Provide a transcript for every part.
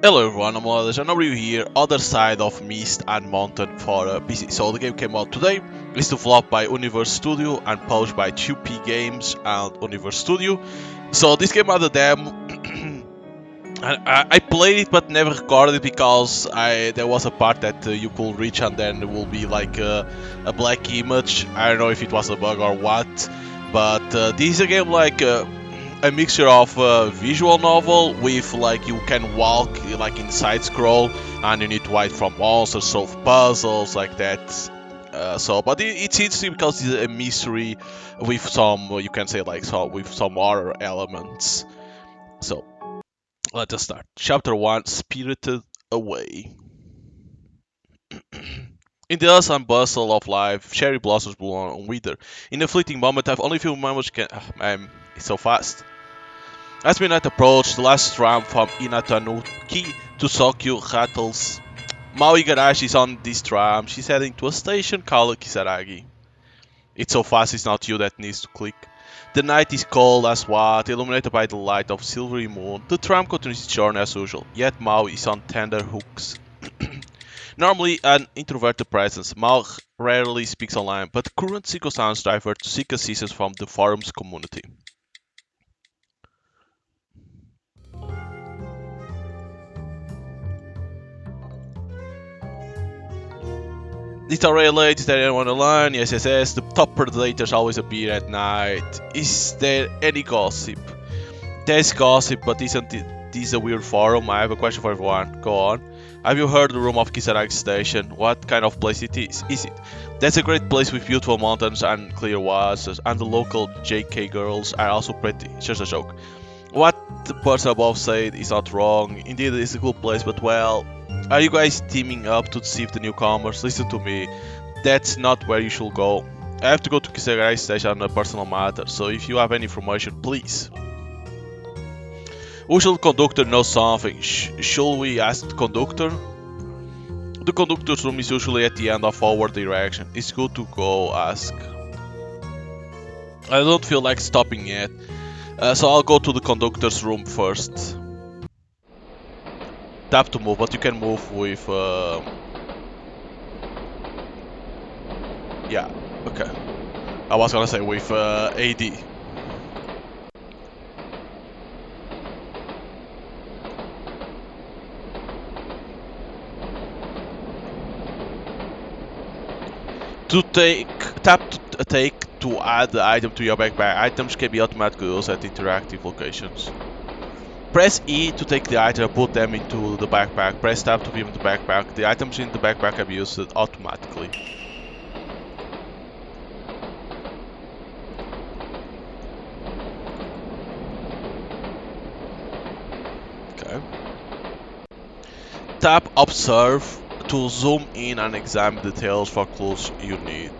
Hello everyone, I'm Alex and I'm here, other side of Mist and Mountain for PC. So the game came out today, it's developed by Universe Studio and published by 2P Games and Universe Studio. So this came out of them, I played it but never recorded it because there was a part that you could reach and then there will be like a black image. I don't know if it was a bug or what, but this is a game like a mixture of visual novel with like you can walk like in side scroll and you need to hide from monsters, solve puzzles like that. But it's interesting because it's a mystery with some you can say like so with some horror elements. So let us start. Chapter 1, Spirited Away. In the hustle and bustle of life, cherry blossoms bloom on wither. In a fleeting moment, I've only few moments can. It's so fast. As midnight approached, the last tram from Inatanuki to Sokyo rattles. Mao Igarashi is on this tram. She's heading to a station called Kisaragi. It's so fast it's not you that needs to click. The night is cold as what, illuminated by the light of silvery moon. The tram continues its journey as usual, yet Mao is on tender hooks. Normally an introverted presence, Mao rarely speaks online, but the current circumstances drive her to seek assistance from the forum's community. It's already late, is there anyone online? Yes, yes, yes. The top predators always appear at night. Is there any gossip? There's gossip, but isn't this a weird forum? I have a question for everyone. Go on. Have you heard the room of Kisaragi Station? What kind of place it is? Is it? That's a great place with beautiful mountains and clear waters, and the local JK girls are also pretty. Just a joke. What the person above said is not wrong. Indeed, it's a good place, but well, are you guys teaming up to deceive the newcomers? Listen to me. That's not where you should go. I have to go to Kisaragi Station on a personal matter, so if you have any information, please. Who should the conductor know something? Should we ask the conductor? The conductor's room is usually at the end of our direction. It's good to go ask. I don't feel like stopping yet, so I'll go to the conductor's room first. Tap to move, but you can move with yeah, okay. I was gonna say with AD. To tap to take to add the item to your backpack. Items can be automatically used at interactive locations. Press E to take the item and put them into the backpack. Press tab to view the backpack. The items in the backpack can be used automatically. Okay. Tap Observe to zoom in and examine details for clues you need.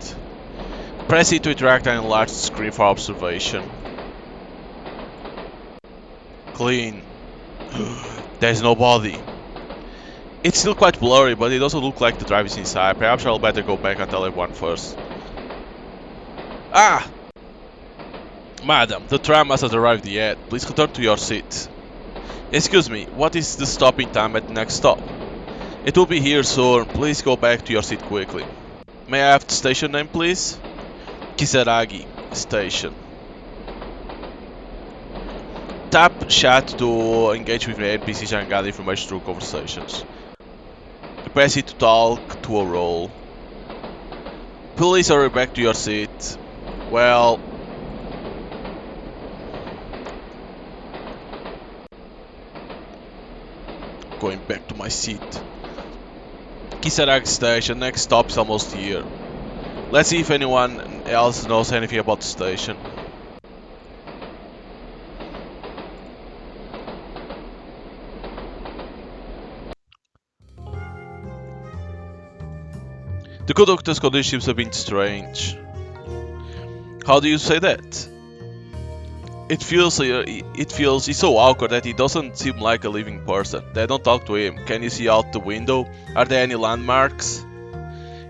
Press E to interact and enlarge the screen for observation. Clean. There's nobody. It's still quite blurry, but it doesn't look like the drive is inside. Perhaps I'll better go back and tell everyone first. Ah! Madam, the tram hasn't arrived yet. Please return to your seat. Excuse me, what is the stopping time at the next stop? It will be here soon. Please go back to your seat quickly. May I have the station name, please? Kisaragi Station. Tap chat to engage with the NPCs and gather information through conversations. Press it to talk to a role. Please hurry back to your seat. Well, going back to my seat. Kisaragi Station, next stop is almost here. Let's see if anyone else knows anything about the station. The conductor's conditions have been strange. How do you say that? It feels he's so awkward that he doesn't seem like a living person. They don't talk to him. Can you see out the window? Are there any landmarks?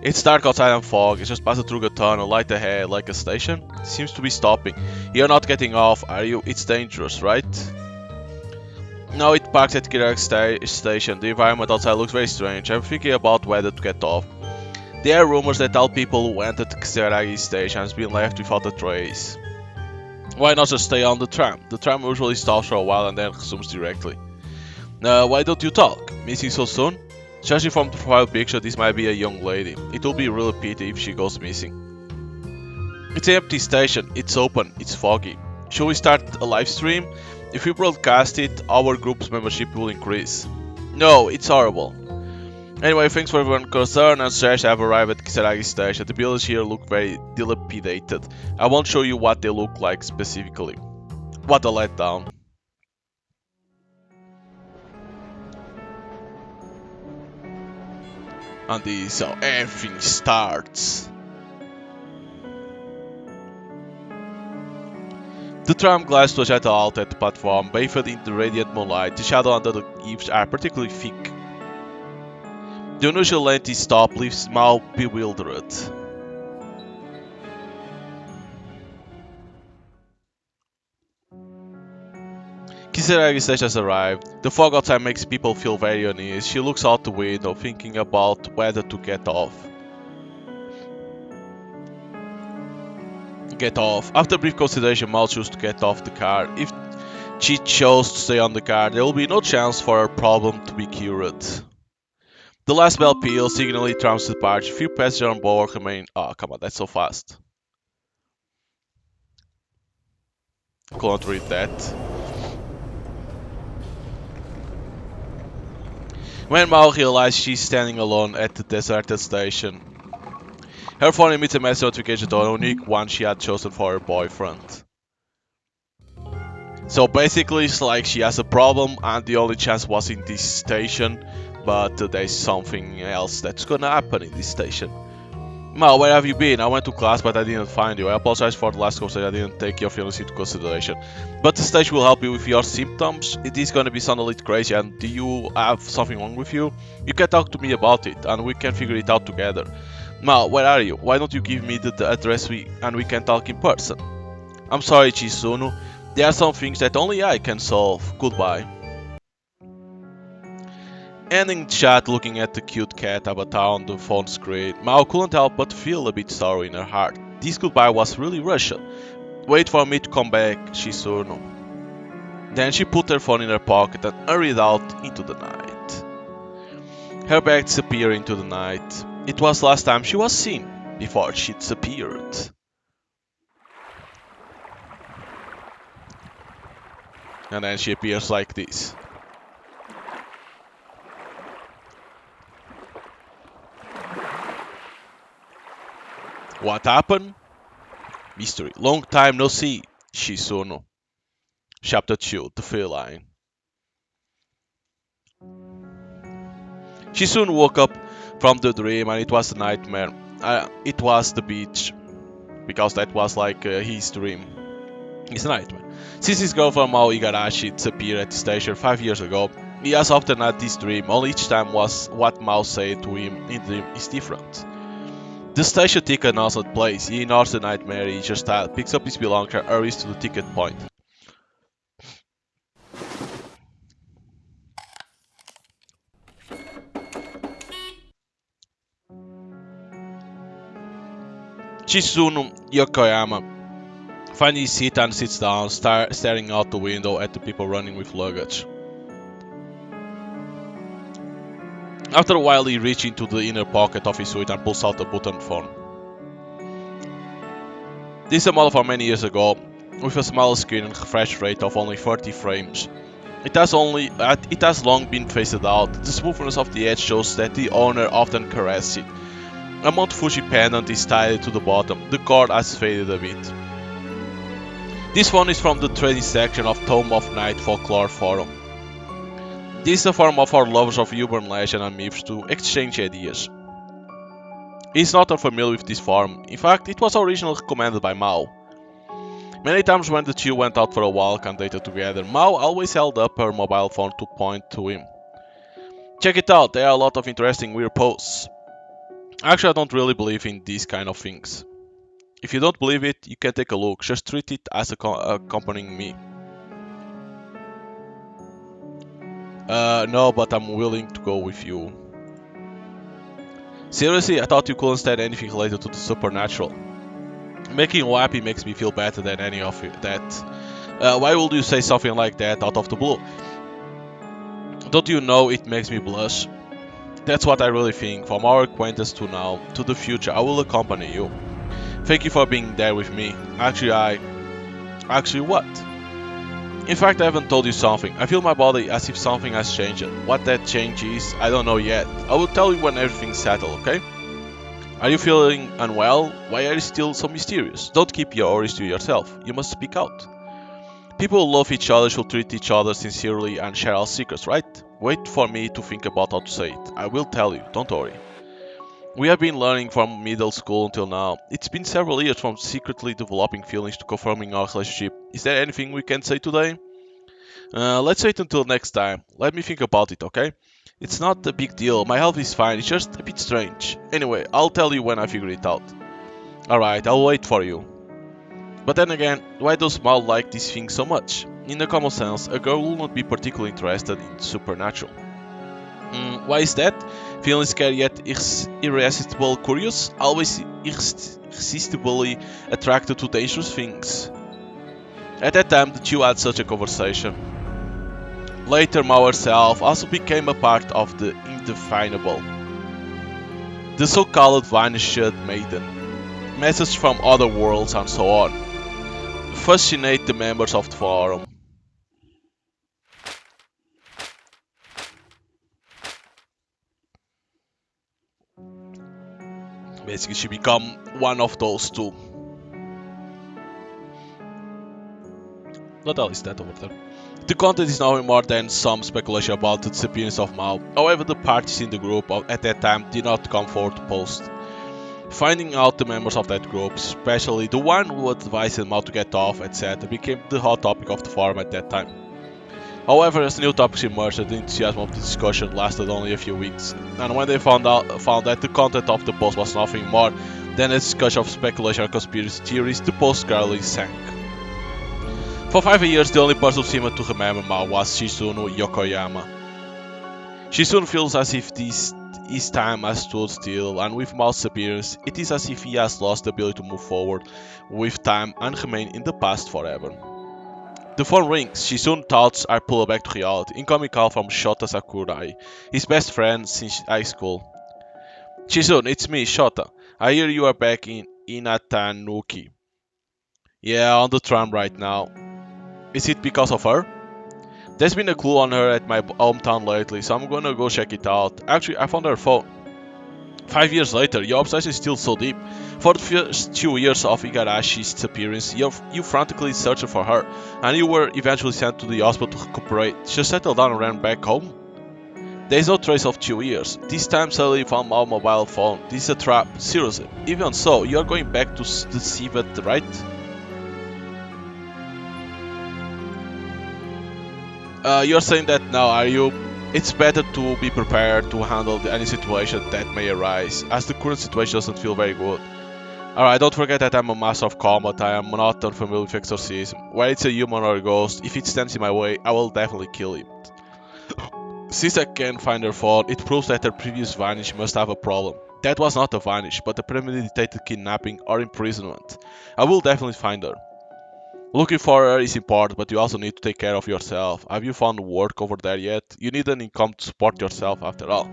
It's dark outside and fog. It's just passing through a tunnel, light ahead, like a station. It seems to be stopping. You're not getting off, are you? It's dangerous, right? Now it parks at Kirak station. The environment outside looks very strange. I'm thinking about whether to get off. There are rumors that all people who entered Kisaragi station has been left without a trace. Why not just stay on the tram? The tram usually stops for a while and then resumes directly. Why don't you talk? Missing so soon? Judging from the profile picture, this might be a young lady. It will be really pity if she goes missing. It's an empty station, it's open, it's foggy. Should we start a live stream? If we broadcast it, our group's membership will increase. No, it's horrible. Anyway, thanks for everyone concerned and Sash have arrived at Kisaragi station. The buildings here look very dilapidated. I won't show you what they look like specifically. What a letdown. And this is how everything starts. The tram glides to a gentle halt at the platform, bathed in the radiant moonlight. The shadow under the eaves are particularly thick. The unusual lengthy stop leaves Mao bewildered. Kisaragi station has arrived. The fog outside makes people feel very uneasy. She looks out the window, thinking about whether to get off. After brief consideration, Mao chose to get off the car. If she chose to stay on the car, there will be no chance for her problem to be cured. The last bell peals, signaling tram's departure. Few passengers on board remain. Oh, come on, that's so fast. Couldn't read that. When Mao realizes she's standing alone at the deserted station, her phone emits a message notification to a unique one she had chosen for her boyfriend. So basically, it's like she has a problem, and the only chance was in this station, but there's something else that's gonna happen in this station. Mao, where have you been? I went to class, but I didn't find you. I apologize for the last conversation. I didn't take your feelings into consideration. But the station will help you with your symptoms. It is gonna be sound a little crazy, and do you have something wrong with you? You can talk to me about it, and we can figure it out together. Mao, where are you? Why don't you give me the address and we can talk in person? I'm sorry, Chisunu. There are some things that only I can solve. Goodbye. Ending the chat, looking at the cute cat avatar on the phone screen, Mao couldn't help but feel a bit sorry in her heart. This goodbye was really rushed. Wait for me to come back, Chisunu. Then she put her phone in her pocket and hurried out into the night. Her bag disappeared into the night. It was the last time she was seen, before she disappeared. And then she appears like this. What happened? Mystery. Long time no see, Shizuno. Chapter 2, The Feline. She soon woke up from the dream and it was a nightmare. It was the beach, because that was like his dream. His nightmare. Since his girlfriend Mao Igarashi disappeared at the station 5 years ago, he has often had this dream, only each time was what Mao said to him in the dream is different. The station ticket announcement plays. He ignores the nightmare he just had, picks up his belongings and hurries to the ticket point. Chizunu Yokoyama finds his seat and sits down, staring out the window at the people running with luggage. After a while, he reaches into the inner pocket of his suit and pulls out a button phone. This is a model from many years ago, with a smaller screen and refresh rate of only 30 frames. It has long been phased out. The smoothness of the edge shows that the owner often caressed it. A Mount Fuji pendant is tied to the bottom. The cord has faded a bit. This one is from the trading section of Tome of Night Folklore Forum. This is a forum for lovers of urban legend and myths to exchange ideas. He is not unfamiliar with this forum. In fact, it was originally recommended by Mao. Many times when the two went out for a walk and dated together, Mao always held up her mobile phone to point to him. Check it out, there are a lot of interesting weird posts. Actually, I don't really believe in these kind of things. If you don't believe it, you can take a look. Just treat it as accompanying me. No, but I'm willing to go with you. Seriously, I thought you couldn't stand anything related to the supernatural. Making you happy makes me feel better than any of that. Why would you say something like that out of the blue? Don't you know it makes me blush? That's what I really think. From our acquaintance to now, to the future, I will accompany you. Thank you for being there with me. Actually, what? In fact, I haven't told you something. I feel my body as if something has changed. What that change is, I don't know yet. I will tell you when everything's settled, okay? Are you feeling unwell? Why are you still so mysterious? Don't keep your worries to yourself. You must speak out. People who love each other should treat each other sincerely and share our secrets, right? Wait for me to think about how to say it. I will tell you, don't worry. We have been learning from middle school until now. It's been several years from secretly developing feelings to confirming our relationship. Is there anything we can say today? Let's wait until next time. Let me think about it, okay? It's not a big deal. My health is fine. It's just a bit strange. Anyway, I'll tell you when I figure it out. Alright, I'll wait for you. But then again, why does Mal like these things so much? In the common sense, a girl will not be particularly interested in supernatural. Why is that? Feeling scared yet irresistible curious? Always irresistibly attracted to dangerous things. At that time, the two had such a conversation. Later, Mao herself also became a part of the indefinable. The so-called vanished maiden. Messages from other worlds and so on. Fascinate the members of the forum. Basically, she become one of those two. What else is that over there? The content is now more than some speculation about the disappearance of Mao. However, the parties in the group at that time did not come forward to post. Finding out the members of that group, especially the one who advised Mao to get off, etc., became the hot topic of the forum at that time. However, as new topics emerged, the enthusiasm of the discussion lasted only a few weeks, and when they found that the content of the post was nothing more than a discussion of speculation and conspiracy theories, the post gradually sank. For 5 years, the only person who seemed to remember Mao was Shizunu Yokoyama. Shizunu feels as if his time has stood still, and with Mao's disappearance, it is as if he has lost the ability to move forward with time and remain in the past forever. The phone rings. Shizunu thoughts are pulled back to reality. Incoming call from Shota Sakurai, his best friend since high school. Shizunu, it's me, Shota. I hear you are back in Inatanuki. Yeah, on the tram right now. Is it because of her? There's been a clue on her at my hometown lately, so I'm gonna go check it out. Actually, I found her phone. 5 years later, your obsession is still so deep. For the first 2 years of Igarashi's disappearance, you frantically searched for her, and you were eventually sent to the hospital to recuperate. She settled down and ran back home. There is no trace of 2 years. This time suddenly found my mobile phone. This is a trap. Seriously. Even so, you are going back to deceive it, right? You're saying that now, are you? It's better to be prepared to handle any situation that may arise, as the current situation doesn't feel very good. Alright, don't forget that I'm a master of combat. I am not unfamiliar with exorcism. Whether it's a human or a ghost, if it stands in my way, I will definitely kill it. Since I can't find her phone, it proves that her previous vanish must have a problem. That was not a vanish, but a premeditated kidnapping or imprisonment. I will definitely find her. Looking for her is important, but you also need to take care of yourself. Have you found work over there yet? You need an income to support yourself after all.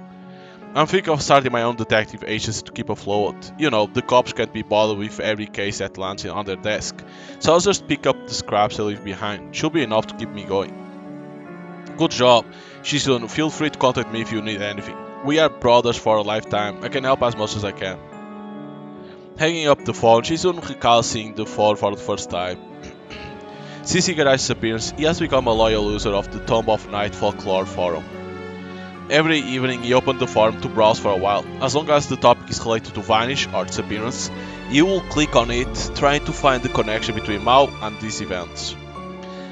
I'm thinking of starting my own detective agency to keep afloat. You know, the cops can't be bothered with every case that lands on their desk. So I'll just pick up the scraps I leave behind. Should be enough to keep me going. Good job. Shizun, feel free to contact me if you need anything. We are brothers for a lifetime. I can help as much as I can. Hanging up the phone, Shizun recalls seeing the phone for the first time. Since Igarashi's appearance, he has become a loyal user of the Tomb of Night Folklore forum. Every evening he opened the forum to browse for a while. As long as the topic is related to vanish or disappearance, he will click on it, trying to find the connection between Mao and these events.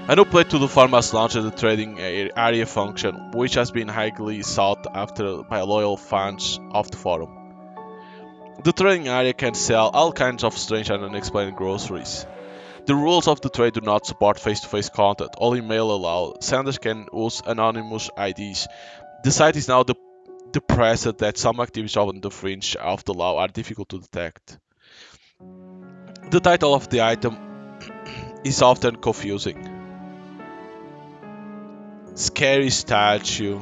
A new update to the forum has launched the trading area function, which has been highly sought after by loyal fans of the forum. The trading area can sell all kinds of strange and unexplained groceries. The rules of the trade do not support face-to-face contact, only mail allowed. Senders can use anonymous IDs. The site is now depressed that some activities on the fringe of the law are difficult to detect. The title of the item is often confusing. Scary statue.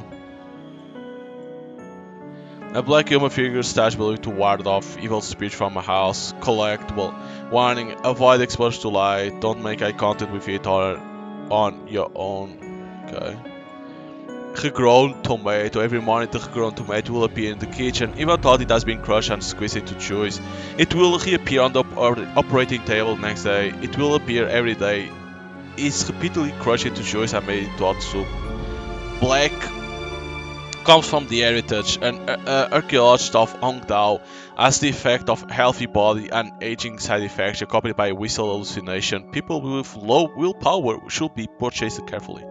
A black human figure statue believed to ward off evil spirits from a house. Collectible. Warning, avoid exposure to light. Don't make eye contact with it or on your own. Okay. Gegrown tomato. Every morning the gegrown tomato will appear in the kitchen. Even though it has been crushed and squeezed into juice. It will reappear on the operating table next day. It will appear every day. It's repeatedly crushed into juice and made into hot soup. Black comes from the heritage and archaeologist of Hongdao as the effect of healthy body and aging side effects accompanied by visual hallucination. People with low willpower should be purchased carefully.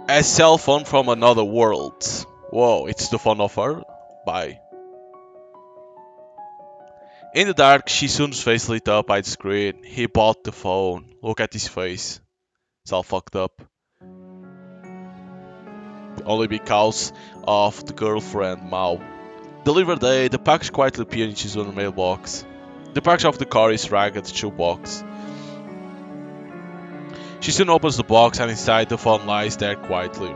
A cell phone from another world. Whoa, it's the phone of her? Bye. In the dark, Shisun's face lit up by the screen. He bought the phone. Look at his face. It's all fucked up. Only because of the girlfriend Mao. Deliver day, the package quietly appeared in Shizuna's mailbox. The package of the car is ragged shoebox. Shizuna opens the box and inside the phone lies there quietly.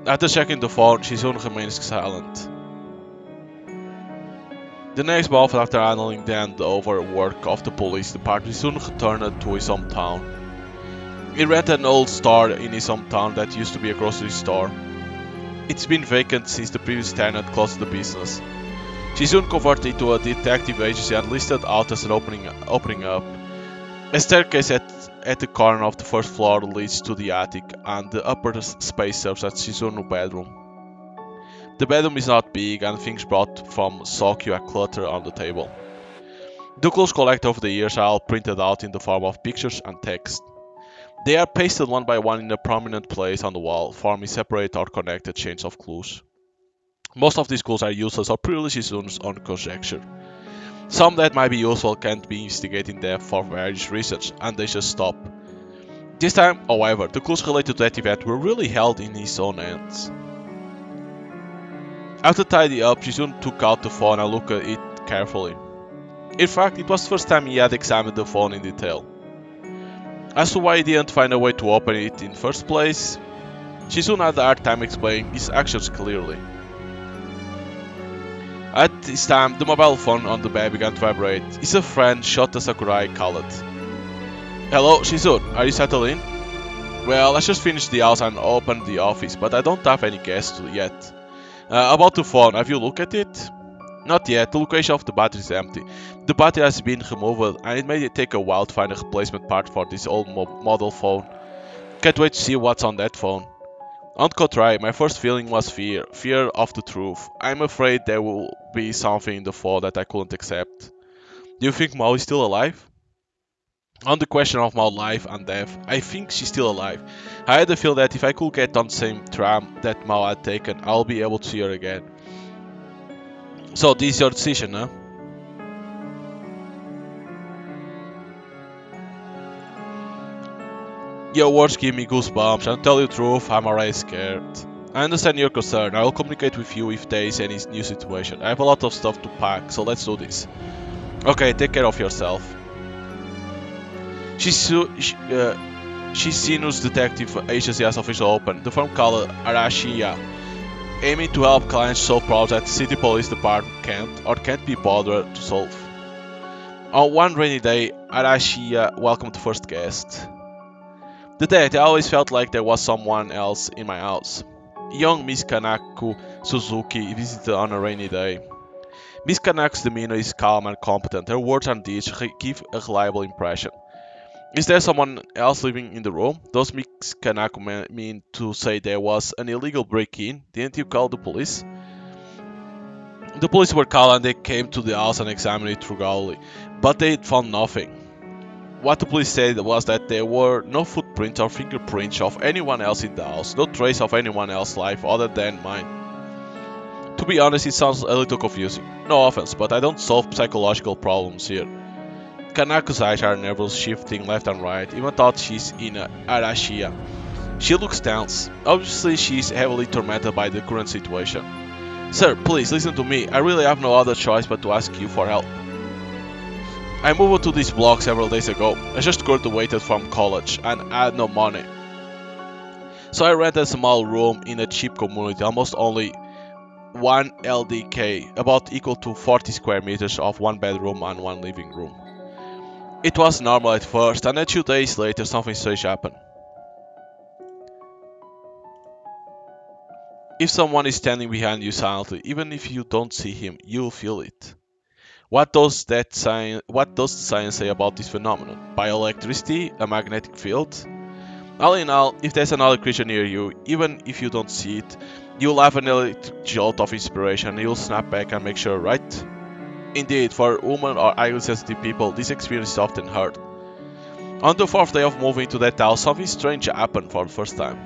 After checking the phone, Shizuna remains silent. The next month after handling the handover work of the police department, Shizuna returned to his hometown. He rented an old store in his hometown that used to be a grocery store. It's been vacant since the previous tenant closed the business. She soon converted into a detective agency and listed out as an opening up. A staircase at the corner of the first floor leads to the attic, and the upper space serves as Shizuno's bedroom. The bedroom is not big, and things brought from Sakiko are cluttered on the table. The clothes collected over the years are all printed out in the form of pictures and text. They are pasted one by one in a prominent place on the wall, forming separate or connected chains of clues. Most of these clues are useless or purely Shizuno's own conjecture. Some that might be useful can't be investigated in depth for various reasons, and they just stop. This time, however, the clues related to that event were really held in his own hands. After tidying up, Shizuno took out the phone and looked at it carefully. In fact, it was the first time he had examined the phone in detail. As to why he didn't find a way to open it in the first place, Shizuno had a hard time explaining his actions clearly. At this time, the mobile phone on the bed began to vibrate. His friend Shota Sakurai called. Hello, Shizuno, are you settled in? Well, I just finished the house and opened the office, but I don't have any guests yet. About the phone, have you looked at it? Not yet, the location of the battery is empty. The battery has been removed and it may take a while to find a replacement part for this old model phone. Can't wait to see what's on that phone. On the contrary, my first feeling was fear of the truth. I'm afraid there will be something in the phone that I couldn't accept. Do you think Mao is still alive? On the question of Mao's life and death, I think she's still alive. I had the feel that if I could get on the same tram that Mao had taken, I'll be able to see her again. So this is your decision, huh? Your words give me goosebumps, and to tell you the truth, I'm already scared. I understand your concern. I will communicate with you if there is any new situation. I have a lot of stuff to pack, so let's do this. Okay, take care of yourself. Shizuno's detective agency has officially opened. The firm called Arashiya, aiming to help clients solve problems that the city police department can't be bothered to solve. On one rainy day, Arashiya welcomed the first guest. The day I always felt like there was someone else in my house. Young Miss Kanako Suzuki visited on a rainy day. Miss Kanako's demeanor is calm and competent. Her words and deeds give a reliable impression. Is there someone else living in the room? Does Miss Kanako mean to say there was an illegal break-in? Didn't you call the police? The police were called and they came to the house and examined it thoroughly, but they found nothing. What the police said was that there were no footprints or fingerprints of anyone else in the house, no trace of anyone else's life other than mine. To be honest, it sounds a little confusing. No offense, but I don't solve psychological problems here. Kanako's eyes are nervous, shifting left and right, even though she's in Arashia. She looks tense. Obviously, she's heavily tormented by the current situation. Sir, please listen to me. I really have no other choice but to ask you for help. I moved to this block several days ago. I just graduated from college and I had no money. So I rented a small room in a cheap community, almost only 1 LDK, about equal to 40 square meters of one bedroom and one living room. It was normal at first, and a few days later something strange happened. If someone is standing behind you silently, even if you don't see him, you'll feel it. What does the science say about this phenomenon? Bioelectricity? A magnetic field? All in all, if there's another creature near you, even if you don't see it, you'll have an electric jolt of inspiration and you'll snap back and make sure, right? Indeed, for women or highly sensitive people, this experience is often heard. On the fourth day of moving to that house, something strange happened for the first time.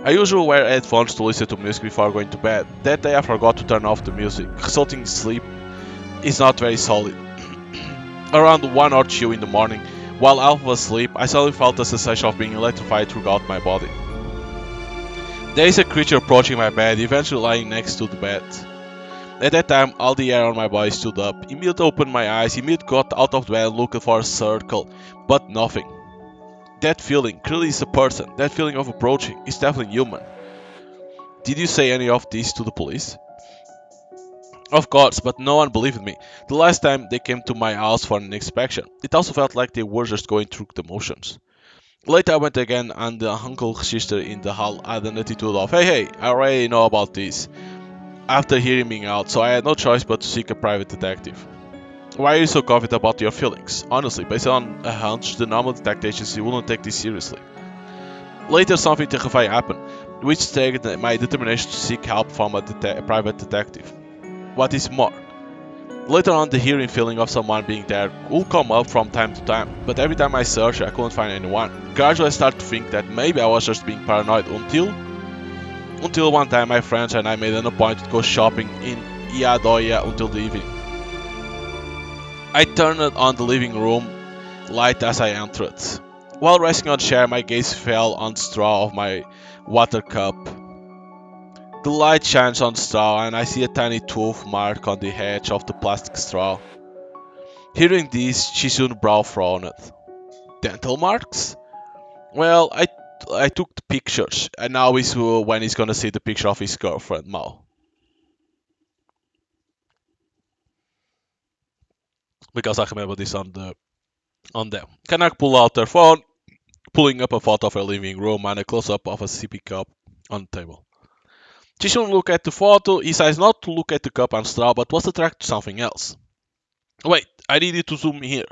I usually wear headphones to listen to music before going to bed. That day I forgot to turn off the music, resulting in sleep is not very solid. Around 1 or 2 in the morning, while half asleep, I suddenly felt a sensation of being electrified throughout my body. There is a creature approaching my bed, eventually lying next to the bed. At that time, all the hair on my body stood up. Immediately opened my eyes, immediately got out of bed looking for a circle, but nothing. That feeling clearly is a person. That feeling of approaching is definitely human. Did you say any of this to the police? Of course, but no one believed me. The last time they came to my house for an inspection, it also felt like they were just going through the motions. Later I went again and the uncle sister in the hall had an attitude of, hey, I already know about this, after hearing me out, so I had no choice but to seek a private detective. Why are you so confident about your feelings? Honestly, based on a hunch, the normal detective agency wouldn't take this seriously. Later something terrifying happened, which triggered my determination to seek help from a private detective. What is more, later on the hearing feeling of someone being there would come up from time to time, but every time I searched I couldn't find anyone. Gradually I started to think that maybe I was just being paranoid until one time my friends and I made an appointment to go shopping in Iadoia until the evening. I turned on the living room light as I entered. While resting on a chair, my gaze fell on the straw of my water cup. The light shines on the straw and I see a tiny tooth mark on the edge of the plastic straw. Hearing this, Shizu's brow frowned. Dental marks? Well, I took the pictures, and now is when he's gonna see the picture of his girlfriend, Mao. Because I remember this on them. Kanak pull out her phone, pulling up a photo of her living room and a close-up of a sippy cup on the table. Shizun looked at the photo, he decides not to look at the cup and straw, but was attracted to something else. Wait, I needed to zoom here.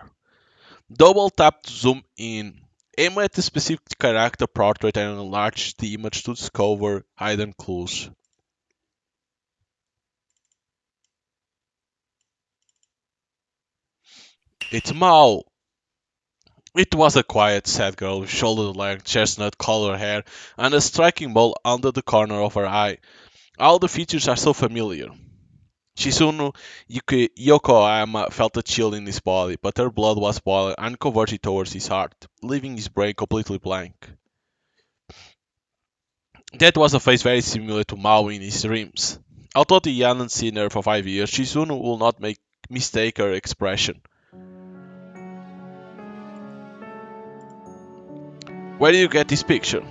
Double tap to zoom in. Aim at the specific character portrait and enlarge the image to discover hidden clues. It's Mao! It was a quiet, sad girl with shoulder-length, chestnut-colored hair and a striking mole under the corner of her eye. All the features are so familiar. Shizunu Yokohama felt a chill in his body, but her blood was boiling and converging towards his heart, leaving his brain completely blank. That was a face very similar to Mao in his dreams. Although he hadn't seen her for 5 years, Shizunu will not mistake her expression. Where did you get this picture?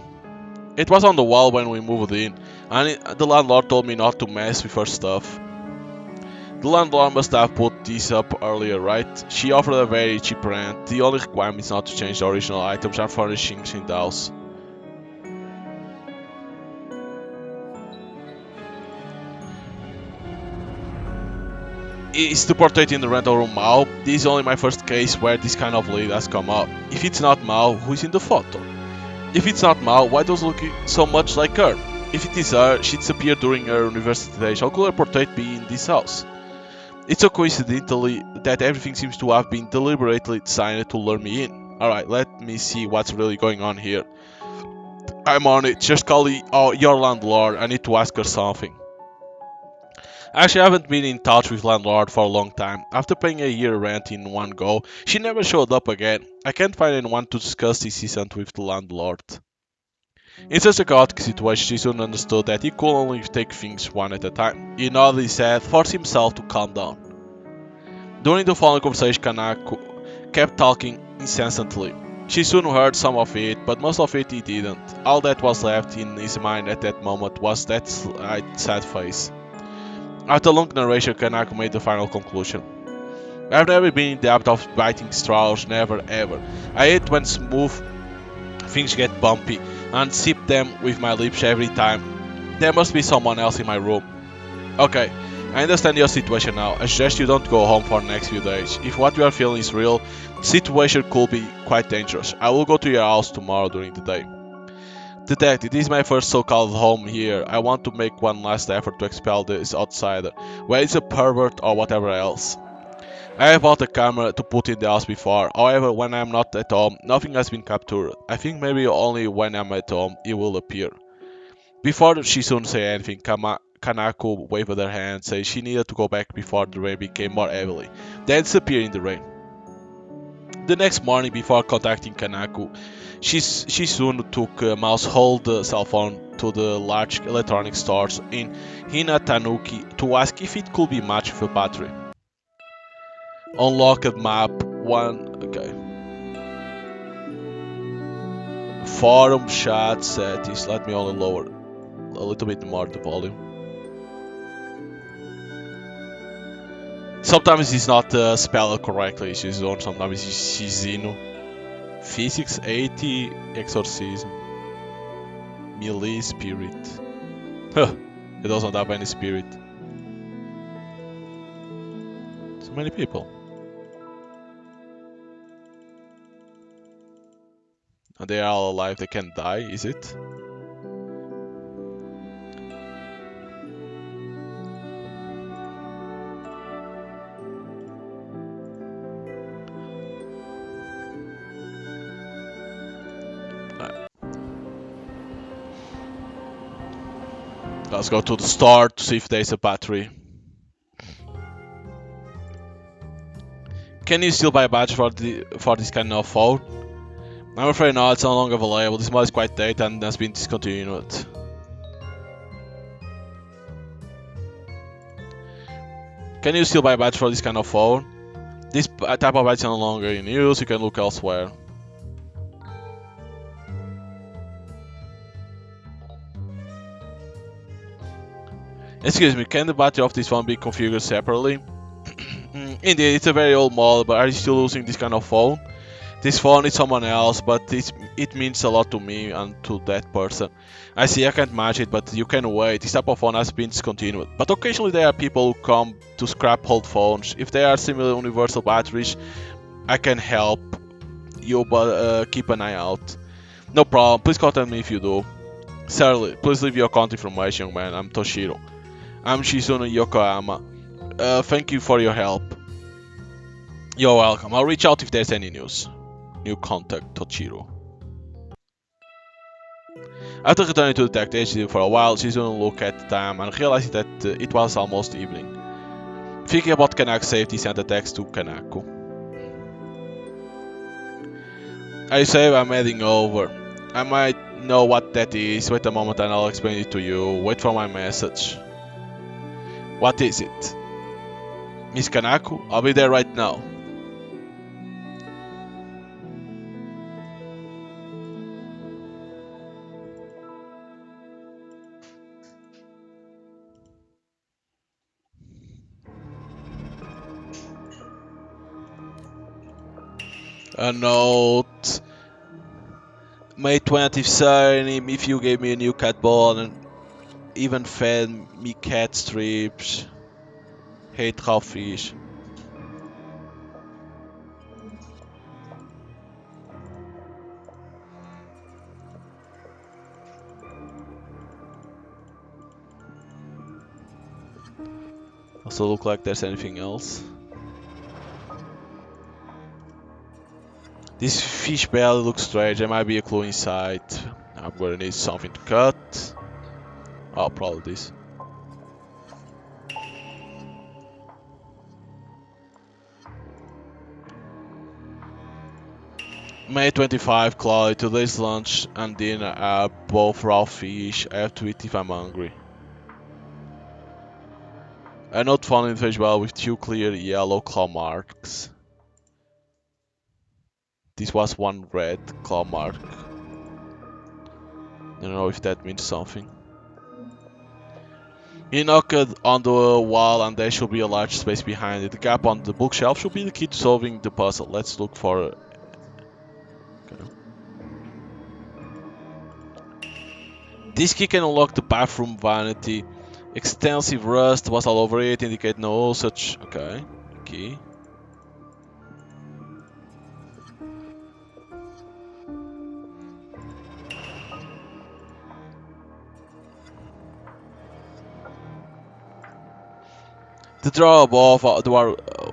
It was on the wall when we moved in, and the landlord told me not to mess with her stuff. The landlord must have put this up earlier, right? She offered a very cheap rent. The only requirement is not to change the original items and furnishings in the house. Is the portrait in the rental room Mao? This is only my first case where this kind of lead has come up. If it's not Mao, who is in the photo? If it's not Mao, why does it look so much like her? If it is her, she disappeared during her university days. How could her portrait be in this house? It's so coincidentally that everything seems to have been deliberately designed to lure me in. Alright, let me see what's really going on here. I'm on it. Just call your landlord. I need to ask her something. Actually, I haven't been in touch with landlord for a long time. After paying a year rent in one go, she never showed up again. I can't find anyone to discuss this incident with the landlord. In such a chaotic situation, she soon understood that he could only take things one at a time. He nodded his head, forced himself to calm down. During the following conversation, Kanako kept talking incessantly. She soon heard some of it, but most of it he didn't. All that was left in his mind at that moment was that sad face. After a long narration, Kanako made the final conclusion. I've never been in the habit of biting straws, never ever. I hate when smooth things get bumpy, and sip them with my lips every time. There must be someone else in my room. Okay, I understand your situation now. I suggest you don't go home for the next few days. If what you are feeling is real, the situation could be quite dangerous. I will go to your house tomorrow during the day. Detective, this is my first so-called home here. I want to make one last effort to expel this outsider, whether it's a pervert or whatever else. I have bought a camera to put in the house before. However, when I'm not at home, nothing has been captured. I think maybe only when I'm at home it will appear. Before Shizune said anything, Kanako waved her hand, saying she needed to go back before the rain became more heavily, then disappeared in the rain. The next morning, before contacting Kanako, Shizune took a household cell phone to the large electronic stores in Hinatanuki to ask if it could be matched with a battery. Unlocked map 1. Okay. Forum chat settings. Let me only lower a little bit more the volume. Sometimes it's not spelled correctly, Shizune. Sometimes it's Shizino. Physics 80, Exorcism. Melee Spirit. Huh, it doesn't have any spirit. So many people. And they are all alive, they can die, is it? Let's go to the store to see if there's a battery. Can you still buy a badge for this kind of phone? I'm afraid not, it's no longer available. This model is quite dated and has been discontinued. Can you still buy a badge for this kind of phone? This type of badge is no longer in use, you can look elsewhere. Excuse me, can the battery of this phone be configured separately? Indeed, it's a very old model, but are you still using this kind of phone? This phone is someone else, but it means a lot to me and to that person. I see, I can't match it, but you can wait. This type of phone has been discontinued. But occasionally there are people who come to scrap old phones. If they are similar universal batteries, I can help you, but keep an eye out. No problem, please contact me if you do. Certainly, please leave your contact information, young man. I'm Toshiro. I'm Shizune Yokohama. Thank you for your help. You're welcome. I'll reach out if there's any news. New contact, Toshiro. After returning to the detective agency for a while, Shizune looked at the time and realized that it was almost evening. Thinking about Kanako's safety, he sent a text to Kanako. I say I'm heading over. I might know what that is. Wait a moment and I'll explain it to you. Wait for my message. What is it? Miss Kanako? I'll be there right now. A note. May 20th, sign if you gave me a new cat ball and even fed me cat strips. Hate raw fish. Also look like there's anything else. This fish belly looks strange. There might be a clue inside. I'm gonna need something to cut. Oh, probably this. May 25, Cloudy. Today's lunch and dinner are both raw fish. I have to eat if I'm hungry. A note found in the fish well with two clear yellow claw marks. This was one red claw mark. I don't know if that means something. He knocked on the wall and there should be a large space behind it. The gap on the bookshelf should be the key to solving the puzzle. Let's look for it. Okay. This key can unlock the bathroom vanity. Extensive rust was all over it, indicate no such... Okay, key. The drawer above the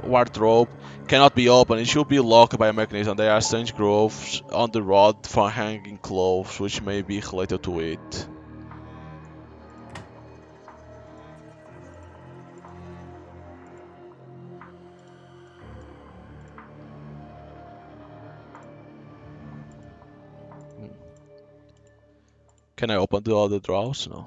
wardrobe cannot be opened. It should be locked by a mechanism. There are strange grooves on the rod for hanging clothes, which may be related to it. Can I open the other drawers? No.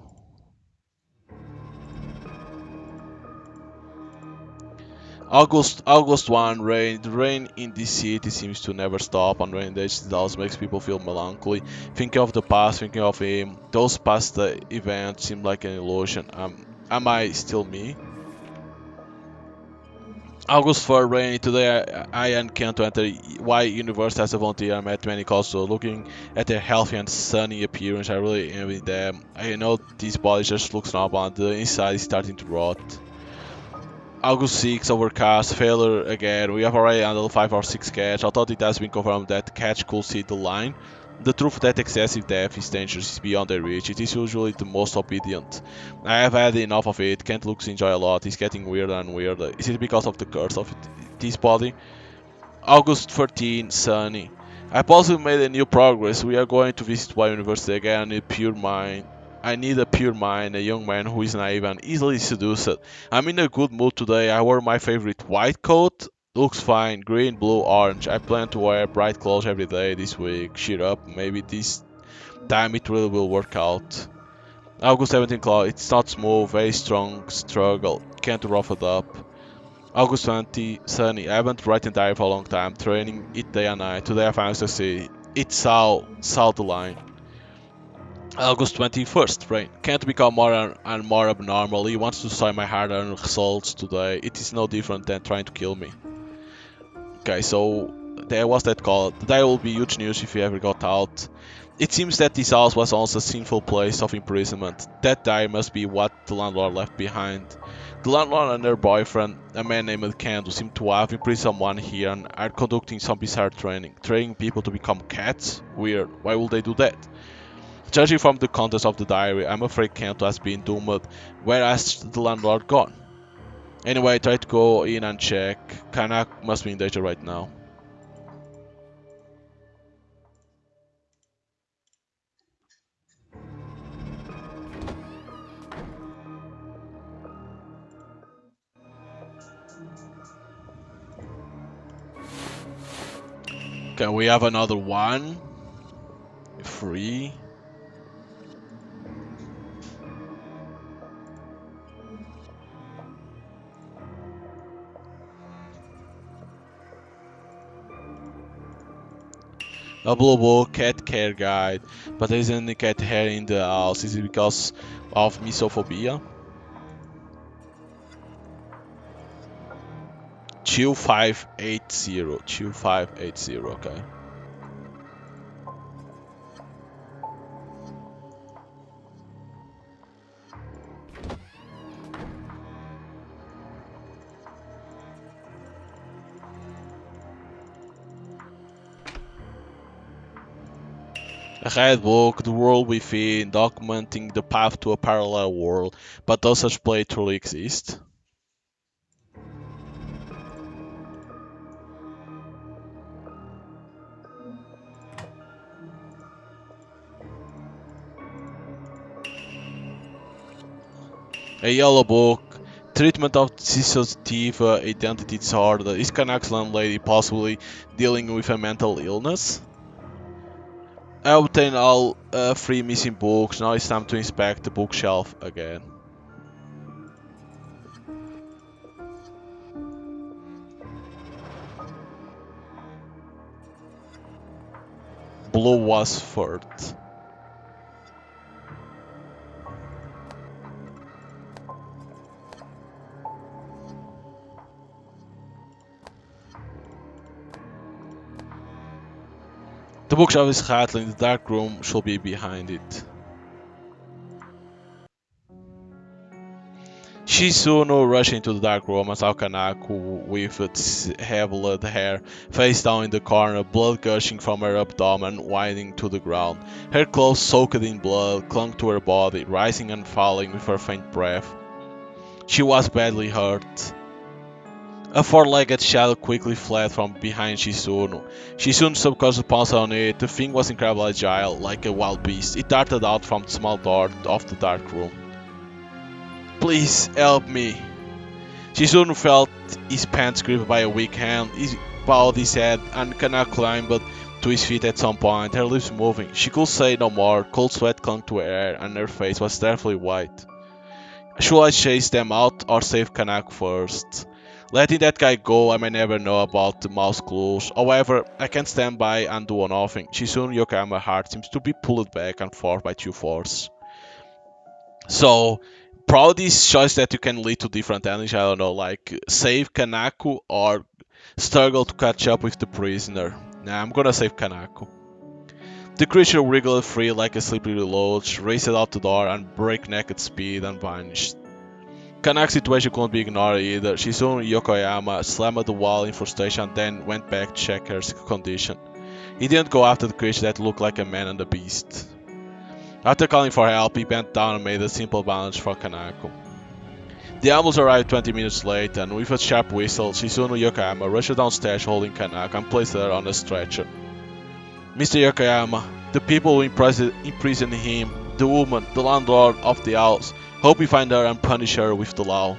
August 1, rain. The rain in this city seems to never stop. On rainy days, it always makes people feel melancholy. Thinking of the past, thinking of him. Those past events seem like an illusion. Am I still me? August 4, rainy. Today, I and Kent enter Y University as a volunteer. I met many calls, so looking at their healthy and sunny appearance, I really envy them. I know these bodies just look normal, and the inside is starting to rot. August 6, overcast, failure again. We have already handled 5 or 6 catch. I thought it has been confirmed that catch could see the line. The truth that excessive depth is dangerous is beyond their reach. It is usually the most obedient. I have had enough of it. Kent looks enjoy a lot. He's getting weirder and weirder. Is it because of the curse of this body? August 13, sunny. I possibly made a new progress. We are going to visit Y University again. I need pure mind. I need a pure mind, a young man who is naive and easily seduced. I'm in a good mood today. I wore my favorite white coat. Looks fine. Green, blue, orange. I plan to wear bright clothes every day this week. Cheer up. Maybe this time it really will work out. August 17, cloud. It's not smooth. Very strong struggle. Can't rough it up. August 20, sunny. I haven't written diary for a long time, training it day and night. Today I finally succeed. It's saw the line. August 21st, rain. Can't become more and more abnormal. He wants to destroy my hard-earned results today. It is no different than trying to kill me. Okay, so there was that call. That will be huge news if he ever got out. It seems that this house was also a sinful place of imprisonment. That diary must be what the landlord left behind. The landlord and her boyfriend, a man named Kendo, seem to have imprisoned someone here and are conducting some bizarre training people to become cats? Weird. Why would they do that? Judging from the contents of the diary, I'm afraid Kento has been doomed. Where has the landlord gone? Anyway, I try to go in and check. Kanak must be in danger right now. Okay, we have another one. 3. A blue book, cat care guide, but there isn't any cat hair in the house. Is it because of misophobia? 2580. 2580, okay. A red book, the world within, documenting the path to a parallel world, but does such play truly exist? A yellow book, treatment of dissociative identity disorder. Is Kanak's landlady possibly dealing with a mental illness? I obtained all three missing books. Now it's time to inspect the bookshelf again. Blue was third. The bookshelf is rattling. The dark room should be behind it. Shizuno rushed into the dark room and saw Kanako with its hair-blood hair face down in the corner, blood gushing from her abdomen, winding to the ground. Her clothes soaked in blood clung to her body, rising and falling with her faint breath. She was badly hurt. A four-legged shadow quickly fled from behind Shizuno. Shizuno subconsciously pounced on it. The thing was incredibly agile, like a wild beast. It darted out from the small door of the dark room. Please help me. Shizuno felt his pants gripped by a weak hand. He bowed his head and cannot climb to his feet at some point, her lips moving. She could say no more. Cold sweat clung to her hair and her face was deathly white. Should I chase them out or save Kanako first? Letting that guy go, I may never know about the mouse clues. However, I can't stand by and do nothing. Shizuno Yokoyama's heart seems to be pulled back and forth by two force. So, probably this choice that you can lead to different endings. I don't know, like save Kanako or struggle to catch up with the prisoner. Nah, I'm gonna save Kanako. The creature wriggled free like a slippery loach, raced out the door and breakneck speed and vanished. Kanako's situation couldn't be ignored either. Shizuno Yokoyama slammed the wall in frustration, then went back to check her condition. He didn't go after the creature that looked like a man and a beast. After calling for help, he bent down and made a simple bandage for Kanako. The ambulance arrived 20 minutes late, and with a sharp whistle, Shizuno Yokoyama rushed downstairs holding Kanako and placed her on a stretcher. Mr. Yokoyama, the people who imprisoned him, the woman, the landlord of the house, hope you find her and punish her with the law.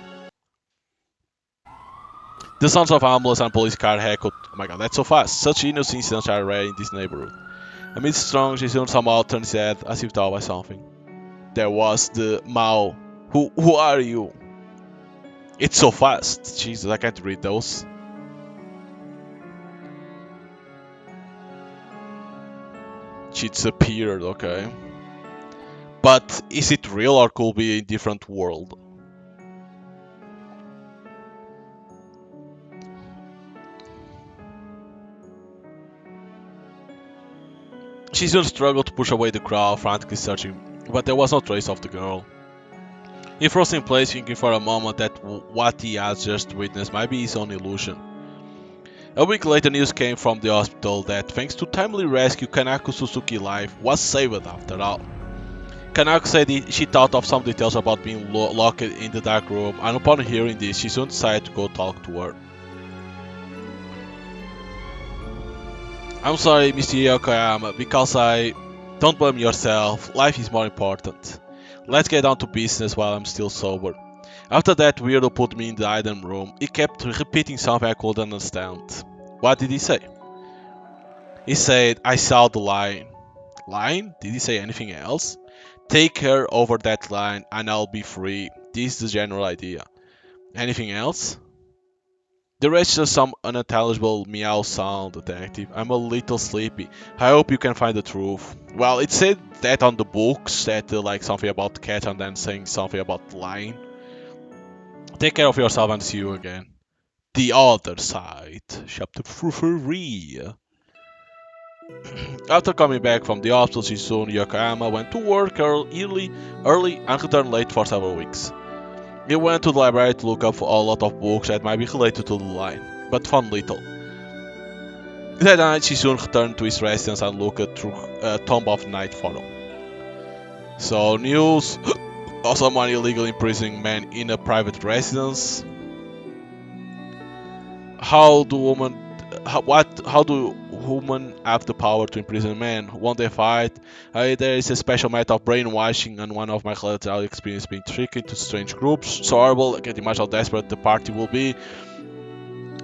The sounds of ambulance and police car echoed. Oh my god, that's so fast. Such innocent incidents are rare in this neighborhood. Amid strong, Shizuno somehow turned his head as if thought by something. There was the Mao. Who are you? It's so fast. Jesus, I can't read those. She disappeared, okay. But is it real or could be a different world? She soon struggled to push away the crowd, frantically searching, but there was no trace of the girl. He froze in place, thinking for a moment that what he had just witnessed might be his own illusion. A week later, news came from the hospital that, thanks to timely rescue, Kanako Suzuki's life was saved after all. Kanako said she thought of some details about being locked in the dark room, and upon hearing this, she soon decided to go talk to her. I'm sorry, Mr. Yokoyama, because I... Don't blame yourself, life is more important. Let's get down to business while I'm still sober. After that, weirdo put me in the item room. He kept repeating something I couldn't understand. What did he say? He said, I saw the line. Line? Did he say anything else? Take her over that line and I'll be free. This is the general idea. Anything else? The rest is just some unintelligible meow sound, detective. I'm a little sleepy. I hope you can find the truth. Well, it said that on the books, that like something about the cat and then saying something about lying. Take care of yourself and see you again. The other side, chapter 3. After coming back from the hospital, Shizuno Yokoyama went to work early and returned late for several weeks. He went to the library to look up for a lot of books that might be related to the line, but found little. That night, Shizuno returned to his residence and looked through Tomb of Night forum. So, news of someone illegally imprisoning men in a private residence. How do women have the power to imprison men? Won't they fight? There is a special method of brainwashing, and one of my collateral experience being tricked into strange groups. So horrible, I can't imagine how desperate the party will be.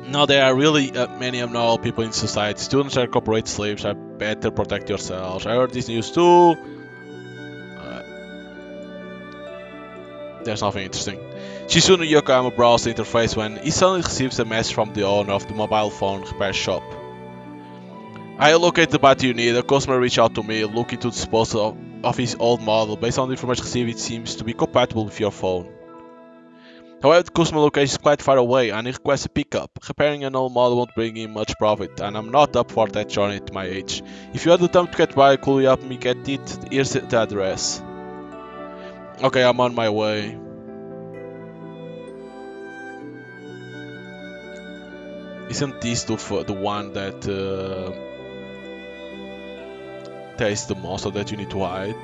No, there are really many abnormal people in society. Students are corporate slaves. I better protect yourselves. I heard this news too. There's nothing interesting. Shizunu Yokohama browsed the interface when he suddenly receives a message from the owner of the mobile phone repair shop. I located the battery you need. A customer reached out to me looking to dispose of his old model. Based on the information received, it seems to be compatible with your phone. However, the customer location is quite far away and he requests a pickup. Repairing an old model won't bring him much profit, and I'm not up for that journey at my age. If you had the time to get by, could you help me get it? Here's the address. Okay, I'm on my way. Isn't this the one that there is the monster that you need to hide?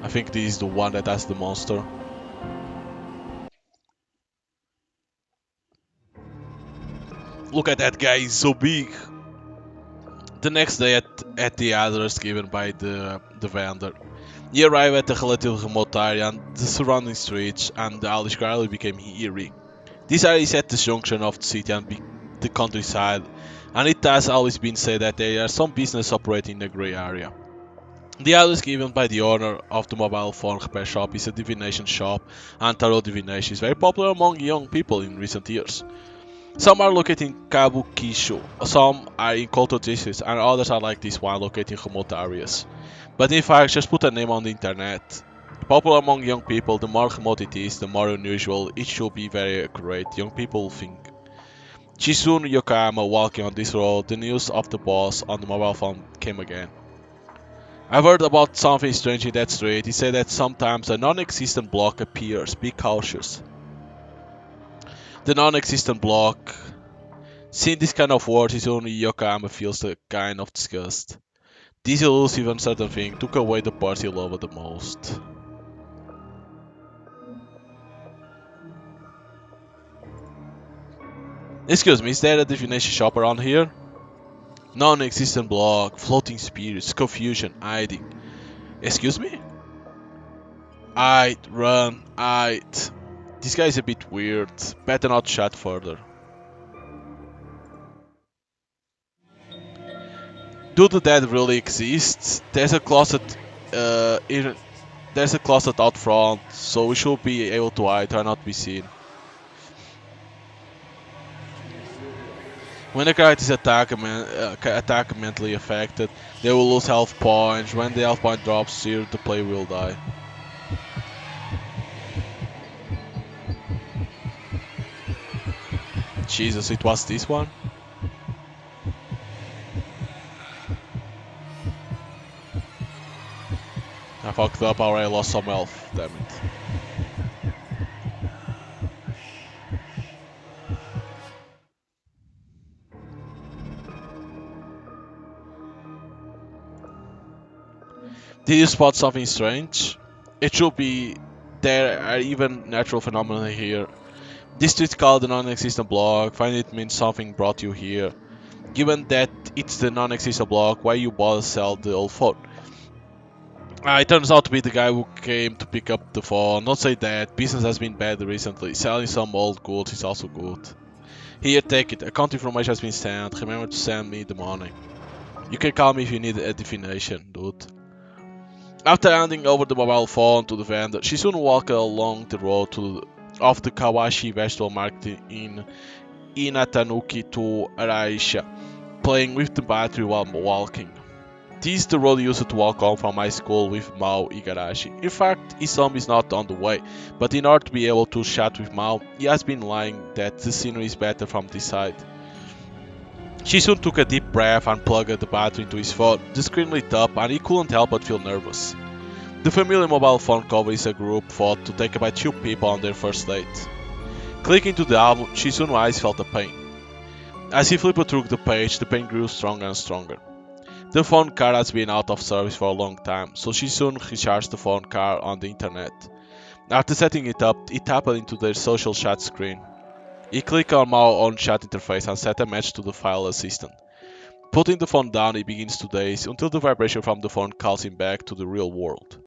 I think this is the one that has the monster. Look at that guy, he's so big. The next day at the address given by the vendor, he arrived at a relatively remote area and the surrounding streets, and the alley gradually became eerie. This area is at the junction of the city and the countryside, and it has always been said that there are some business operating in the grey area. The address given by the owner of the mobile phone repair shop is a divination shop, and tarot divination is very popular among young people in recent years. Some are located in Kabukishu, some are in Koto districts, and others are like this one located in remote areas. But in fact, just put a name on the internet. Popular among young people, the more remote it is, the more unusual it should be very accurate, young people think. Chizuru Yokoyama walking on this road, the news of the boss on the mobile phone came again. I've heard about something strange in that street. He said that sometimes a non-existent block appears. Be cautious. The non-existent block. Seeing this kind of words, his only Yokoyama feels a kind of disgust. This elusive uncertain thing took away the part he loved the most. Excuse me, is there a divination shop around here? Non-existent block, floating spirits, confusion, hiding. Excuse me? Aight, run, aight. This guy is a bit weird. Better not chat further. Do the dead really exist? There's a closet out front, so we should be able to hide, try not to be seen. When a character is attack mentally affected, they will lose health points. When the health point drops zero, the player will die. Jesus, it was this one? I fucked up, I already lost some health, damn it. Did you spot something strange? It should be there are even natural phenomena here. This tweet called the non-existent block. Find it means something brought you here. Given that it's the non-existent block, why you bother sell the old phone? It turns out to be the guy who came to pick up the phone. Not say that, business has been bad recently. Selling some old goods is also good. Here, take it. Account information has been sent. Remember to send me the money. You can call me if you need a definition, dude. After handing over the mobile phone to the vendor, she soon walked along the road of the Kawashi vegetable market in Inatanuki to Araisha, playing with the battery while walking. This is the road used to walk home from my school with Mao Igarashi. In fact, his home is not on the way, but in order to be able to chat with Mao, he has been lying that the scenery is better from this side. She soon took a deep breath and plugged the battery into his phone. The screen lit up and he couldn't help but feel nervous. The familiar mobile phone cover is a group photo to take by two people on their first date. Clicking to the album, Shizuno's eyes felt a pain. As he flipped through the page, the pain grew stronger and stronger. The phone card has been out of service for a long time, so she soon recharged the phone card on the internet. After setting it up, it tapped into their social chat screen. He clicked on Mao's own chat interface and set a match to the file assistant. Putting the phone down, he begins to daze until the vibration from the phone calls him back to the real world.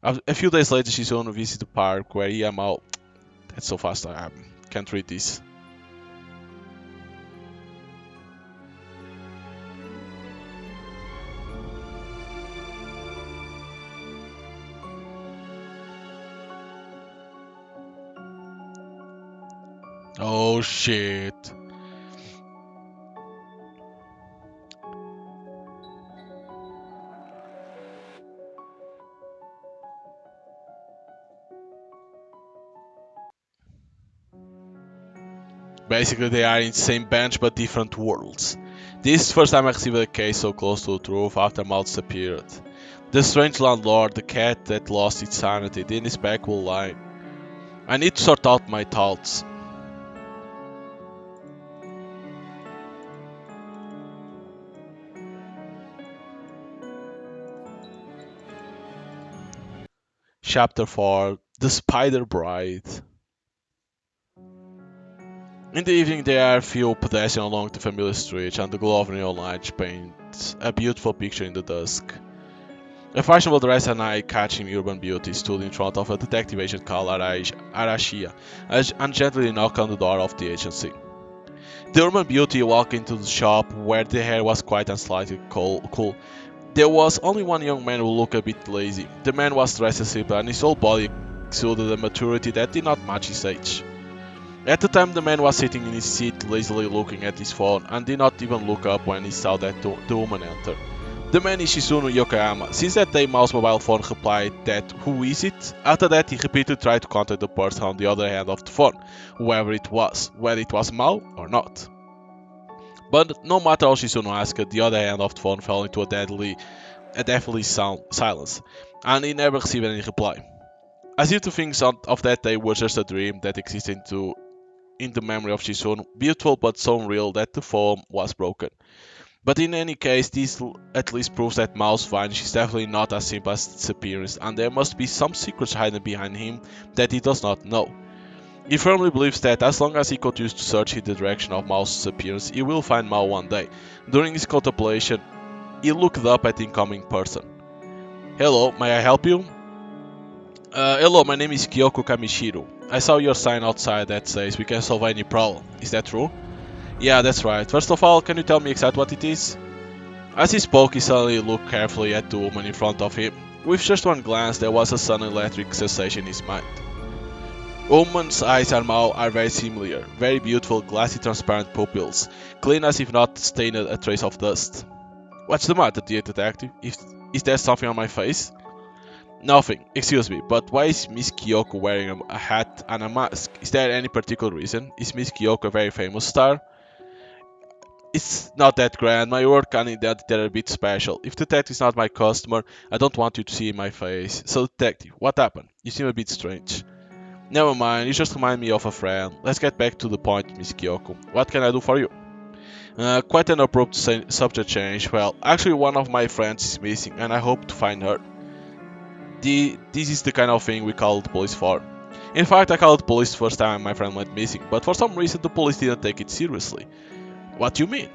A few days later, she soon visits the park where he and Mao That's so fast. I can't read this. Oh shit. Basically, they are in the same bench but different worlds. This is the first time I received a case so close to the truth after Mouse appeared. The strange landlord, the cat that lost its sanity, the inexplicable line. I need to sort out my thoughts. Chapter 4 The Spider Bride. In the evening, there are few pedestrians along the familiar streets, and the glow of neon lights paints a beautiful picture in the dusk. A fashionable dress and eye-catching urban beauty stood in front of a detective agent called Arashia and gently knocked on the door of the agency. The urban beauty walked into the shop where the hair was quiet and slightly cool. There was only one young man who looked a bit lazy. The man was dressed simply and his whole body exuded a maturity that did not match his age. At the time, the man was sitting in his seat lazily looking at his phone and did not even look up when he saw that the woman enter. The man is Shizunu Yokoyama. Since that day, Mao's mobile phone replied that who is it? After that, he repeatedly tried to contact the person on the other end of the phone, whoever it was, whether it was Mao or not. But no matter how Shizunu asked, the other end of the phone fell into a deathly silence, and he never received any reply. As if the things of that day were just a dream that existed in the memory of Shizunu, beautiful but so unreal that the phone was broken. But in any case, this at least proves that Mao's vanish is definitely not as simple as its appearance, and there must be some secrets hidden behind him that he does not know. He firmly believes that as long as he continues to search in the direction of Mao's appearance, he will find Mao one day. During his contemplation, he looked up at the incoming person. Hello, may I help you? Hello, my name is Kyoko Kamishiro. I saw your sign outside that says we can solve any problem. Is that true? Yeah, that's right. First of all, can you tell me exactly what it is? As he spoke, he suddenly looked carefully at the woman in front of him. With just one glance, there was a sudden electric sensation in his mind. Woman's eyes and mouth are very similar, very beautiful, glassy, transparent pupils, clean as if not stained a trace of dust. What's the matter, dear detective? Is there something on my face? Nothing, excuse me, but why is Miss Kyoko wearing a hat and a mask? Is there any particular reason? Is Miss Kyoko a very famous star? It's not that grand. My work and identity are a bit special. If detective is not my customer, I don't want you to see my face. So detective, what happened? You seem a bit strange. Never mind, you just remind me of a friend. Let's get back to the point, Miss Kyoko. What can I do for you? Quite an abrupt subject change. Well, actually one of my friends is missing and I hope to find her. This is the kind of thing we call the police for. In fact, I called the police the first time my friend went missing, but for some reason the police didn't take it seriously. What do you mean?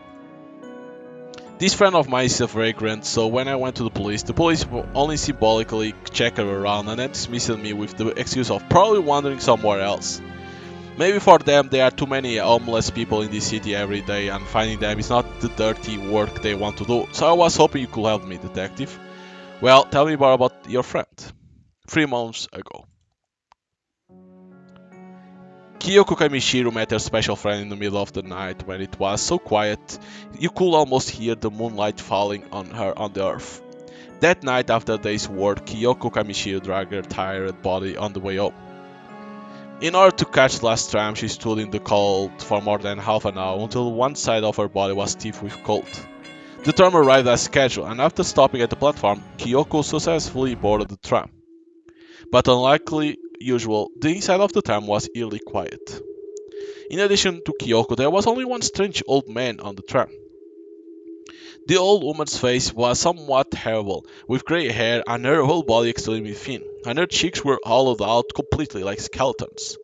This friend of mine is a vagrant, so when I went to the police only symbolically checked her around and then dismissed me with the excuse of probably wandering somewhere else. Maybe for them there are too many homeless people in this city every day and finding them is not the dirty work they want to do, so I was hoping you could help me, detective. Well, tell me more about your friend. 3 months ago. Kyoko Kamishiro met her special friend in the middle of the night when it was so quiet you could almost hear the moonlight falling on her on the earth. That night after a day's work, Kyoko Kamishiro dragged her tired body on the way home. In order to catch the last tram, she stood in the cold for more than half an hour until one side of her body was stiff with cold. The tram arrived as scheduled, and after stopping at the platform, Kyoko successfully boarded the tram. But unlike usual, the inside of the tram was eerily quiet. In addition to Kyoko, there was only one strange old man on the tram. The old woman's face was somewhat terrible, with grey hair and her whole body extremely thin, and her cheeks were hollowed out completely like skeletons.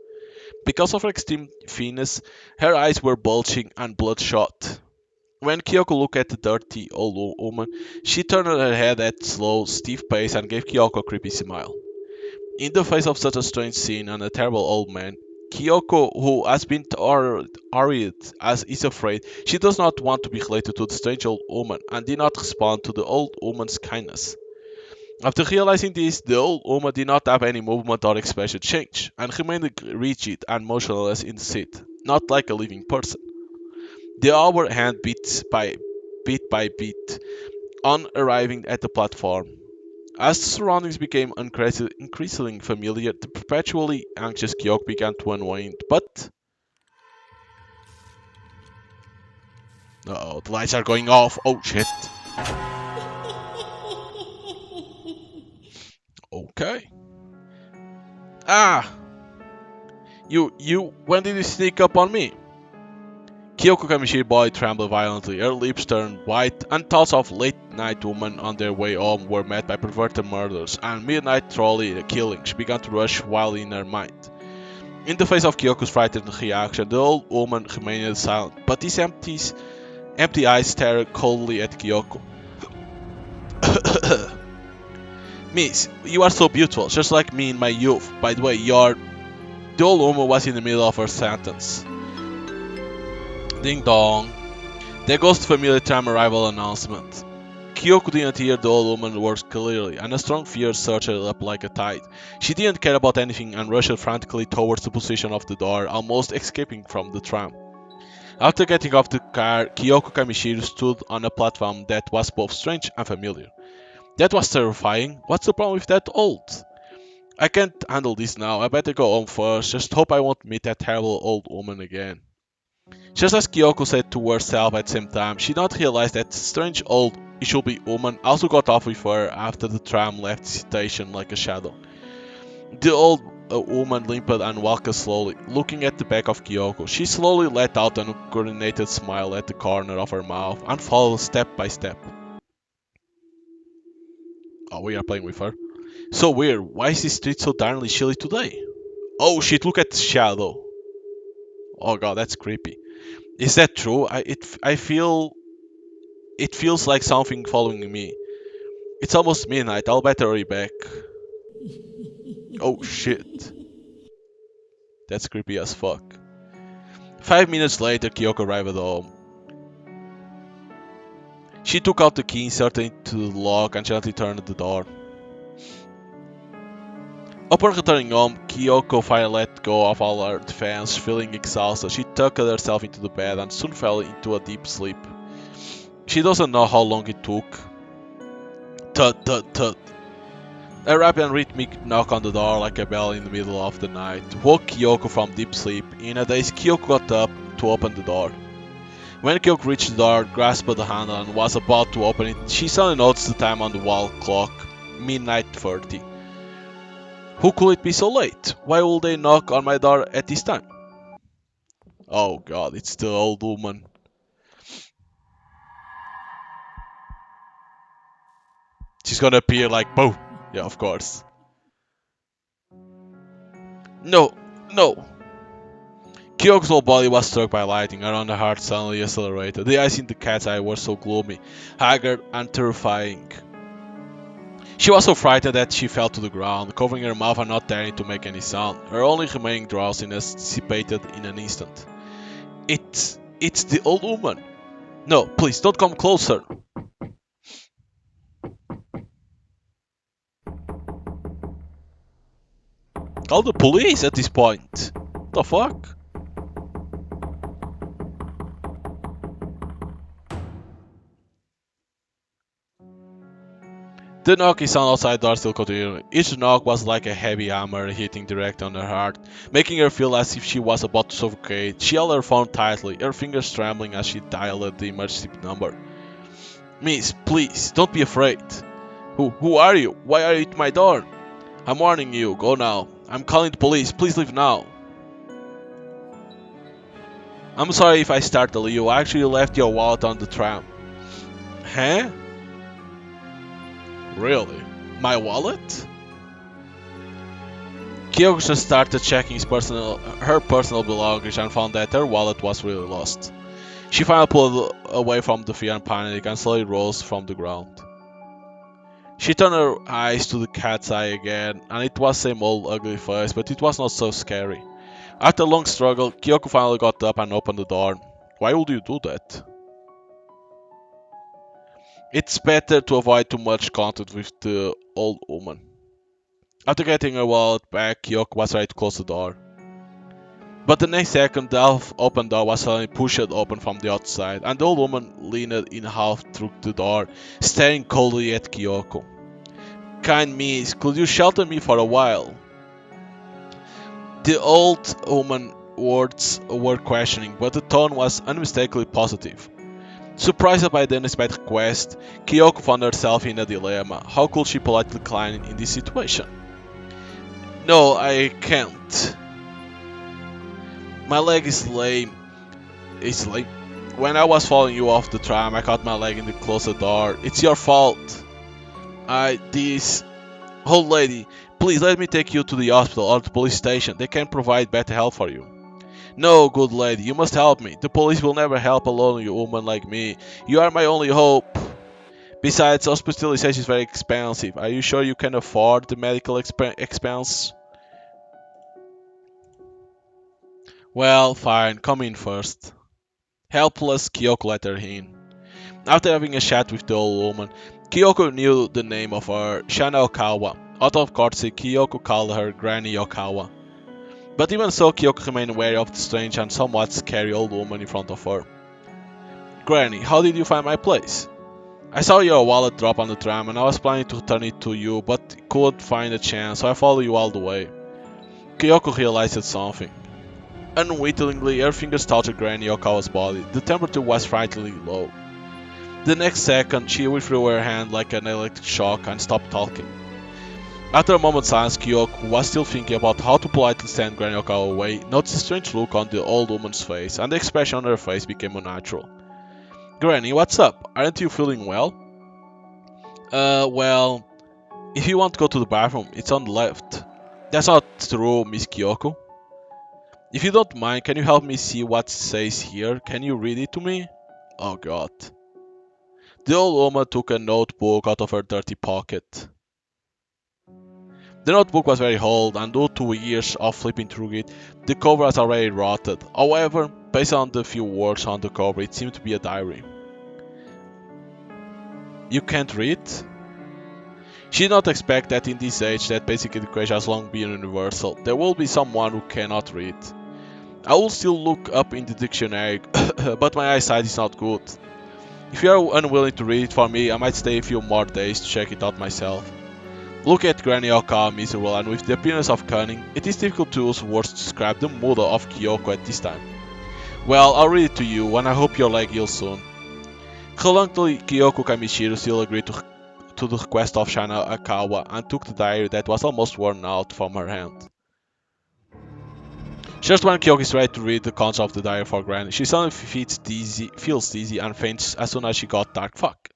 Because of her extreme thinness, her eyes were bulging and bloodshot. When Kyoko looked at the dirty old woman, she turned her head at a slow, stiff pace and gave Kyoko a creepy smile. In the face of such a strange scene and a terrible old man, Kyoko, who has been worried as is afraid, she does not want to be related to the strange old woman and did not respond to the old woman's kindness. After realizing this, the old woman did not have any movement or expression change, and remained rigid and motionless in the seat, not like a living person. The hour hand bit by bit, on arriving at the platform. As the surroundings became increasingly familiar, the perpetually anxious Kyok began to unwind, but... Uh-oh, the lights are going off. Oh, shit. Okay. Ah! When did you sneak up on me? Kyoko Kamishiri's body trembled violently, her lips turned white, and thoughts of late-night women on their way home were met by perverted murders, and midnight trolley killings began to rush wildly in her mind. In the face of Kyoko's frightened reaction, the old woman remained silent, but these empty eyes stared coldly at Kyoko. Miss, you are so beautiful, just like me in my youth. By the way, you're... The old woman was in the middle of her sentence. Ding dong. There goes the familiar time arrival announcement. Kyoko didn't hear the old woman's words clearly, and a strong fear surged her up like a tide. She didn't care about anything and rushed frantically towards the position of the door, almost escaping from the tram. After getting off the car, Kyoko Kamishiro stood on a platform that was both strange and familiar. That was terrifying. What's the problem with that old? I can't handle this now. I better go home first. Just hope I won't meet that terrible old woman again. Just as Kyoko said to herself at the same time, she did not realize that the strange old Ishobi woman also got off with her after the tram left the station like a shadow. The old woman limped and walked slowly, looking at the back of Kyoko. She slowly let out an uncoordinated smile at the corner of her mouth and followed step by step. Oh, we are playing with her. So weird, why is this street so darnly chilly today? Oh shit, look at the shadow. Oh god, that's creepy. Is that true? I feel... It feels like something following me. It's almost midnight, I'll better hurry back. Oh shit. That's creepy as fuck. 5 minutes later, Kyoko arrived at home. She took out the key, inserted it into the lock, and gently turned the door. Upon returning home, Kyoko finally let go of all her defense. Feeling exhausted, she tucked herself into the bed and soon fell into a deep sleep. She doesn't know how long it took. Tut tut tut. A rapid and rhythmic knock on the door like a bell in the middle of the night woke Kyoko from deep sleep. In a daze, Kyoko got up to open the door. When Kyoko reached the door, grasped the handle and was about to open it, she suddenly noticed the time on the wall clock, midnight 30. Who could it be so late? Why would they knock on my door at this time? Oh god, it's the old woman. She's gonna appear like boom. Yeah, of course. No, no. Kyoko's whole body was struck by lightning, and her heart suddenly accelerated. The eyes in the cat's eye were so gloomy, haggard, and terrifying. She was so frightened that she fell to the ground, covering her mouth and not daring to make any sound. Her only remaining drowsiness dissipated in an instant. It's the old woman. No, please, don't come closer. Call the police at this point. What the fuck? The knocking sound outside the door still continued. Each knock was like a heavy hammer hitting direct on her heart, making her feel as if she was about to suffocate. She held her phone tightly, her fingers trembling as she dialed the emergency number. Miss, please, don't be afraid. Who are you? Why are you at my door? I'm warning you, go now. I'm calling the police, please leave now. I'm sorry if I startled you, I actually left your wallet on the tram. Huh? Really? My wallet? Kyoko just started checking her personal belongings and found that her wallet was really lost. She finally pulled away from the fear and panic and slowly rose from the ground. She turned her eyes to the cat's eye again, and it was the same old ugly face, but it was not so scary. After a long struggle, Kyoko finally got up and opened the door. Why would you do that? It's better to avoid too much contact with the old woman. After getting her wallet back, Kyoko was ready to close the door. But the next second, the half-open door was suddenly pushed open from the outside, and the old woman leaned in half through the door, staring coldly at Kyoko. Kind miss, could you shelter me for a while? The old woman's words were questioning, but the tone was unmistakably positive. Surprised by the unexpected request, Kyoko found herself in a dilemma. How could she politely decline in this situation? No, I can't. My leg is lame. It's lame. When I was following you off the tram, I caught my leg in the closet door. It's your fault. This old lady, please let me take you to the hospital or the police station. They can provide better help for you. No, good lady, you must help me. The police will never help a lonely woman like me. You are my only hope. Besides, hospitalization is very expensive. Are you sure you can afford the medical expense? Well, fine, come in first. Helpless, Kyoko let her in. After having a chat with the old woman, Kyoko knew the name of her, Shana Okawa. Out of courtesy, Kyoko called her Granny Okawa. But even so, Kyoko remained wary of the strange and somewhat scary old woman in front of her. Granny, how did you find my place? I saw your wallet drop on the tram and I was planning to return it to you, but couldn't find a chance, so I followed you all the way. Kyoko realized something. Unwittingly, her fingers touched Granny Okawa's body. The temperature was frighteningly low. The next second, she withdrew her hand like an electric shock and stopped talking. After a moment's silence, Kyoko, who was still thinking about how to politely send Granny Okawa away, noticed a strange look on the old woman's face, and the expression on her face became unnatural. Granny, what's up? Aren't you feeling well? Well, if you want to go to the bathroom, it's on the left. That's not true, Miss Kyoko. If you don't mind, can you help me see what it says here? Can you read it to me? Oh god. The old woman took a notebook out of her dirty pocket. The notebook was very old, and due to years of flipping through it, the cover was already rotted. However, based on the few words on the cover, it seemed to be a diary. You can't read? She did not expect that in this age that basic education has long been universal. There will be someone who cannot read. I will still look up in the dictionary, but my eyesight is not good. If you are unwilling to read it for me, I might stay a few more days to check it out myself. Look at Granny Okawa miserable, and with the appearance of cunning, it is difficult to use words to describe the mood of Kyoko at this time. Well, I'll read it to you, and I hope your leg heals soon. Reluctantly, Kyoko Kamishiro still agreed to the request of Shana Akawa and took the diary that was almost worn out from her hand. Just when Kyoko is ready to read the contents of the diary for Granny, she suddenly feels dizzy and faints as soon as she got dark. Fuck.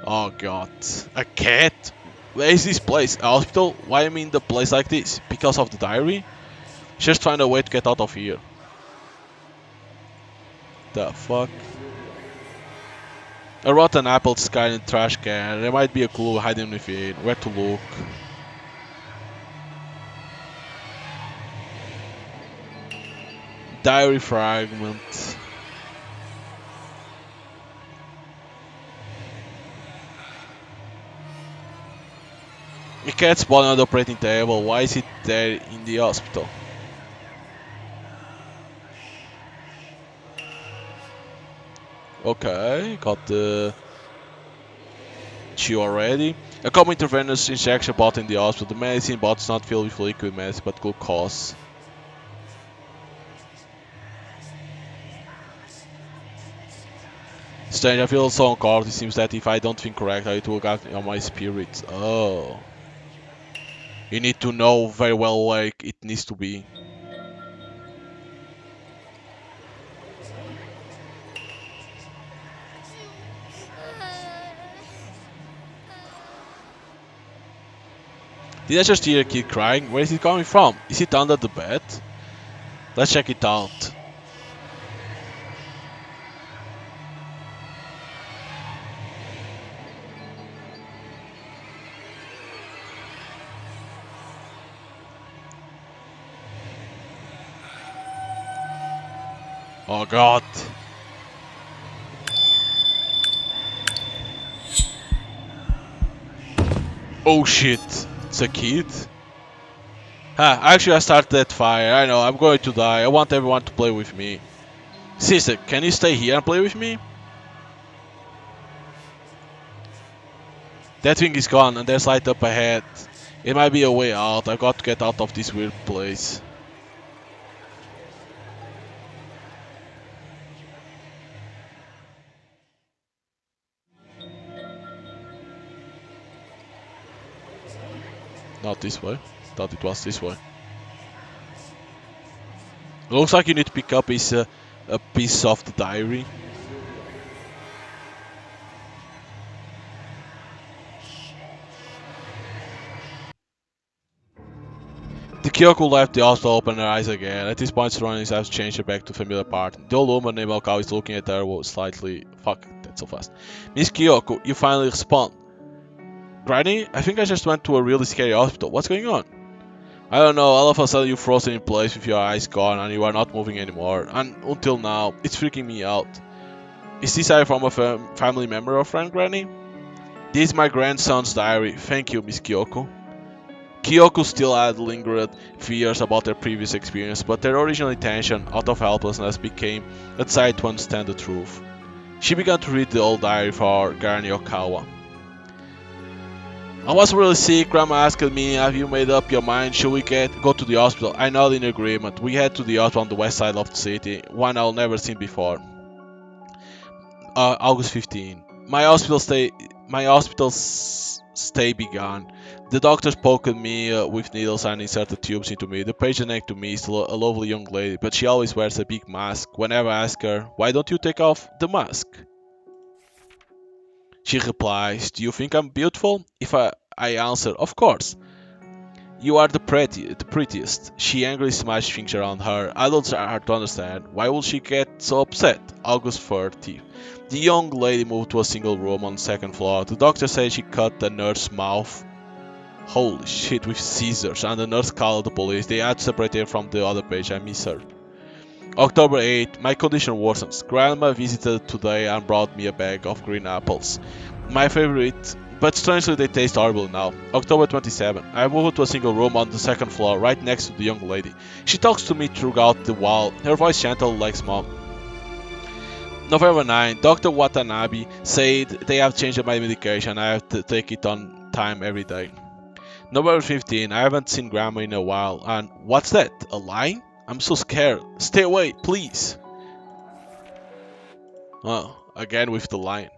Oh god. A cat? Where is this place? A hospital? Why am I in the place like this? Because of the diary? Just find a way to get out of here. The fuck? A rotten apple sky in the trash can. There might be a clue hiding within. Where to look? Diary fragment. A cat's body on the operating table. Why is it there in the hospital? Okay, got the chew already. A common intravenous injection bottle in the hospital. The medicine bottle is not filled with liquid medicine but glucose. Strange, I feel so uncomfortable. It seems that if I don't think correctly, it will get on my spirit. Oh. You need to know very well like it needs to be. Did I just hear a kid crying? Where is it coming from? Is it under the bed? Let's check it out. Oh god. Oh shit. It's a kid? Actually I started that fire. I know, I'm going to die. I want everyone to play with me. Sister, can you stay here and play with me? That thing is gone and there's light up ahead. It might be a way out. I've got to get out of this weird place. Not this way. Thought it was this way. Looks like you need to pick up is a piece of the diary. The Kyoko left the hospital open her eyes again. At this point, surroundings have changed her back to familiar part. The old woman named Alcao is looking at her slightly. Fuck, that's so fast. Miss Kyoko, you finally respond. Granny, I think I just went to a really scary hospital. What's going on? I don't know, all of a sudden you're frozen in place with your eyes gone and you are not moving anymore. And until now, it's freaking me out. Is this either from a family member or friend, Granny? This is my grandson's diary. Thank you, Miss Kyoko. Kyoko still had lingered fears about their previous experience, but their original intention, out of helplessness, became a desire to understand the truth. She began to read the old diary for Granny Okawa. I was really sick. Grandma asked me, have you made up your mind? Should we go to the hospital? I nodded in agreement. We head to the hospital on the west side of the city, one I'll never seen before. August 15. My hospital stay began. The doctor poked me with needles and inserted tubes into me. The patient next to me is a lovely young lady, but she always wears a big mask. Whenever I ask her, why don't you take off the mask? She replies, do you think I'm beautiful? If I answer, of course. You are the prettiest. She angrily smashed things around her. I don't hard to understand. Why would she get so upset? August 30th. The young lady moved to a single room on the second floor. The doctor said she cut the nurse's mouth. Holy shit, with scissors. And the nurse called the police. They had to separate her from the other patient. I miss her. October 8th. My condition worsens. Grandma visited today and brought me a bag of green apples. My favorite, but strangely they taste horrible now. October 27. I moved to a single room on the second floor, right next to the young lady. She talks to me throughout the wall, her voice gentle like mom. November 9. Dr. Watanabe said they have changed my medication. I have to take it on time every day. November 15. I haven't seen Grandma in a while. And what's that? A line? I'm so scared. Stay away, please. Oh, again with the line.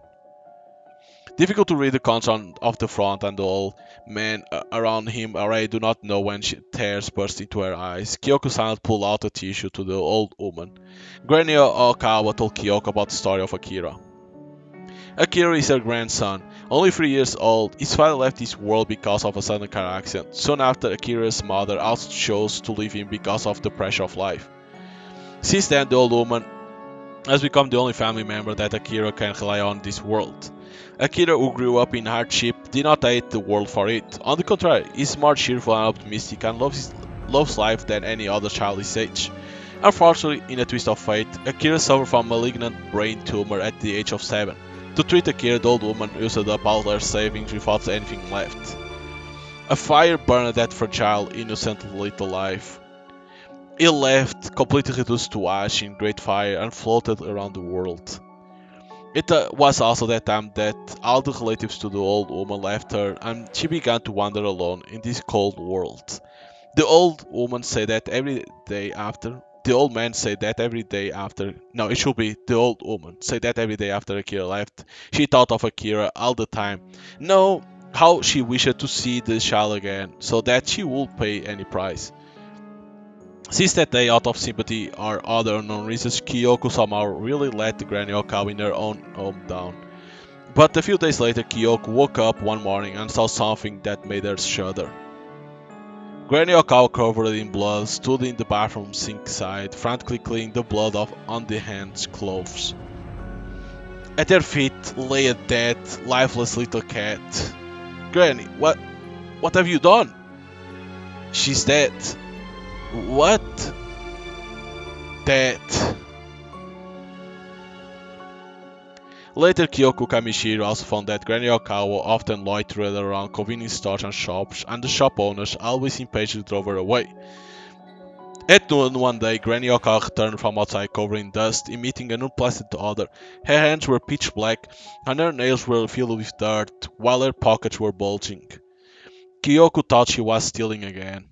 Difficult to read the content of the front, and the old men around him already do not know when tears burst into her eyes. Kyoko-san pulled out a tissue to the old woman. Granny Okawa told Kyoko about the story of Akira. Akira is her grandson, only 3 years old. His father left this world because of a sudden car accident. Soon after, Akira's mother also chose to leave him because of the pressure of life. Since then, the old woman has become the only family member that Akira can rely on in this world. Akira, who grew up in hardship, did not hate the world for it. On the contrary, he is more cheerful and optimistic and loves life than any other child his age. Unfortunately, in a twist of fate, Akira suffered from a malignant brain tumor at the age of 7. To treat Akira, the old woman used up all her savings without anything left. A fire burned that fragile, innocent little life. He left, completely reduced to ash in great fire, and floated around the world. It was also that time that all the relatives to the old woman left her, and she began to wander alone in this cold world. The old woman said that every day after. The old man said that every day after. No, it should be the old woman said that every day after Akira left, she thought of Akira all the time. No, how she wished to see the child again, so that she would pay any price. Since that day, out of sympathy or other unknown reasons, Kyoko somehow really let the Granny Okawa in her own home down. But a few days later, Kyoko woke up one morning and saw something that made her shudder. Granny Okawa, covered in blood, stood in the bathroom sink side, frantically cleaning the blood off on the hands' clothes. At her feet lay a dead, lifeless little cat. Granny, what have you done? She's dead. What? Dead. Later, Kyoko Kamishiro also found that Granny Okawa often loitered around convenience stores and shops, and the shop owners always impatiently drove her away. At noon one day, Granny Okawa returned from outside covered in dust, emitting an unpleasant odor. Her hands were pitch black, and her nails were filled with dirt, while her pockets were bulging. Kyoko thought she was stealing again.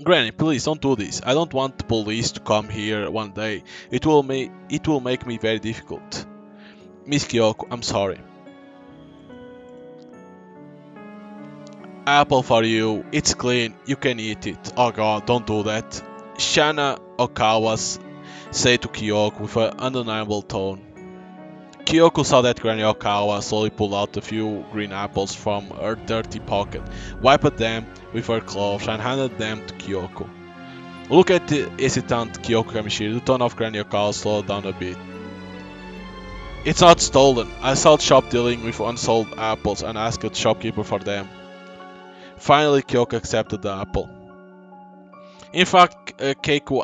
Granny, please don't do this. I don't want the police to come here one day. It will make me very difficult. Miss Kyoko, I'm sorry. Apple for you. It's clean. You can eat it. Oh god, don't do that. Shana Okawa said to Kyoko with an undeniable tone. Kyoko saw that Granny Okawa slowly pulled out a few green apples from her dirty pocket, wiped them with her clothes, and handed them to Kyoko. Look at the hesitant Kyoko Kamishiro. The tone of Granny Okawa slowed down a bit. It's not stolen. I saw shop dealing with unsold apples and asked the shopkeeper for them. Finally, Kyoko accepted the apple. In fact, Keiko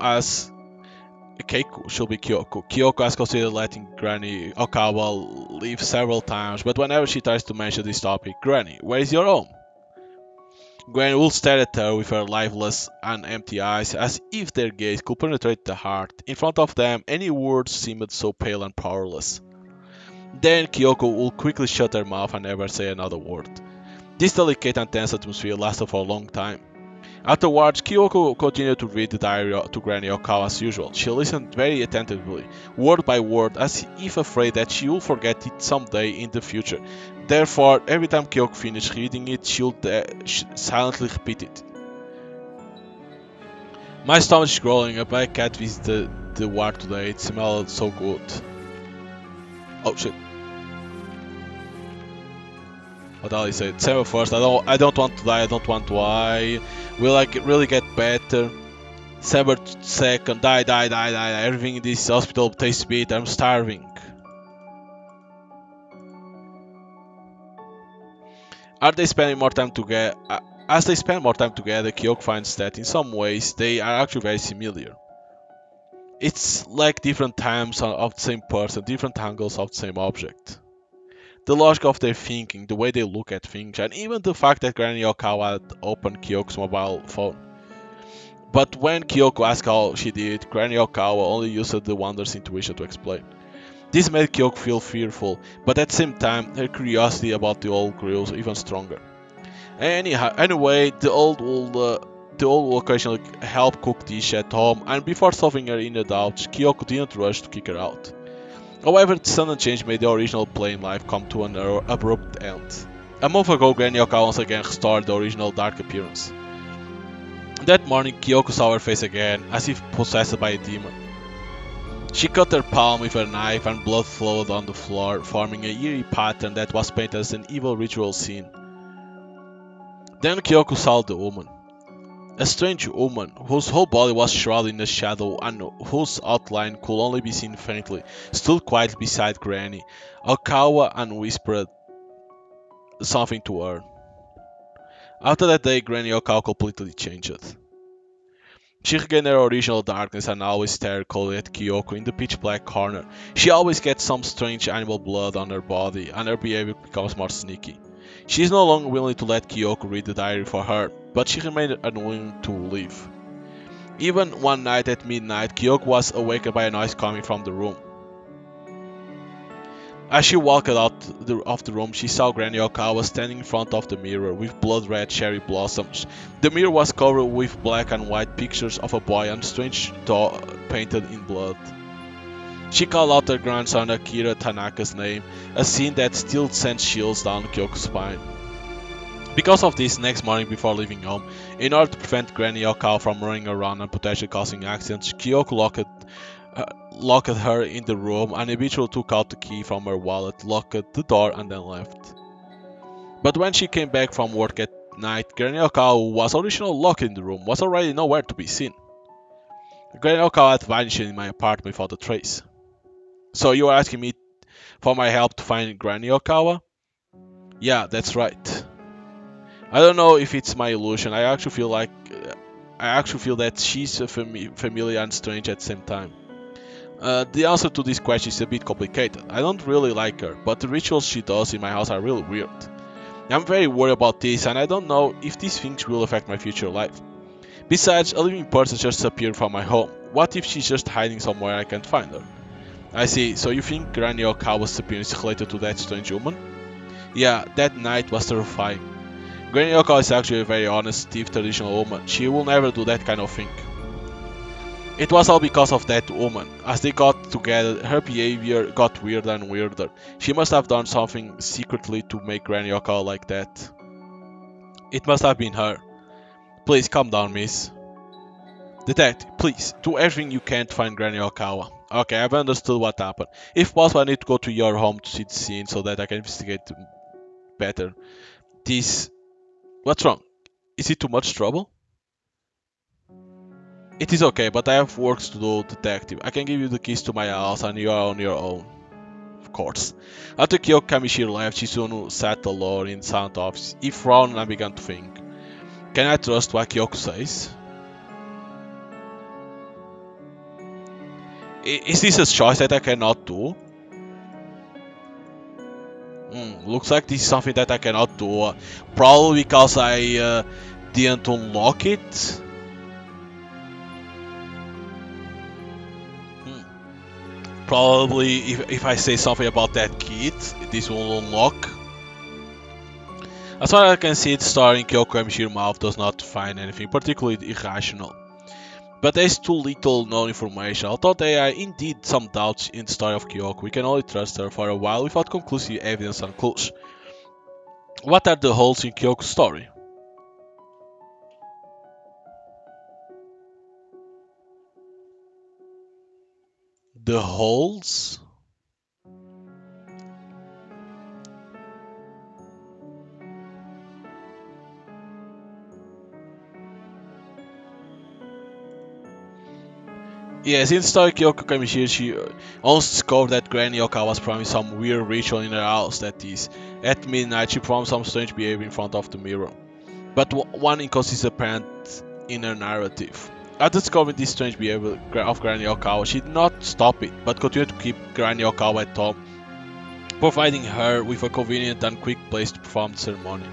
should be Kyoko. Kyoko has considered letting Granny Okawa leave several times, but whenever she tries to mention this topic, Granny, where is your home? Granny will stare at her with her lifeless and empty eyes, as if their gaze could penetrate the heart. In front of them, any words seemed so pale and powerless. Then Kyoko will quickly shut her mouth and never say another word. This delicate and tense atmosphere lasted for a long time. Afterwards, Kyoko continued to read the diary to Granny Okawa as usual. She listened very attentively, word by word, as if afraid that she would forget it someday in the future. Therefore, every time Kyoko finished reading it, she would silently repeat it. My stomach is growling. A black cat visited the ward today. It smelled so good. Oh shit. What Ali said? December 1st. I don't want to die. I don't want to die. Will I really get better? December 2nd. Die. Everything in this hospital tastes bitter. I'm starving. Are they spending more time together? As they spend more time together, Kyoko finds that in some ways they are actually very similar. It's like different times of the same person, different angles of the same object. The logic of their thinking, the way they look at things, and even the fact that Granny Okawa had opened Kyoko's mobile phone. But when Kyoko asked how she did, Granny Okawa only used the wondrous intuition to explain. This made Kyoko feel fearful, but at the same time, her curiosity about the old grew even stronger. Anyway, the old will occasionally help cook dish at home, and before solving her inner doubts, Kyoko didn't rush to kick her out. However, the sudden change made the original plain life come to an abrupt end. A month ago, Granny Okawa once again restored the original dark appearance. That morning, Kyoko saw her face again, as if possessed by a demon. She cut her palm with her knife and blood flowed on the floor, forming an eerie pattern that was painted as an evil ritual scene. Then Kyoko saw the woman. A strange woman, whose whole body was shrouded in a shadow and whose outline could only be seen faintly, stood quietly beside Granny Okawa and whispered something to her. After that day, Granny Okawa completely changed. She regained her original darkness and always stared coldly at Kyoko in the pitch black corner. She always gets some strange animal blood on her body, and her behavior becomes more sneaky. She is no longer willing to let Kyoko read the diary for her, but she remained unwilling to leave. Even one night at midnight, Kyoko was awakened by a noise coming from the room. As she walked out of the room, she saw Granny Okawa standing in front of the mirror with blood-red cherry blossoms. The mirror was covered with black and white pictures of a boy and strange doll painted in blood. She called out her grandson Akira Tanaka's name, a scene that still sent chills down Kyoko's spine. Because of this, next morning before leaving home, in order to prevent Granny Okawa from running around and potentially causing accidents, Kyoko locked her in the room and eventually took out the key from her wallet, locked the door, and then left. But when she came back from work at night, Granny Okawa, who was originally locked in the room, was already nowhere to be seen. Granny Okawa had vanished in my apartment without a trace. So you are asking me for my help to find Granny Okawa? Yeah, that's right. I don't know if it's my illusion. I actually feel that she's familiar and strange at the same time. The answer to this question is a bit complicated. I don't really like her, but the rituals she does in my house are really weird. I'm very worried about this, and I don't know if these things will affect my future life. Besides, a living person just appeared from my home. What if she's just hiding somewhere I can't find her? I see, so you think Granny Okawa's appearance is related to that strange woman? Yeah, that night was terrifying. Granny Okawa is actually a very honest, stiff, traditional woman. She will never do that kind of thing. It was all because of that woman. As they got together, her behavior got weirder and weirder. She must have done something secretly to make Granny Okawa like that. It must have been her. Please calm down, miss. Detective, please, do everything you can to find Granny Okawa. Okay, I've understood what happened. If possible, I need to go to your home to see the scene so that I can investigate better. This... What's wrong? Is it too much trouble? It is okay, but I have works to do, detective. I can give you the keys to my house and you are on your own. Of course. After Kyoko Kamishiro left, Shizunu sat alone in the silent office. He frowned and I began to think. Can I trust what Kyoko says? Is this a choice that I cannot do? Looks like this is something that I cannot do. Probably because I didn't unlock it. Probably if I say something about that key, this will unlock. As far as I can see, the story in Kyoko Kamishiro mouth does not find anything particularly irrational. But there is too little known information. Although there are indeed some doubts in the story of Kyoko, we can only trust her for a while without conclusive evidence and clues. What are the holes in Kyoko's story? The holes? Yes, in the story Kyoko Kamishiro, she once discovered that Granny Okawa was performing some weird ritual in her house, that is, at midnight she performed some strange behavior in front of the mirror. But one inconsistency is apparent in her narrative. After discovering this strange behavior of Granny Okawa, she did not stop it, but continued to keep Granny Okawa at home, providing her with a convenient and quick place to perform the ceremony.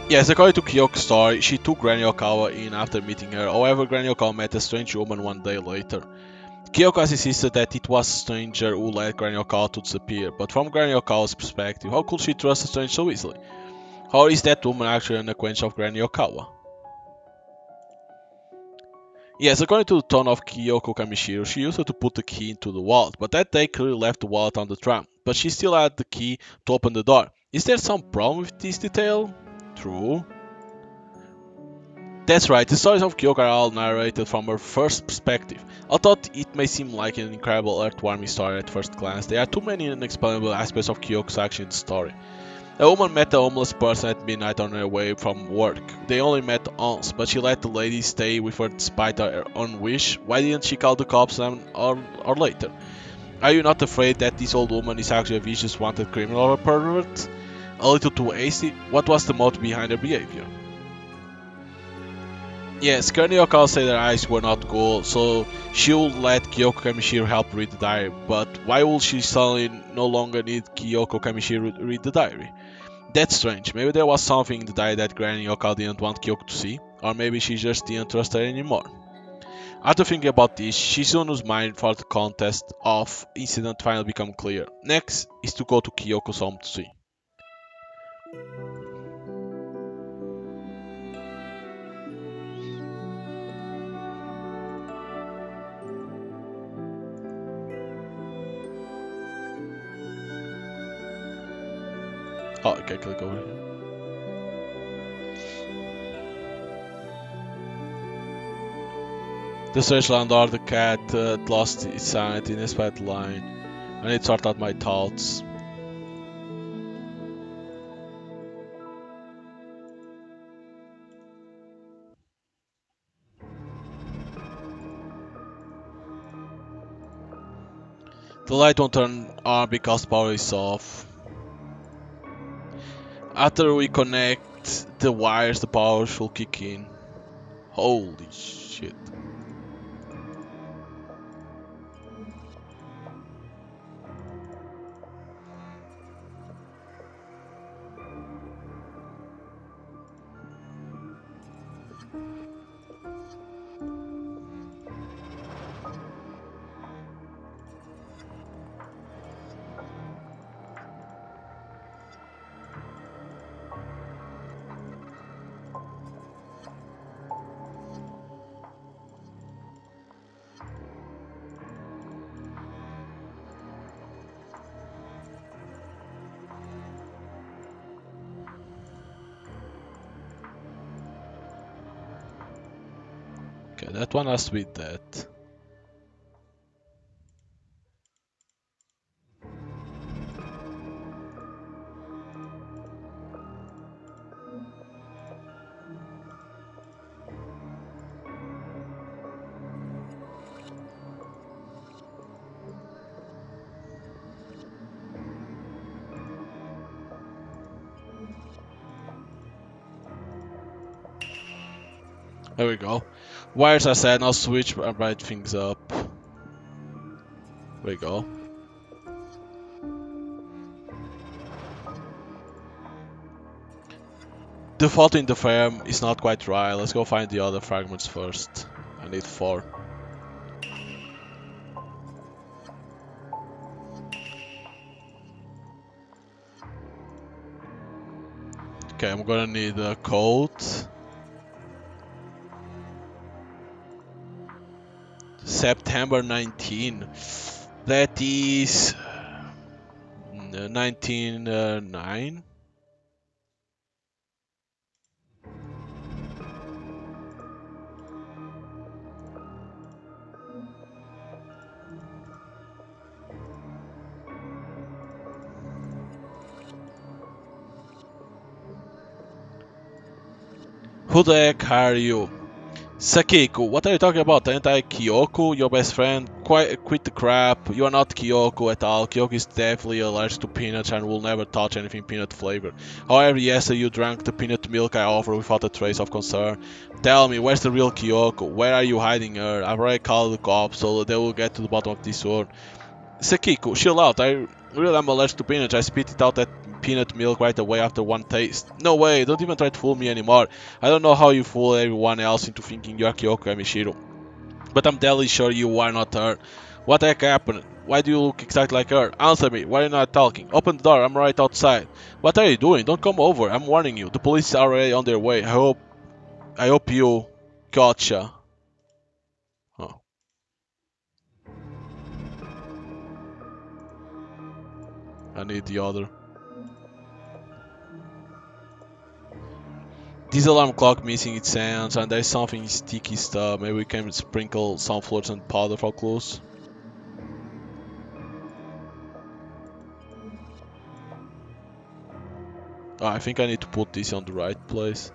Yes, according to Kyoko's story, she took Granny Okawa in after meeting her. However, Granny Okawa met a strange woman one day later. Kyoko has insisted that it was a stranger who led Granny Okawa to disappear, but from Granny Okawa's perspective, how could she trust a stranger so easily? Or is that woman actually an acquaintance of Granny Okawa? Yes, according to the tone of Kyoko Kamishiro, she used to put the key into the wallet, but that day clearly left the wallet on the tram. But she still had the key to open the door. Is there some problem with this detail? True. That's right, the stories of Kyoko are all narrated from her first perspective. Although it may seem like an incredible heartwarming story at first glance, there are too many unexplainable aspects of Kyoko's action in the story. A woman met a homeless person at midnight on her way from work. They only met once, but she let the lady stay with her despite her own wish. Why didn't she call the cops then or later? Are you not afraid that this old woman is actually a vicious wanted criminal or a pervert? A little too hasty? What was the motive behind her behavior? Yes, Granny Okawa said her eyes were not gold, so she would let Kyoko Kamishiro help read the diary. But why would she suddenly no longer need Kyoko Kamishiro to read the diary? That's strange. Maybe there was something in the diary that Granny Okawa didn't want Kyoko to see, or maybe she just didn't trust her anymore. After thinking about this, Shizunu's mind for the context of incident finally become clear. Next is to go to Kyoko's home to see. Oh, okay, click over here. The strange landlord, the cat, lost its sanity in a bad line. I need to sort out my thoughts. The light won't turn on because power is off. After we connect the wires, the power should kick in. Holy shit. Okay, that one has to be that. There we go. Wires are set, now switch and bright things up. There we go. The photo in the frame is not quite right. Let's go find the other fragments first. I need 4. Okay, I'm gonna need a code. September 19. That is 1909. Who the heck are you? Sakiko, what are you talking about? Ain't I Kyoko, your best friend? Quit the crap. You are not Kyoko at all. Kyoko is definitely allergic to peanuts and will never touch anything peanut flavored. However, yesterday you drank the peanut milk I offered without a trace of concern. Tell me, where's the real Kyoko? Where are you hiding her? I've already called the cops, so they will get to the bottom of this one. Sakiko, chill out. I really am allergic to peanuts. I spit it out that peanut milk right away after one taste. No way, don't even try to fool me anymore. I don't know how you fool everyone else into thinking you're Kyoko Amishiro, but I'm deadly sure you are not her. What the heck happened? Why do you look exactly like her? Answer me, why are you not talking? Open the door, I'm right outside. What are you doing? Don't come over, I'm warning you. The police are already on their way. I hope you gotcha. Oh, I need the other. This alarm clock missing its hands and there's something sticky stuff. Maybe we can sprinkle some fluorescent powder for clues. Oh, I think I need to put this on the right place.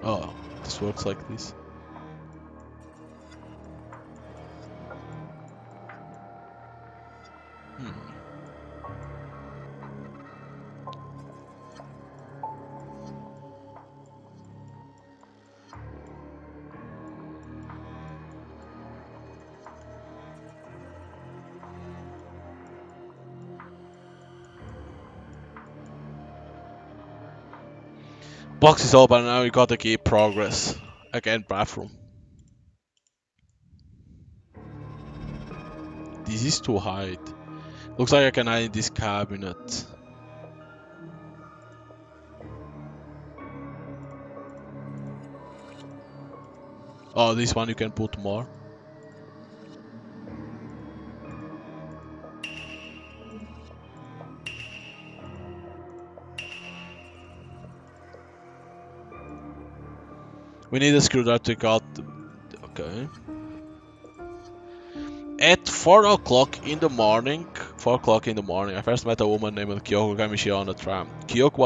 Oh, this works like this. Hmm. Box is open, now we got the key. Progress. Again, bathroom. This is too hide. Looks like I can hide in this cabinet. Oh, this one you can put more. We need a screwdriver to take out. Okay. At 4 o'clock in the morning, I first met a woman named Kyoko Kamishi on a tram. Kyoko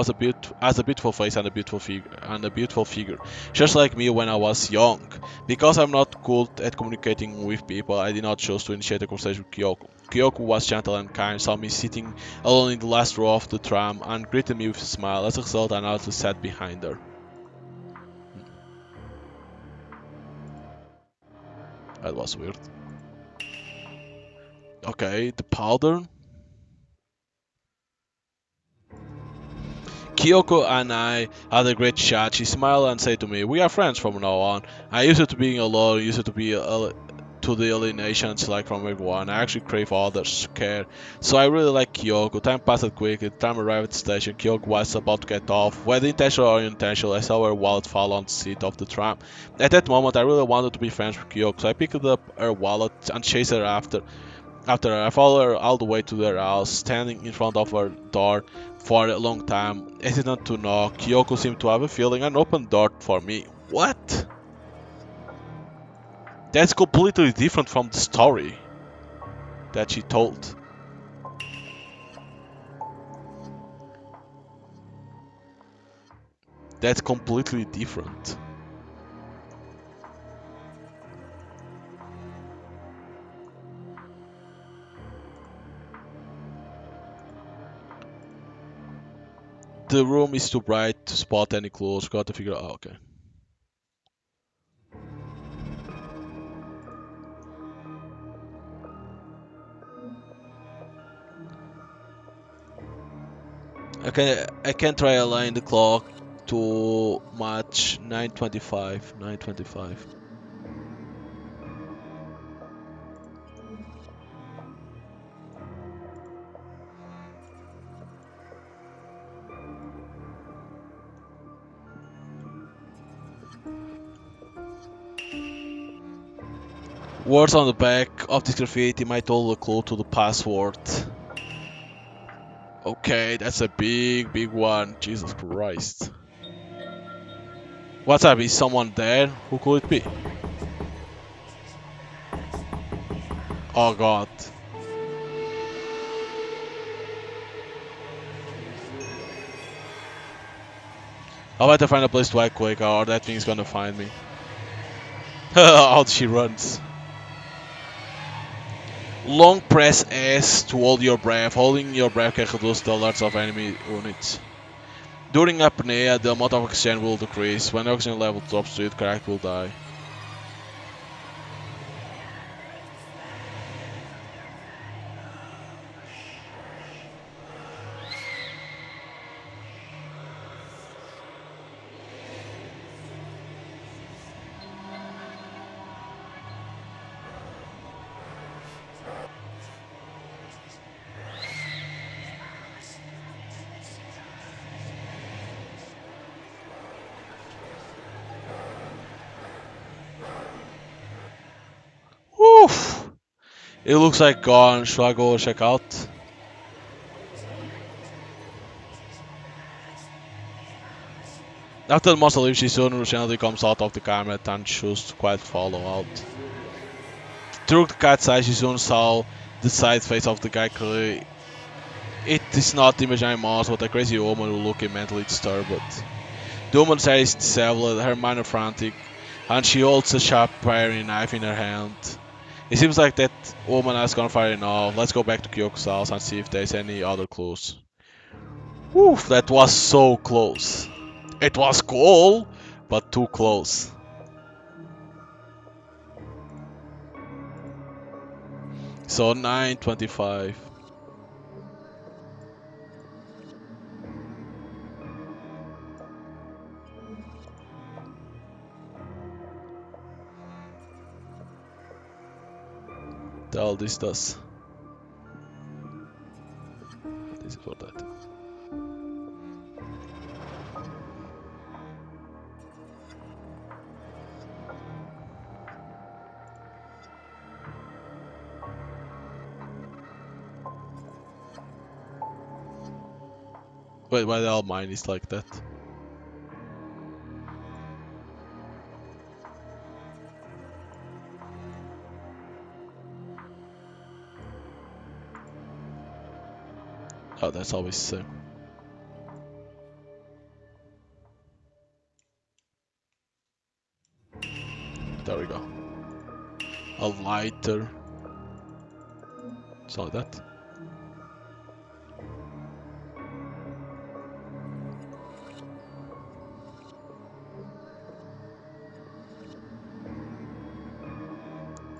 has a beautiful face and a beautiful figure, just like me when I was young. Because I'm not good at communicating with people, I did not choose to initiate a conversation with Kyoko. Kyoko was gentle and kind, saw me sitting alone in the last row of the tram, and greeted me with a smile. As a result, I naturally sat behind her. That was weird. Okay, the powder. Kyoko and I had a great chat. She smiled and said to me, "We are friends from now on." I used to being alone, used to be to the alienations like from everyone. I actually crave others' care. So I really like Kyoko. Time passed quickly. The time arrived at the station. Kyoko was about to get off. Whether intentional or unintentional, I saw her wallet fall on the seat of the tram. At that moment, I really wanted to be friends with Kyoko, so I picked up her wallet and chased her after I followed her all the way to their house, standing in front of her door for a long time, hesitant to knock. Kyoko seemed to have a feeling and opened the door for me. What? That's completely different from the story that she told. That's completely different. The room is too bright to spot any clues. Got to figure out. Oh, okay. I can try align the clock to match 9:25. 9:25. Words on the back of this graffiti might hold a clue to the password. Okay, that's a big, big one. Jesus Christ. What's up? Is someone there? Who could it be? Oh god. I better find a place to hide quick or that thing's gonna find me. Out she runs. Long press S to hold your breath. Holding your breath can reduce the alerts of enemy units. During apnea, the amount of oxygen will decrease. When oxygen level drops to it, character will die. Whew. It looks like gone. Should I go check out? After the monster leaves, she soon originally comes out of the camera and chooses to quite follow out. Through the cat's eyes, she soon saw the side face of the guy clearly. It is not the imaginary monster, but a crazy woman who looks mentally disturbed. The woman's hair is disheveled, her mind frantic, and she holds a sharp paring knife in her hand. It seems like that woman has gone far enough. Let's go back to Kyoko's house and see if there's any other clues. Whew, that was so close. It was cool, but too close. So 9:25. All this does. This is for that. Wait, why all mine is like that? Oh, that's always the same. There we go. A lighter. It's like that.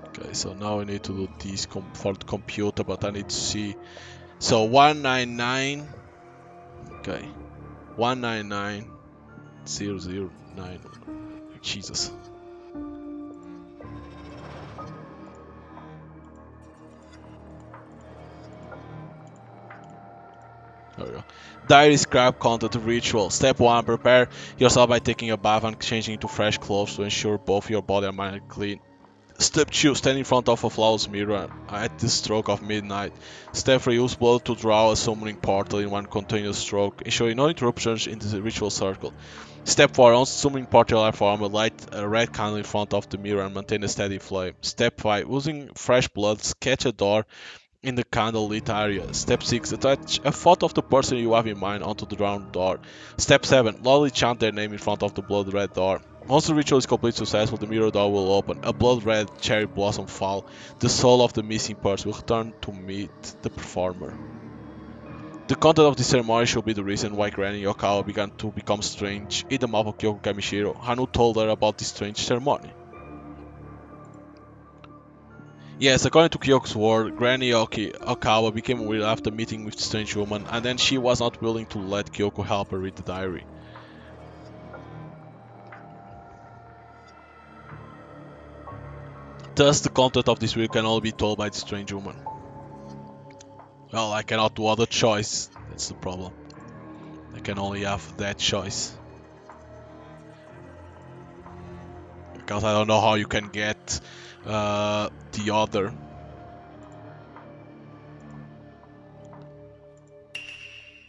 Okay, so now I need to do this for the computer, but I need to see. So 199. Okay. 199009. Jesus. There we go. Diary scrap content ritual. Step 1. Prepare yourself by taking a bath and changing into fresh clothes to ensure both your body and mind are clean. Step 2. Stand in front of a flawless mirror at the stroke of midnight. Step 3. Use blood to draw a summoning portal in one continuous stroke, ensuring no interruptions in the ritual circle. Step 4. Once summoning portal are formed, light a red candle in front of the mirror and maintain a steady flame. Step 5. Using fresh blood, sketch a door in the candle-lit area. Step 6. Attach a photo of the person you have in mind onto the round door. Step 7. Loudly chant their name in front of the blood-red door. Once the ritual is completely successful, the mirror door will open. A blood-red cherry blossom fall. The soul of the missing person will return to meet the performer. The content of the ceremony should be the reason why Granny Yokawa began to become strange in the map of Kyoko Kamishiro. Hanu told her about this strange ceremony. Yes, according to Kyoko's word, Granny Okawa became weird after meeting with the strange woman, and then she was not willing to let Kyoko help her read the diary. Thus, the content of this will can only be told by the strange woman. Well, I cannot do other choice. That's the problem. I can only have that choice. Because I don't know how you can get the other.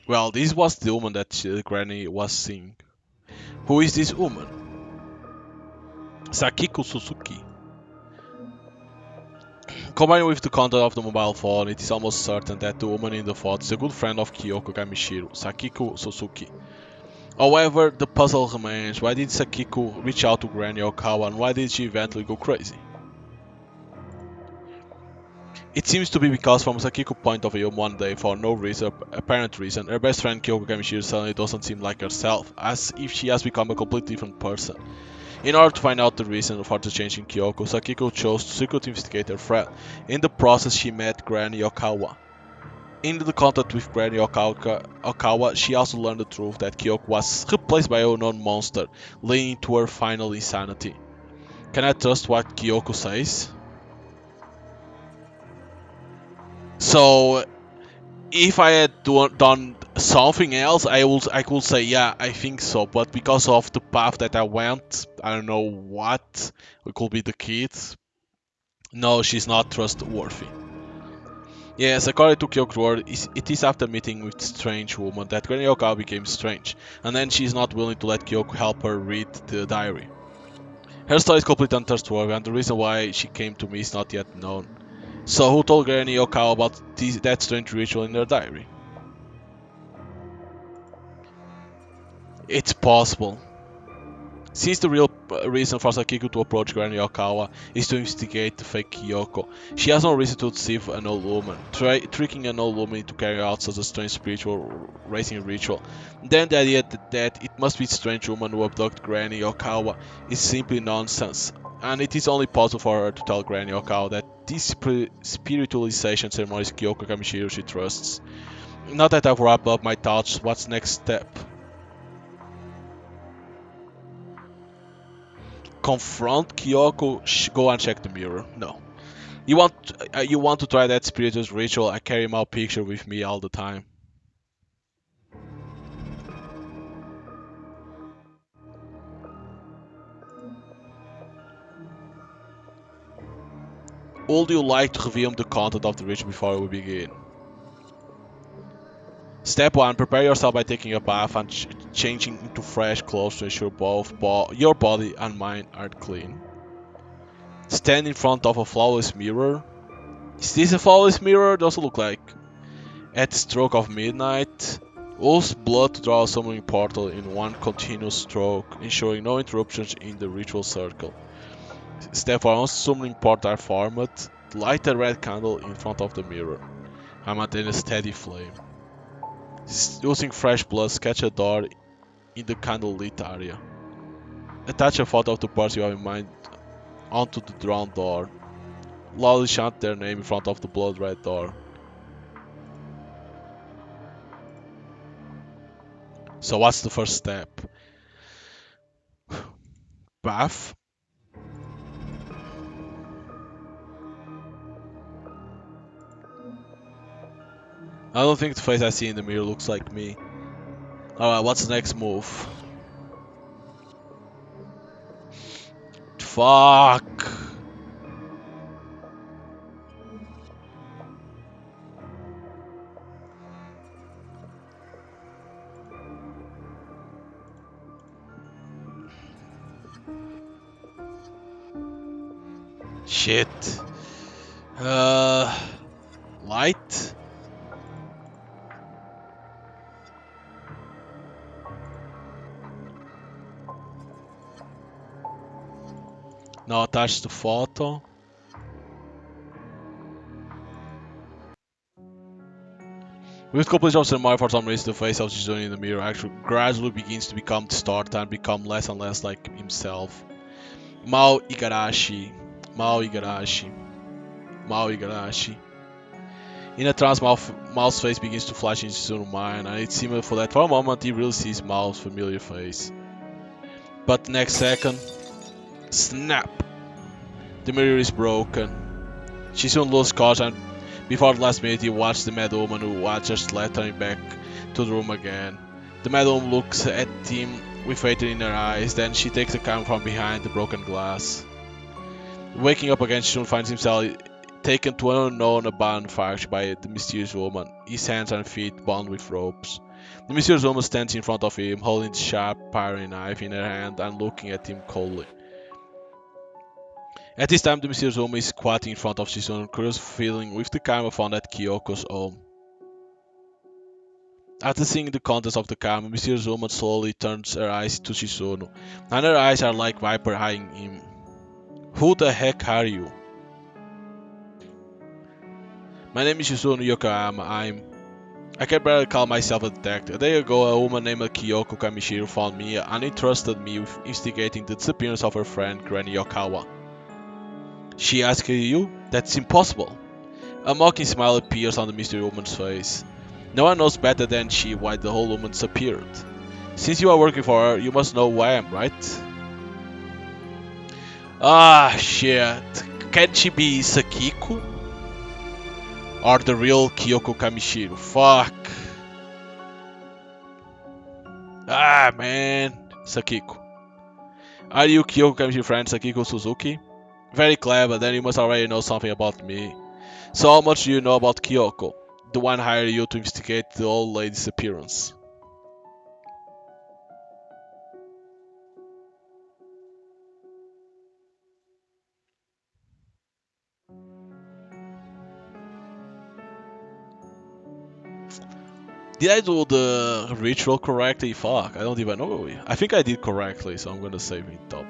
Well, this was the woman that Granny was seeing. Who is this woman? Sakiko Suzuki. Combined with the content of the mobile phone, it is almost certain that the woman in the photo is a good friend of Kyoko Kamishiro, Sakiko Suzuki. However, the puzzle remains, why did Sakiko reach out to Granny Okawa and why did she eventually go crazy? It seems to be because from Sakiko's point of view, one day, for no reason, apparent reason, her best friend Kyoko Kamishiro suddenly doesn't seem like herself, as if she has become a completely different person. In order to find out the reason for the change in Kyoko, Sakiko chose to secretly investigate her friend. In the process, she met Granny Okawa. In the contact with Granny Okawa, she also learned the truth that Kyoko was replaced by an unknown monster, leading to her final insanity. Can I trust what Kyoko says? So, if I had done something else, I could say yeah, I think so. But because of the path that I went, I don't know what. It could be the kids. No, she's not trustworthy. Yes, according to Kyoko's word, it is after meeting with the strange woman that Granny Okawa became strange, and then she is not willing to let Kyoko help her read the diary. Her story is completely untrustworthy, and the reason why she came to me is not yet known. So who told Granny Okawa about that strange ritual in her diary? It's possible. Since the real reason for Sakiko to approach Granny Okawa is to investigate the fake Kyoko, she has no reason to deceive an old woman, tricking an old woman into carrying out such a strange spiritual raising ritual. Then the idea that it must be the strange woman who abducted Granny Okawa is simply nonsense, and it is only possible for her to tell Granny Okawa that this spiritualization ceremony is Kyoko Kamishiro she trusts. Now that I've wrapped up my thoughts, what's next step? Confront Kyoko, go and check the mirror. No. You want to try that spiritual ritual? I carry my picture with me all the time. Would you like to reveal the content of the ritual before we begin? Step 1. Prepare yourself by taking a bath and changing into fresh clothes to ensure both your body and mind are clean. Stand in front of a flawless mirror. Is this a flawless mirror? Does it look like? At the stroke of midnight, use blood to draw a summoning portal in one continuous stroke, ensuring no interruptions in the ritual circle. Step 1. Once summoning portal are formed, light a red candle in front of the mirror and maintain a steady flame. Using fresh blood, sketch a door in the candle-lit area. Attach a photo of the person you have in mind onto the drawn door. Loudly chant their name in front of the blood-red door. So what's the first step? Bath? I don't think the face I see in the mirror looks like me. Alright, what's the next move? Fuck! Shit. Light? Now attach the photo. With complete of Senmai, for some reason, the face of Shizune in the mirror actually gradually begins to become distorted and become less and less like himself. Mao Igarashi. Mao Igarashi. Mao Igarashi. In a trance, Mao's face begins to flash in Shizune's mind, and it seems for that for a moment he really sees Mao's familiar face. But the next second, snap! The mirror is broken. Shizune loses caution, and before the last minute he watched the mad woman who had just led him back to the room again. The mad woman looks at him with hatred in her eyes, then she takes the camera from behind the broken glass. Waking up again, Shizune finds himself taken to an unknown abandoned factory by the mysterious woman, his hands and feet bound with ropes. The mysterious woman stands in front of him, holding the sharp paring knife in her hand and looking at him coldly. At this time, the mysterious woman is squatting in front of Shizune, curious feeling with the camera found at Kyoko's home. After seeing the contents of the camera, mysterious woman slowly turns her eyes to Shizune, and her eyes are like viper eyeing him. Who the heck are you? My name is Shizune Yokoyama. I can barely call myself a detective. A day ago, a woman named Kyoko Kamishiro found me and entrusted me with investigating the disappearance of her friend Granny Yokawa. She asked you? That's impossible. A mocking smile appears on the mystery woman's face. No one knows better than she why the whole woman disappeared. Since you are working for her, you must know who I am, right? Ah, shit. Can she be Sakiko? Or the real Kyoko Kamishiro? Fuck. Ah, man. Sakiko. Are you Kyoko Kamishiro friend Sakiko Suzuki? Very clever, then you must already know something about me. So how much do you know about Kyoko? The one hired you to investigate the old lady's appearance. Did I do the ritual correctly? Fuck, I don't even know. I think I did correctly, so I'm gonna save it top.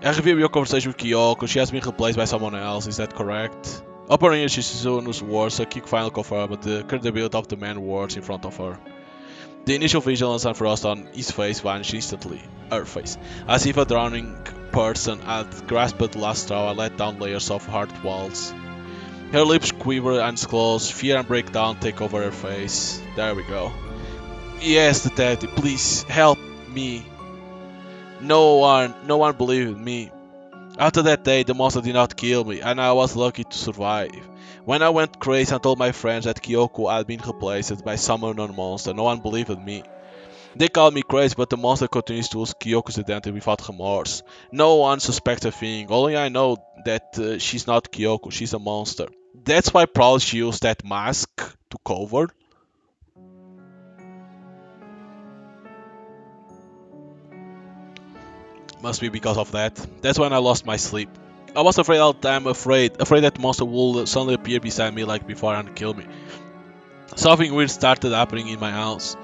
I reviewed your conversation with Kyoko. She has been replaced by someone else, is that correct? Upon hearing Shizunu's words, Sakiko finally confirmed the credibility of the man's words in front of her. The initial vigilance and frost on his face vanished instantly. Her face. As if a drowning person had grasped the last straw and let down layers of hard walls. Her lips quiver and close, fear and breakdown take over her face. There we go. Yes, detective, please help me. No one believed me. After that day, the monster did not kill me, and I was lucky to survive. When I went crazy and told my friends that Kyoko had been replaced by some unknown monster, no one believed me. They called me crazy, but the monster continues to use Kyoko's identity without remorse. No one suspects a thing, only I know that she's not Kyoko, she's a monster. That's why probably she used that mask to cover. Must be because of that. That's when I lost my sleep. I was afraid all the time, afraid that monster would suddenly appear beside me like before and kill me. Something weird started happening in my house.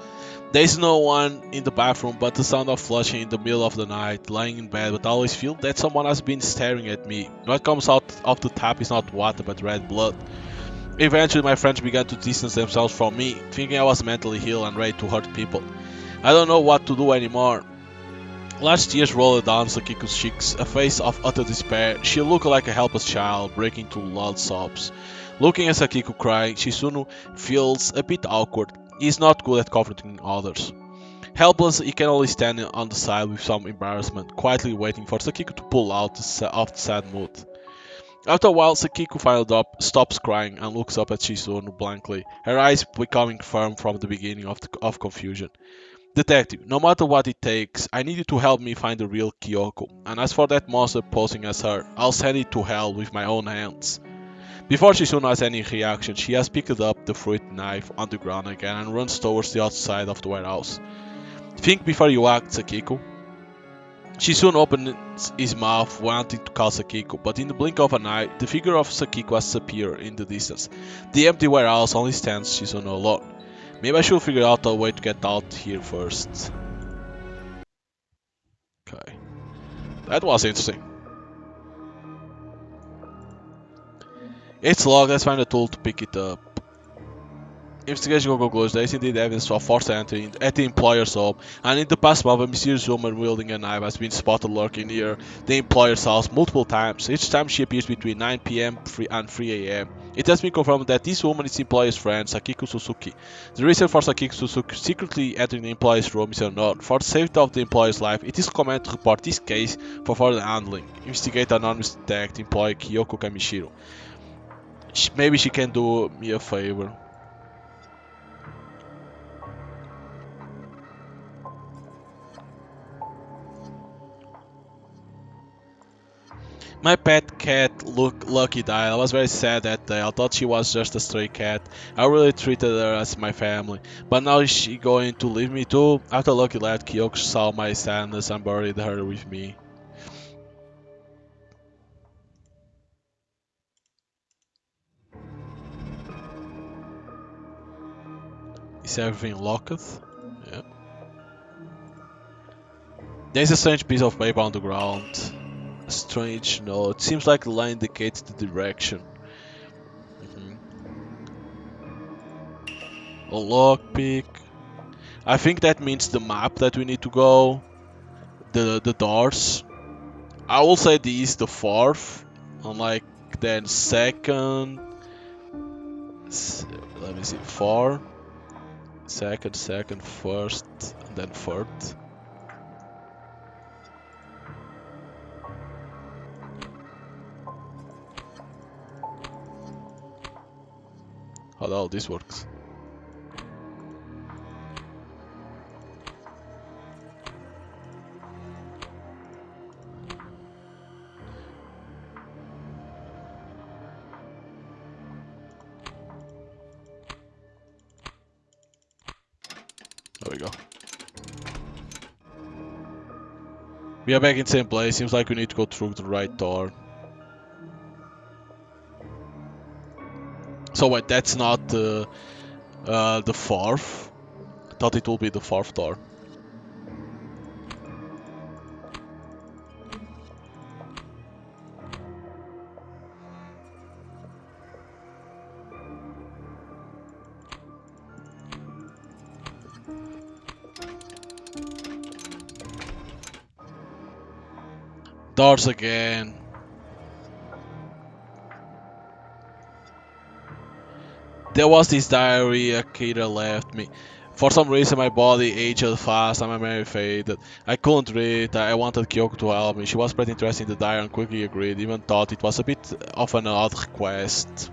There is no one in the bathroom, but the sound of flushing in the middle of the night, lying in bed, but I always feel that someone has been staring at me. What comes out of the tap is not water, but red blood. Eventually, my friends began to distance themselves from me, thinking I was mentally ill and ready to hurt people. I don't know what to do anymore. Large tears rolled down Sakiko's cheeks, a face of utter despair. She looked like a helpless child, breaking into loud sobs. Looking at Sakiko crying, Shizune feels a bit awkward. He is not good at confronting others. Helpless, he can only stand on the side with some embarrassment, quietly waiting for Sakiko to pull out of the sad mood. After a while, Sakiko finally stops crying and looks up at Shizuno blankly, her eyes becoming firm from the beginning of confusion. Detective, no matter what it takes, I need you to help me find the real Kyoko. And as for that monster posing as her, I'll send it to hell with my own hands. Before Shizuno has any reaction, she has picked up the fruit knife on the ground again and runs towards the outside of the warehouse. Think before you act, Sakiko. She soon opens his mouth, wanting to call Sakiko, but in the blink of an eye, the figure of Sakiko has disappeared in the distance. The empty warehouse only stands Shizuno alone. Maybe I should figure out a way to get out here first. Okay. That was interesting. It's locked, let's find a tool to pick it up. Investigation concludes there is indeed evidence of forced entry at the employer's home, and in the past month a mysterious woman wielding a knife has been spotted lurking near the employer's house multiple times. Each time she appears between 9 p.m. and 3 a.m. It has been confirmed that this woman is the employer's friend, Sakiko Suzuki. The reason for Sakiko Suzuki secretly entering the employer's room is unknown. For the safety of the employer's life, it is recommended to report this case for further handling. Investigate anonymous detective employee Kyoko Kamishiro. Maybe she can do me a favor. My pet cat, Lucky, died. I was very sad that day. I thought she was just a stray cat. I really treated her as my family. But now is she going to leave me too? After Lucky left, Kyoko saw my sadness and buried her with me. Is everything locked? Yeah. There's a strange piece of paper on the ground. A strange note. Seems like the line indicates the direction. Mhm. A lockpick. I think that means the map that we need to go. The doors. I will say this is the fourth, unlike then second. Let me see, four, second, first, and then third. How the hell this works? There we go. We are back in the same place. Seems like we need to go through the right door. So wait, that's not the fourth. I thought it will be the fourth door. Doors again. There was this diary Akira left me. For some reason, my body aged fast and my memory faded. I couldn't read. I wanted Kyoko to help me. She was pretty interested in the diary and quickly agreed, even thought it was a bit of an odd request.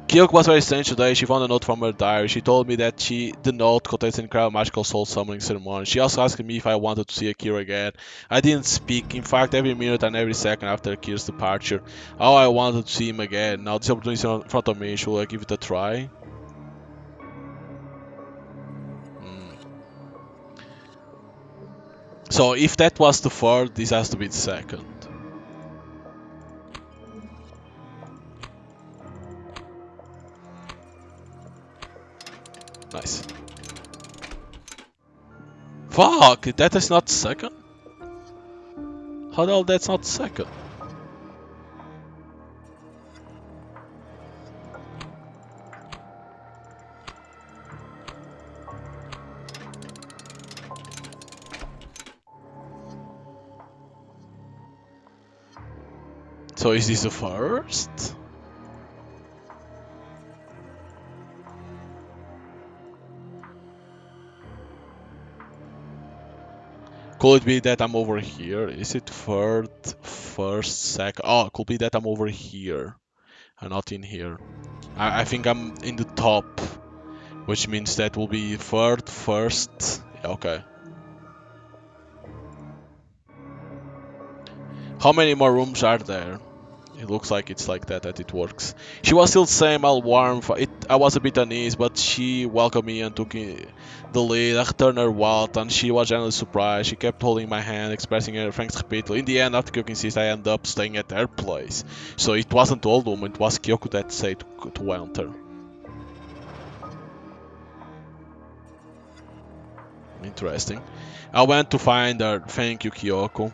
Kyoko was very strange today. She found a note from her diary. She told me that the note contains an incredible magical soul summoning ceremony. She also asked me if I wanted to see Akira again. I didn't speak. In fact, every minute and every second after Akira's departure, oh, I wanted to see him again. Now this opportunity is in front of me. Should I give it a try? Hmm. So if that was the third, this has to be the second. Nice. Fuck! That is not second? How the hell that's not second? So is this the first? Could it be that I'm over here? Is it third, first, second? Oh, it could be that I'm over here and not in here. I think I'm in the top, which means that will be third, first. Yeah, okay. How many more rooms are there? It looks like it's like that it works. She was still the same, all warm. I was a bit uneasy, but she welcomed me and took the lead. I returned her wallet, and she was genuinely surprised. She kept holding my hand, expressing her thanks repeatedly. In the end, after Kyoko insisted, I ended up staying at her place. So it wasn't the old woman, it was Kyoko that said to enter. Interesting. I went to find her. Thank you, Kyoko.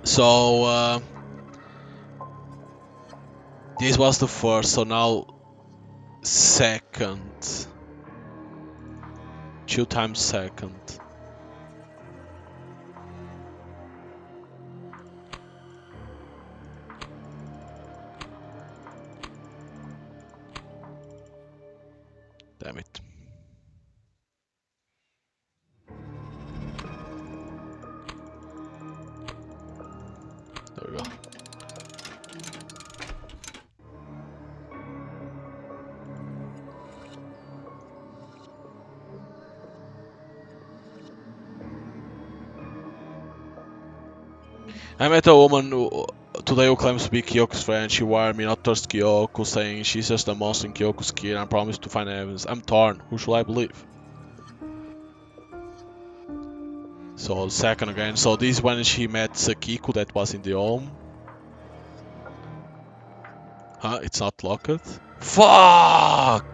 So, this was the first, so now second. 2 times second. Damn it. There we go. I met a woman today who claims to be Kyoko's friend. She wired me not trust Kyoko, saying she's just a monster in Kyoko's skin and promised to find evidence. I'm torn. Who should I believe? So second again. So this is when she met Sakiko that was in the home. Huh? It's not locked? Fuck!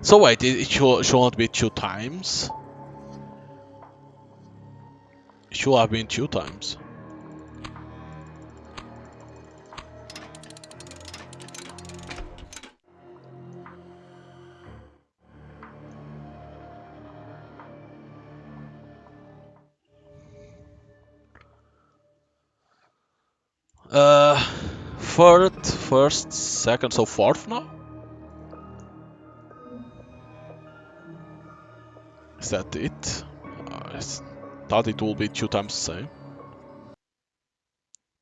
So wait, it should not be 2 times? It should have been 2 times. Uh, third, first, second, so fourth now? Is that it? I thought it will be 2 times the same.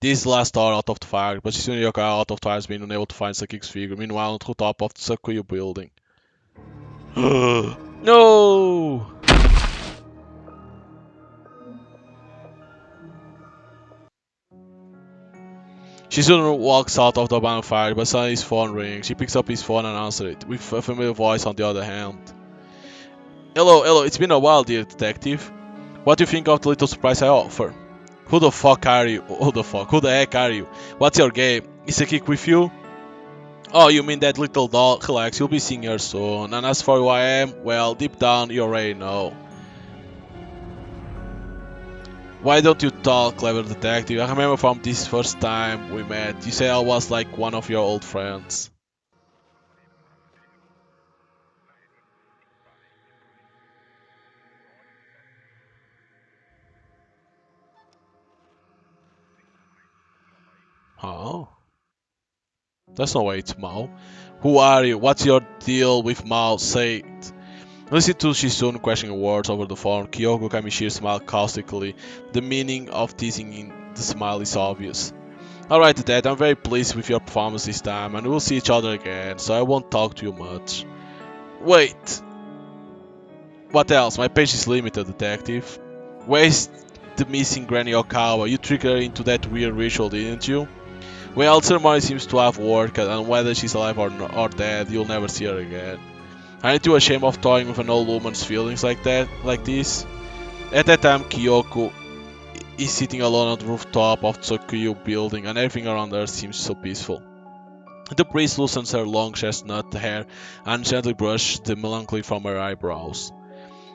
This last hour out of the fire, but soon Yoka out of time has been unable to find Sakiko's figure. Meanwhile, on the top of the Sakiko building. No! She soon walks out of the bonfire, but suddenly his phone rings. She picks up his phone and answers it, with a familiar voice on the other hand. Hello, it's been a while, dear detective. What do you think of the little surprise I offer? Who the fuck are you? Who the heck are you? What's your game? Is Sakiko with you? Oh, you mean that little doll? Relax, you'll be seeing her soon. And as for who I am, well, deep down, you already know. Why don't you talk, clever detective? I remember from this first time we met, you said I was like one of your old friends. Oh, that's no way it's Mao. Who are you? What's your deal with Mao? Say it. Listen to Shizune questioning words over the phone. Kyoko Kamishiro smiled caustically. The meaning of teasing in the smile is obvious. Alright, Dad, I'm very pleased with your performance this time, and we'll see each other again, so I won't talk to you much. Wait, what else? My patience is limited, Detective. Where's the missing Granny Okawa? You tricked her into that weird ritual, didn't you? Well, ceremony seems to have worked, and whether she's alive or dead, you'll never see her again. Aren't you ashamed of toying with an old woman's feelings like this? At that time, Kyoko is sitting alone on the rooftop of the Sakiko building, and everything around her seems so peaceful. The priest loosens her long chestnut hair and gently brushes the melancholy from her eyebrows.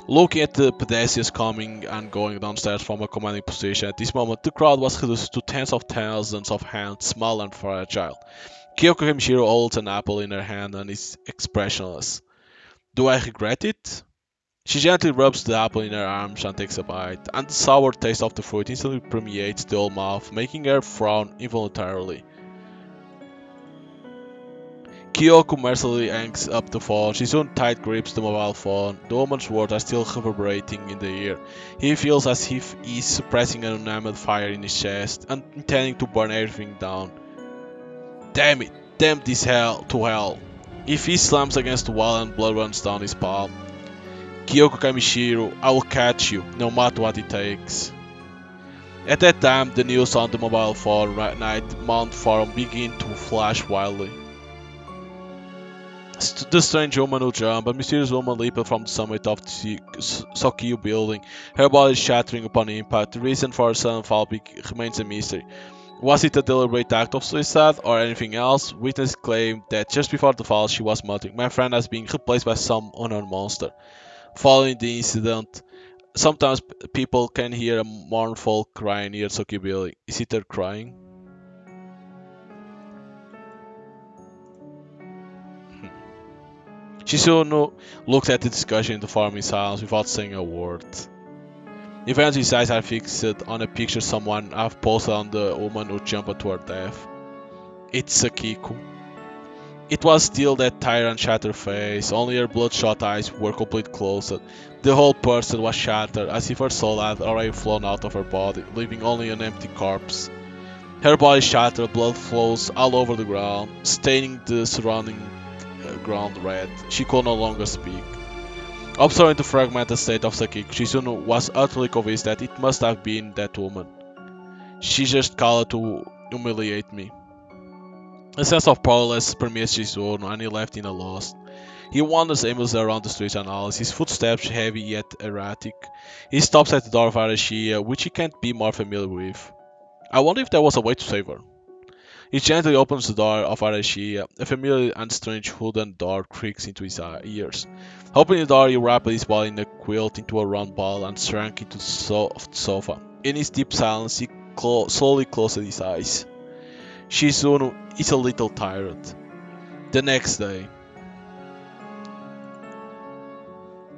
Looking at the pedestrians coming and going downstairs from a commanding position, at this moment the crowd was reduced to tens of thousands of hands, small and fragile. Kyoko Himishiro holds an apple in her hand and is expressionless. Do I regret it? She gently rubs the apple in her arms and takes a bite, and the sour taste of the fruit instantly permeates the whole mouth, making her frown involuntarily. Kyoko mercilessly hangs up the phone. She soon tight grips the mobile phone. The woman's words are still reverberating in the ear. He feels as if he's suppressing an unnamed fire in his chest and intending to burn everything down. Damn it! Damn this hell to hell! If he slams against the wall and blood runs down his palm. Kyoko Kamishiro, I will catch you, no matter what it takes. At that time, the news on the mobile phone night Mount Forum began to flash wildly. The strange woman who jumped, a mysterious woman leaped from the summit of the Sakiko building, her body shattering upon impact. The reason for her sudden fall remains a mystery. Was it a deliberate act of suicide or anything else? Witnesses claim that just before the fall she was muttering, "My friend has been replaced by some unknown monster." Following the incident, sometimes people can hear a mournful cry near Sakiko building. Is it her crying? Shizuno looks at the discussion in the forum in silence without saying a word. Eventually his eyes are fixed on a picture someone have posted on the woman who jumped to her death. It's Sakiko. It was still that tired and shattered face, only her bloodshot eyes were completely closed. The whole person was shattered, as if her soul had already flown out of her body, leaving only an empty corpse. Her body shattered, blood flows all over the ground, staining the surrounding ground red. She could no longer speak. Observing the fragmented state of Sakiko, Shizuno was utterly convinced that it must have been that woman. She just called to humiliate me. A sense of powerlessness permeates Shizuno, and he left in a lost. He wanders aimlessly around the streets and alleys, his footsteps heavy yet erratic. He stops at the door of Arashia, which he can't be more familiar with. I wonder if there was a way to save her. He gently opens the door of Arashia. A familiar and strange wooden door creaks into his ears. Opening the door, he wrapped his body in a quilt into a round ball and shrank into the soft sofa. In his deep silence, he slowly closed his eyes. Shizuno is a little tired. The next day,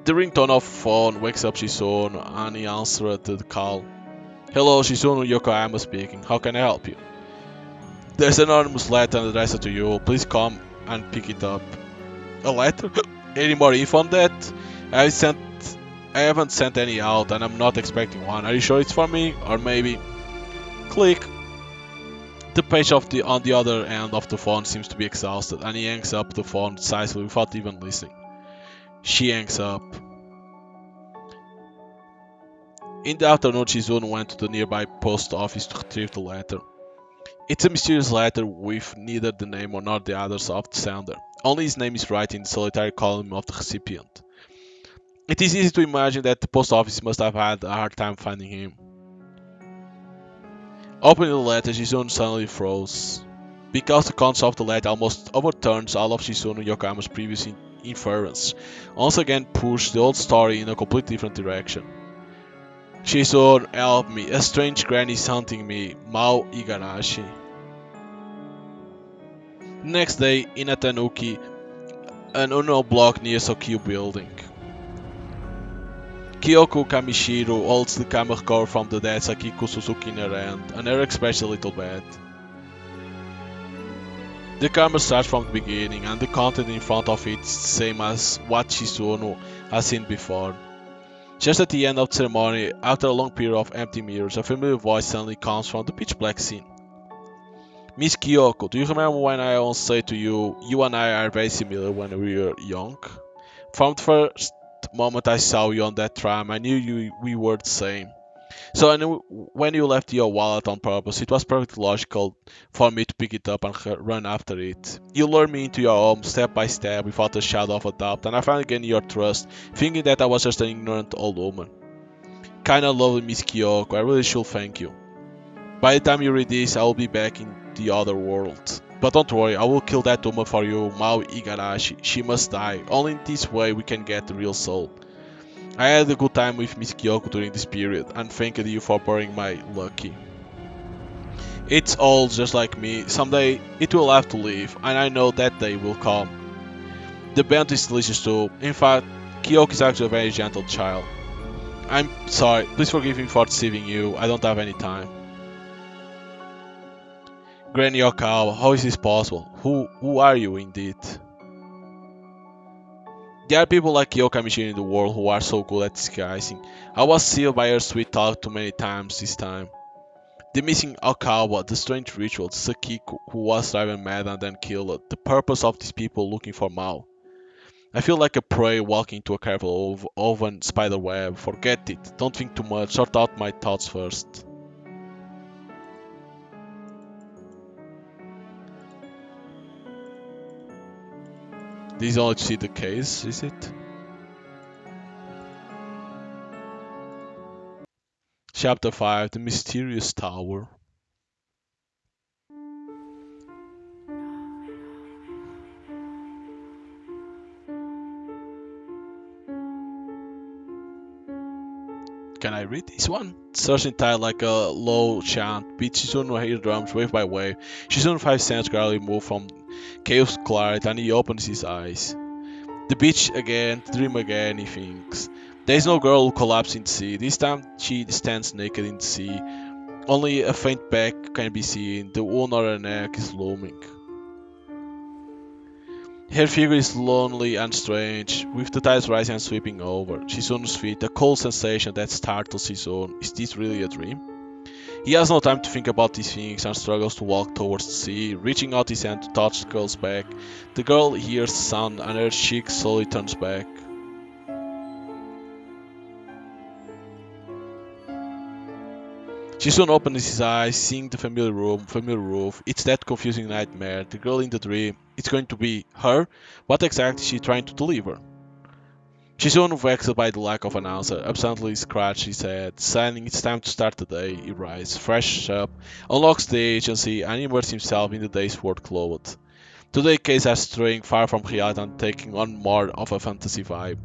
the ringtone of the phone wakes up Shizuno and he answered the call. Hello, Shizuno, Yokoyama speaking. How can I help you? There's an anonymous letter addressed to you. Please come and pick it up. A letter? Any more info on that? I haven't sent any out and I'm not expecting one. Are you sure it's for me? Or maybe... Click. The page on the other end of the phone seems to be exhausted and he hangs up the phone decisively without even listening. She hangs up. In the afternoon, Shizuno went to the nearby post office to retrieve the letter. It's a mysterious letter with neither the name nor the address of the sender. Only his name is right in the solitary column of the recipient. It is easy to imagine that the post office must have had a hard time finding him. Opening the letter, Shizuno suddenly froze. Because the contents of the letter almost overturns all of Shizuno Yokoyama's previous inference, once again pushed the old story in a completely different direction. Shizuno, help me, a strange granny is hunting me, Mao Igarashi. Next day, in a tanuki, an unknown block near Sakiko building. Kyoko Kamishiro holds the camera cover from the dead Sakiko Suzuki in her hand, and her expression a little bad. The camera starts from the beginning, and the content in front of it is the same as what Shizuno has seen before. Just at the end of the ceremony, after a long period of empty mirrors, a familiar voice suddenly comes from the pitch black scene. Miss Kyoko, do you remember when I once said to you, you and I are very similar when we were young? From the first moment I saw you on that tram, I knew we were the same. So I knew when you left your wallet on purpose, it was perfectly logical for me to pick it up and run after it. You lured me into your home step by step without a shadow of a doubt, and I finally gained your trust, thinking that I was just an ignorant old woman. Kinda lovely Miss Kyoko, I really should thank you. By the time you read this, I will be back in the other world. But don't worry, I will kill that woman for you, Mao Igarashi. She must die. Only in this way we can get the real soul. I had a good time with Miss Kyoko during this period, and thanked you for bearing my lucky. It's all just like me, someday it will have to leave, and I know that day will come. The bento is delicious too. In fact, Kyoko is actually a very gentle child. I'm sorry, please forgive me for deceiving you, I don't have any time. Granny Okawa, how is this possible? Who are you indeed? There are people like Yoka Machine in the world who are so good at disguising. I was sealed by her sweet talk too many times this time. The missing Okawa, the strange ritual, the Sakiko who was driven mad and then killed, the purpose of these people looking for Mao. I feel like a prey walking into a careful oven spider web. Forget it. Don't think too much. Sort out my thoughts first. This is only to see the case, is it? Chapter 5, The Mysterious Tower. Can I read this one? Searching tight like a low chant, beat Shizuno hear drums wave by wave. Shizuno 5 cents gradually move from chaos to clarity and he opens his eyes. The beach again, the dream again, he thinks. There is no girl who collapsed in the sea. This time she stands naked in the sea. Only a faint back can be seen. The wound on her neck is looming. Her figure is lonely and strange, with the tides rising and sweeping over. Shizuno's feet, a cold sensation that startles Shizuno. Is this really a dream? He has no time to think about these things and struggles to walk towards the sea, reaching out his hand to touch the girl's back. The girl hears the sound and her cheek slowly turns back. Shizuno opens his eyes, seeing the familiar room, familiar roof. It's that confusing nightmare. The girl in the dream. It's going to be her? What exactly is she trying to deliver? Shizuno, vexed by the lack of an answer, absently scratched his head, deciding it's time to start the day. He rises, fresh up, unlocks the agency, and immerses himself in the day's workload. Today's case are straying far from reality and taking on more of a fantasy vibe.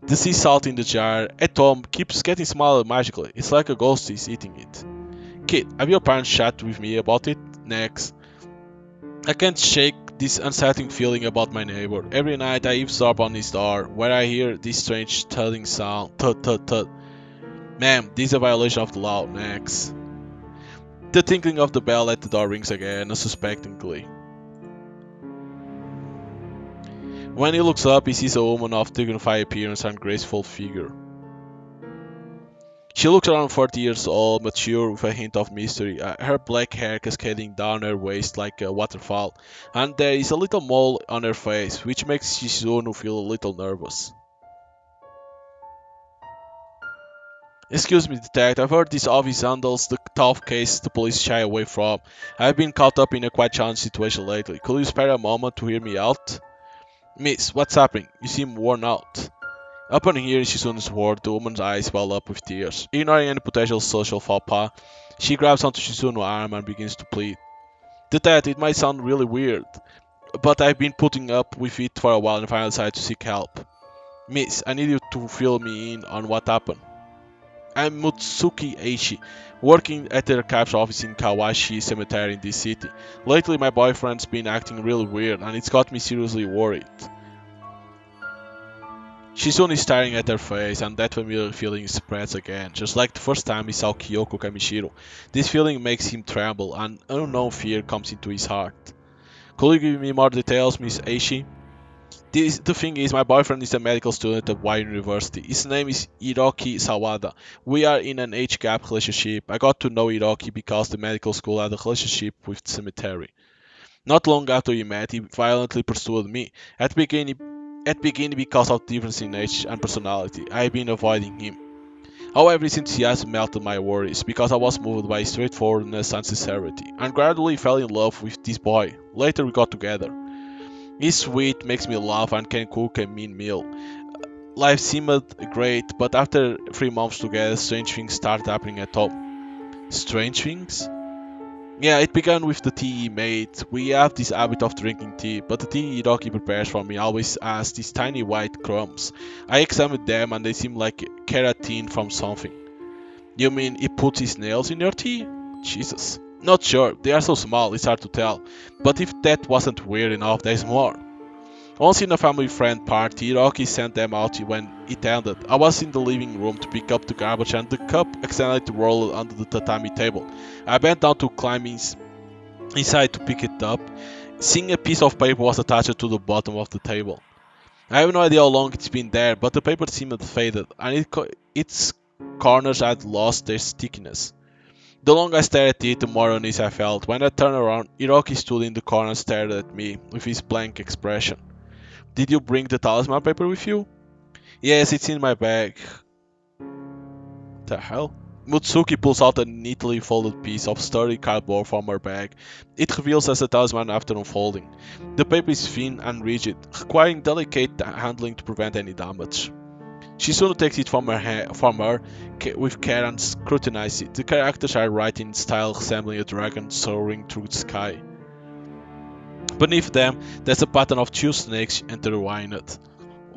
The sea salt in the jar at home keeps getting smaller magically. It's like a ghost is eating it. Kid, have your parents chat with me about it? Next. I can't shake this unsettling feeling about my neighbor. Every night I eavesdrop on his door, where I hear this strange thudding sound. Thud, thud, thud. Ma'am, this is a violation of the law. Next. The tinkling of the bell at the door rings again, unsuspectingly. When he looks up, he sees a woman of dignified appearance and graceful figure. She looks around 40 years old, mature with a hint of mystery, her black hair cascading down her waist like a waterfall, and there is a little mole on her face, which makes Shizuno feel a little nervous. Excuse me, detective, I've heard this office handles the tough cases the police shy away from. I've been caught up in a quite challenging situation lately. Could you spare a moment to hear me out? Miss, what's happening? You seem worn out. Upon hearing Shizuno's word, the woman's eyes well up with tears. Ignoring any potential social faux pas, she grabs onto Shizuno's arm and begins to plead. Dad, it might sound really weird, but I've been putting up with it for a while and finally decided to seek help. Miss, I need you to fill me in on what happened. I'm Mutsuki Eishi, working at the archives office in Kawashi Cemetery in this city. Lately, my boyfriend's been acting really weird, and it's got me seriously worried. Shizuno is staring at her face, and that familiar feeling spreads again, just like the first time he saw Kyoko Kamishiro. This feeling makes him tremble, and unknown fear comes into his heart. Could you give me more details, Miss Aishi? The thing is, my boyfriend is a medical student at Y University. His name is Hiroki Sawada. We are in an age gap relationship. I got to know Hiroki because the medical school had a relationship with the cemetery. Not long after we met, he violently pursued me. At beginning because of difference in age and personality, I've been avoiding him. However, since he has melted my worries, because I was moved by his straightforwardness and sincerity, and gradually fell in love with this boy. Later we got together. He's sweet, makes me laugh, and can cook a mean meal. Life seemed great, but after 3 months together, strange things started happening at home. Strange things? Yeah, it began with the tea he made. We have this habit of drinking tea, but the tea Hiroki prepares for me always has these tiny white crumbs. I examined them and they seem like keratin from something. You mean he puts his nails in your tea? Jesus. Not sure, they are so small, it's hard to tell. But if that wasn't weird enough, there's more. Once in a family friend party, Hiroki sent them out when it ended. I was in the living room to pick up the garbage and the cup accidentally rolled under the tatami table. I bent down to climb in inside to pick it up, seeing a piece of paper was attached to the bottom of the table. I have no idea how long it's been there, but the paper seemed faded, and its corners had lost their stickiness. The longer I stared at it, the more uneasy I felt. When I turned around, Hiroki stood in the corner and stared at me with his blank expression. Did you bring the talisman paper with you? Yes, it's in my bag. The hell? Mutsuki pulls out a neatly folded piece of sturdy cardboard from her bag. It reveals as a talisman after unfolding. The paper is thin and rigid, requiring delicate handling to prevent any damage. She soon takes it from her with care and scrutinizes it. The characters are written in style resembling a dragon soaring through the sky. Beneath them, there's a pattern of two snakes intertwined.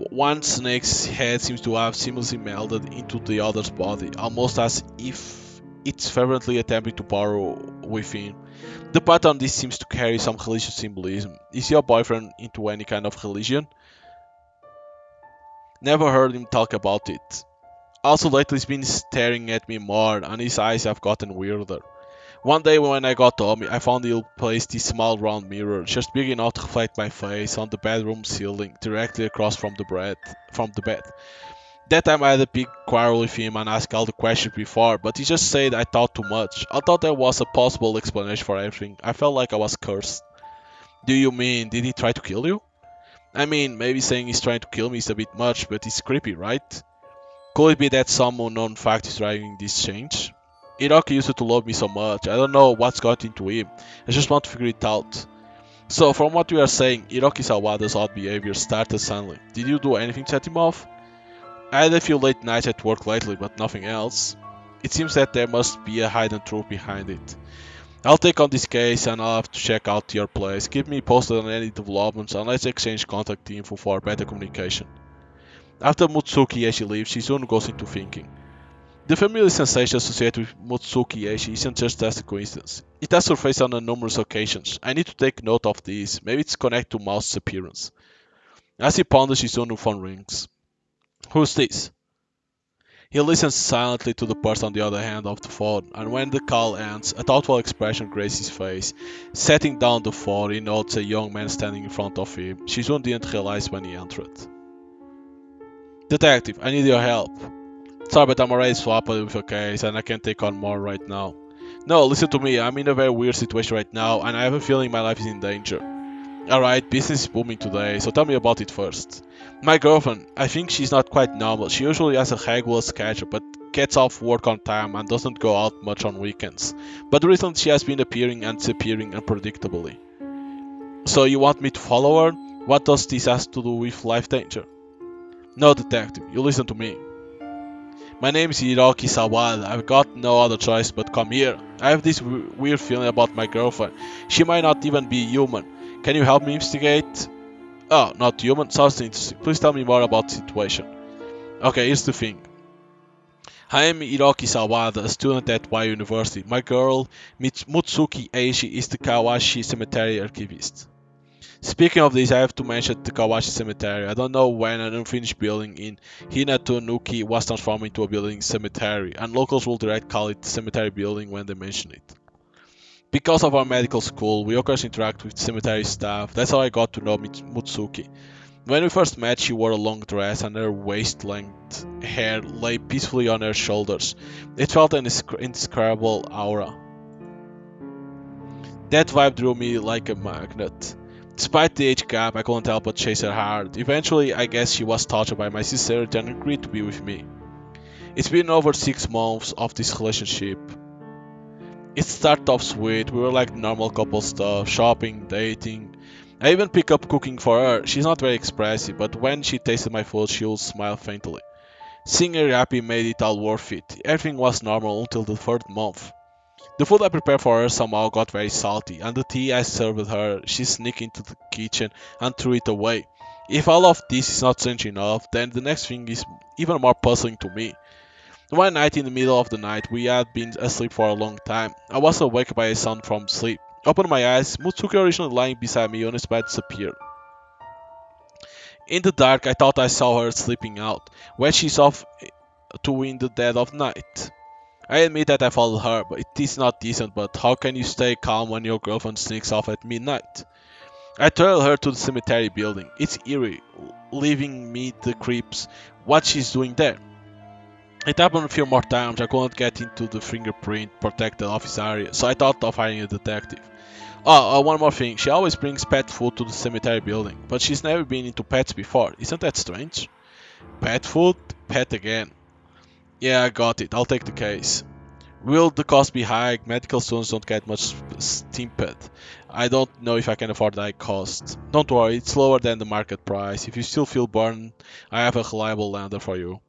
One snake's head seems to have seamlessly melded into the other's body, almost as if it's fervently attempting to burrow within. The pattern this seems to carry some religious symbolism. Is your boyfriend into any kind of religion? Never heard him talk about it. Also lately he's been staring at me more and his eyes have gotten weirder. One day when I got home, I found he'd placed this small round mirror, just big enough to reflect my face, on the bedroom ceiling, directly across from the bed. That time I had a big quarrel with him and asked all the questions before, but he just said I thought too much. I thought there was a possible explanation for everything. I felt like I was cursed. Do you mean, did he try to kill you? I mean, maybe saying he's trying to kill me is a bit much, but it's creepy, right? Could it be that some unknown fact is driving this change? Hiroki used to love me so much, I don't know what's got into him, I just want to figure it out. So, from what you are saying, Hiroki Sawada's odd behavior started suddenly. Did you do anything to set him off? I had a few late nights at work lately, but nothing else. It seems that there must be a hidden truth behind it. I'll take on this case and I'll have to check out your place. Keep me posted on any developments and let's exchange contact info for better communication. After Mutsuki Eshi leaves, she soon goes into thinking. The familiar sensation associated with Mutsuki Eshi isn't just as a coincidence. It has surfaced on numerous occasions. I need to take note of this. Maybe it's connected to Mouse's appearance. As he ponders, his own phone rings. Who's this? He listens silently to the person on the other end of the phone, and when the call ends, a thoughtful expression graces his face. Setting down the phone, he notes a young man standing in front of him. She soon didn't realize when he entered. Detective, I need your help. Sorry, but I'm already swapped with a case and I can't take on more right now. No, listen to me, I'm in a very weird situation right now and I have a feeling my life is in danger. Alright, business is booming today, so tell me about it first. My girlfriend, I think she's not quite normal. She usually has a regular schedule, but gets off work on time and doesn't go out much on weekends. But recently she has been appearing and disappearing unpredictably. So you want me to follow her? What does this have to do with life danger? No, detective, you listen to me. My name is Hiroki Sawada. I've got no other choice but come here. I have this weird feeling about my girlfriend. She might not even be human. Can you help me investigate? Oh, not human? Sounds interesting. Please tell me more about the situation. Okay, here's the thing. I am Hiroki Sawada, a student at Y University. My girl, Mutsuki Eishi, is the Kawashi Cemetery archivist. Speaking of this, I have to mention the Kawashi Cemetery. I don't know when an unfinished building in Hinatonuki was transformed into a building cemetery, and locals will direct call it cemetery building when they mention it. Because of our medical school, we occasionally interact with cemetery staff. That's how I got to know Mutsuki. When we first met, she wore a long dress and her waist-length hair lay peacefully on her shoulders. It felt an indescribable aura. That vibe drew me like a magnet. Despite the age gap, I couldn't help but chase her hard. Eventually, I guess she was touched by my sincerity and agreed to be with me. It's been over 6 months of this relationship. It started off sweet, we were like normal couple stuff, shopping, dating. I even pick up cooking for her. She's not very expressive, but when she tasted my food, she would smile faintly. Seeing her happy made it all worth it. Everything was normal until the third month. The food I prepared for her somehow got very salty, and the tea I served her, she sneaked into the kitchen and threw it away. If all of this is not strange enough, then the next thing is even more puzzling to me. One night in the middle of the night, we had been asleep for a long time. I was awake by a sound from sleep. Opened my eyes, Mutsuki, originally lying beside me on his bed, disappeared. In the dark, I thought I saw her sleeping out, when she's off to in the dead of night. I admit that I followed her, but it is not decent, but how can you stay calm when your girlfriend sneaks off at midnight? I trail her to the cemetery building. It's eerie, leaving me the creeps. What she's doing there? It happened a few more times. I couldn't get into the fingerprint protected office area, so I thought of hiring a detective. Oh, one more thing. She always brings pet food to the cemetery building, but she's never been into pets before. Isn't that strange? Pet food? Pet again. Yeah, I got it. I'll take the case. Will the cost be high? Medical students don't get much stimped. I don't know if I can afford that cost. Don't worry, it's lower than the market price. If you still feel burned, I have a reliable lender for you.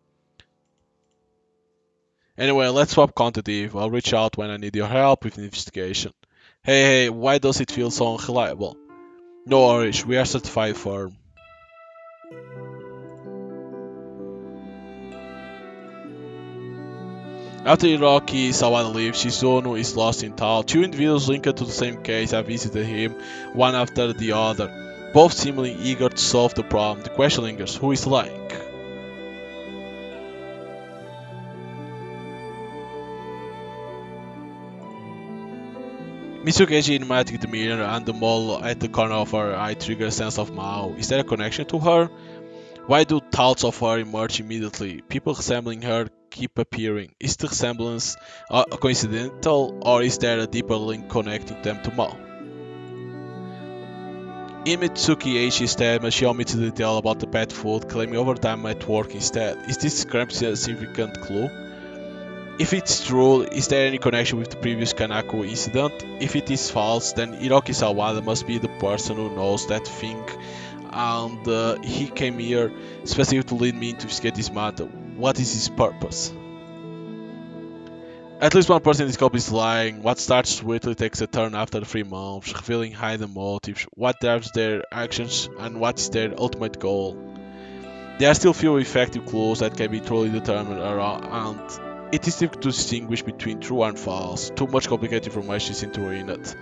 Anyway, let's swap quantity. I'll reach out when I need your help with the investigation. Hey, why does it feel so unreliable? No worries, we are certified firm. After Hiroki Sawada leaves, Shizuno is lost in thought. Two individuals linked to the same case have visited him, one after the other, both seemingly eager to solve the problem. The question lingers, who is lying? Mitsugeji enigmatic demeanor and the mole at the corner of her eye trigger a sense of Mao. Is there a connection to her? Why do thoughts of her emerge immediately? People resembling her keep appearing. Is the resemblance coincidental, or is there a deeper link connecting them to Mao? In Mitsuki Eiichi's statement, she omits the detail about the pet food, claiming overtime at work instead. Is this discrepancy a significant clue? If it's true, is there any connection with the previous Kanako incident? If it is false, then Hiroki Sawada must be the person who knows that thing, and he came here specifically to lead me to investigate this matter. What is his purpose? At least one person in this cop is lying. What starts sweetly takes a turn after 3 months, revealing hidden motives, what drives their actions, and what is their ultimate goal. There are still few effective clues that can be truly determined around, and it is difficult to distinguish between true and false. Too much complicated information is intertwined.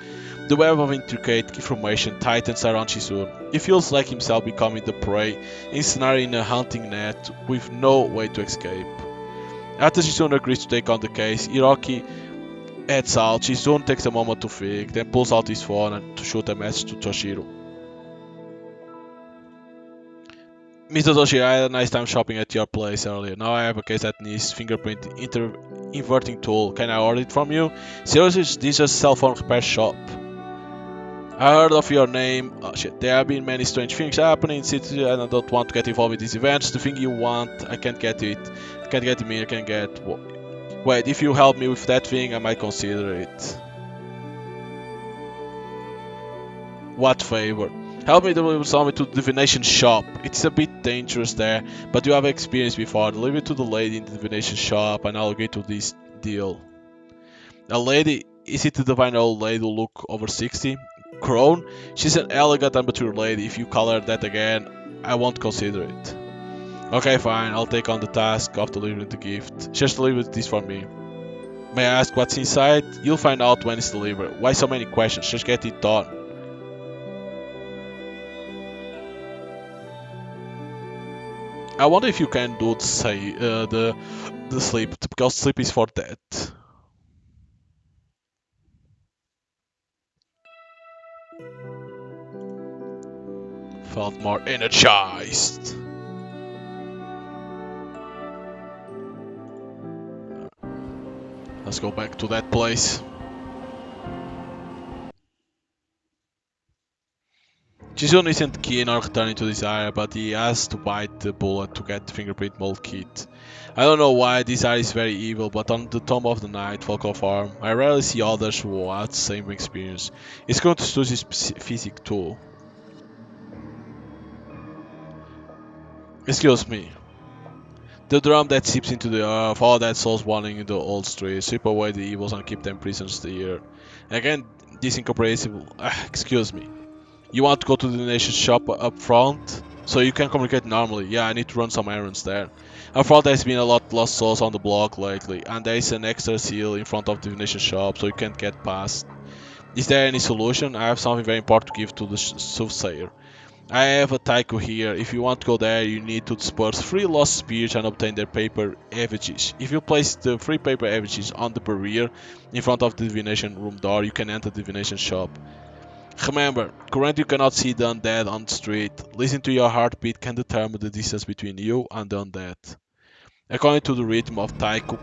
The web of intricate information tightens around Shizun. He feels like himself becoming the prey, ensnared in a hunting net with no way to escape. After Shizun agrees to take on the case, Hiroki heads out. Shizun takes a moment to think, then pulls out his phone and to shoot a message to Toshiro. Mr. Toshiro, I had a nice time shopping at your place earlier. Now I have a case that needs fingerprint inverting tool. Can I order it from you? Seriously, this is a cell phone repair shop. I heard of your name. Oh shit, there have been many strange things happening in city and I don't want to get involved with these events. The thing you want, I can't get it. I can't get it, I can get... Wait, if you help me with that thing, I might consider it. What favor? Help me deliver something to the divination shop. It's a bit dangerous there, but you have experience before. Deliver it to the lady in the divination shop and I'll agree to this deal. A lady? Is it the divine old lady who look over 60? Crone? She's an elegant and mature lady. If you call her that again, I won't consider it. Okay, fine. I'll take on the task of delivering the gift. Just deliver this for me. May I ask what's inside? You'll find out when it's delivered. Why so many questions? Just get it done. I wonder if you can do the sleep, because sleep is for that. Felt more energized. Let's go back to that place. Jizun isn't keen on returning to this area, but he has to bite the bullet to get the fingerprint mold kit. I don't know why this area is very evil, but on the Tomb of the Night, Folklore Farm, I rarely see others who have the same experience. It's going to lose his physique too. Excuse me. The drum that seeps into the earth, all that souls wandering in the old streets, sweep away the evils and keep them prisoners here. Again, this incomprehensible. Excuse me. You want to go to the nation shop up front? So you can communicate normally. Yeah, I need to run some errands there. I thought there's been a lot lost souls on the block lately, and there is an extra seal in front of the nation shop, so you can't get past. Is there any solution? I have something very important to give to the soothsayer. I have a Taiko here. If you want to go there, you need to disperse 3 lost spirits and obtain their paper effigies. If you place the 3 paper effigies on the barrier in front of the divination room door, you can enter the divination shop. Remember, currently you cannot see the undead on the street. Listening to your heartbeat can determine the distance between you and the undead. According to the rhythm of Taiko,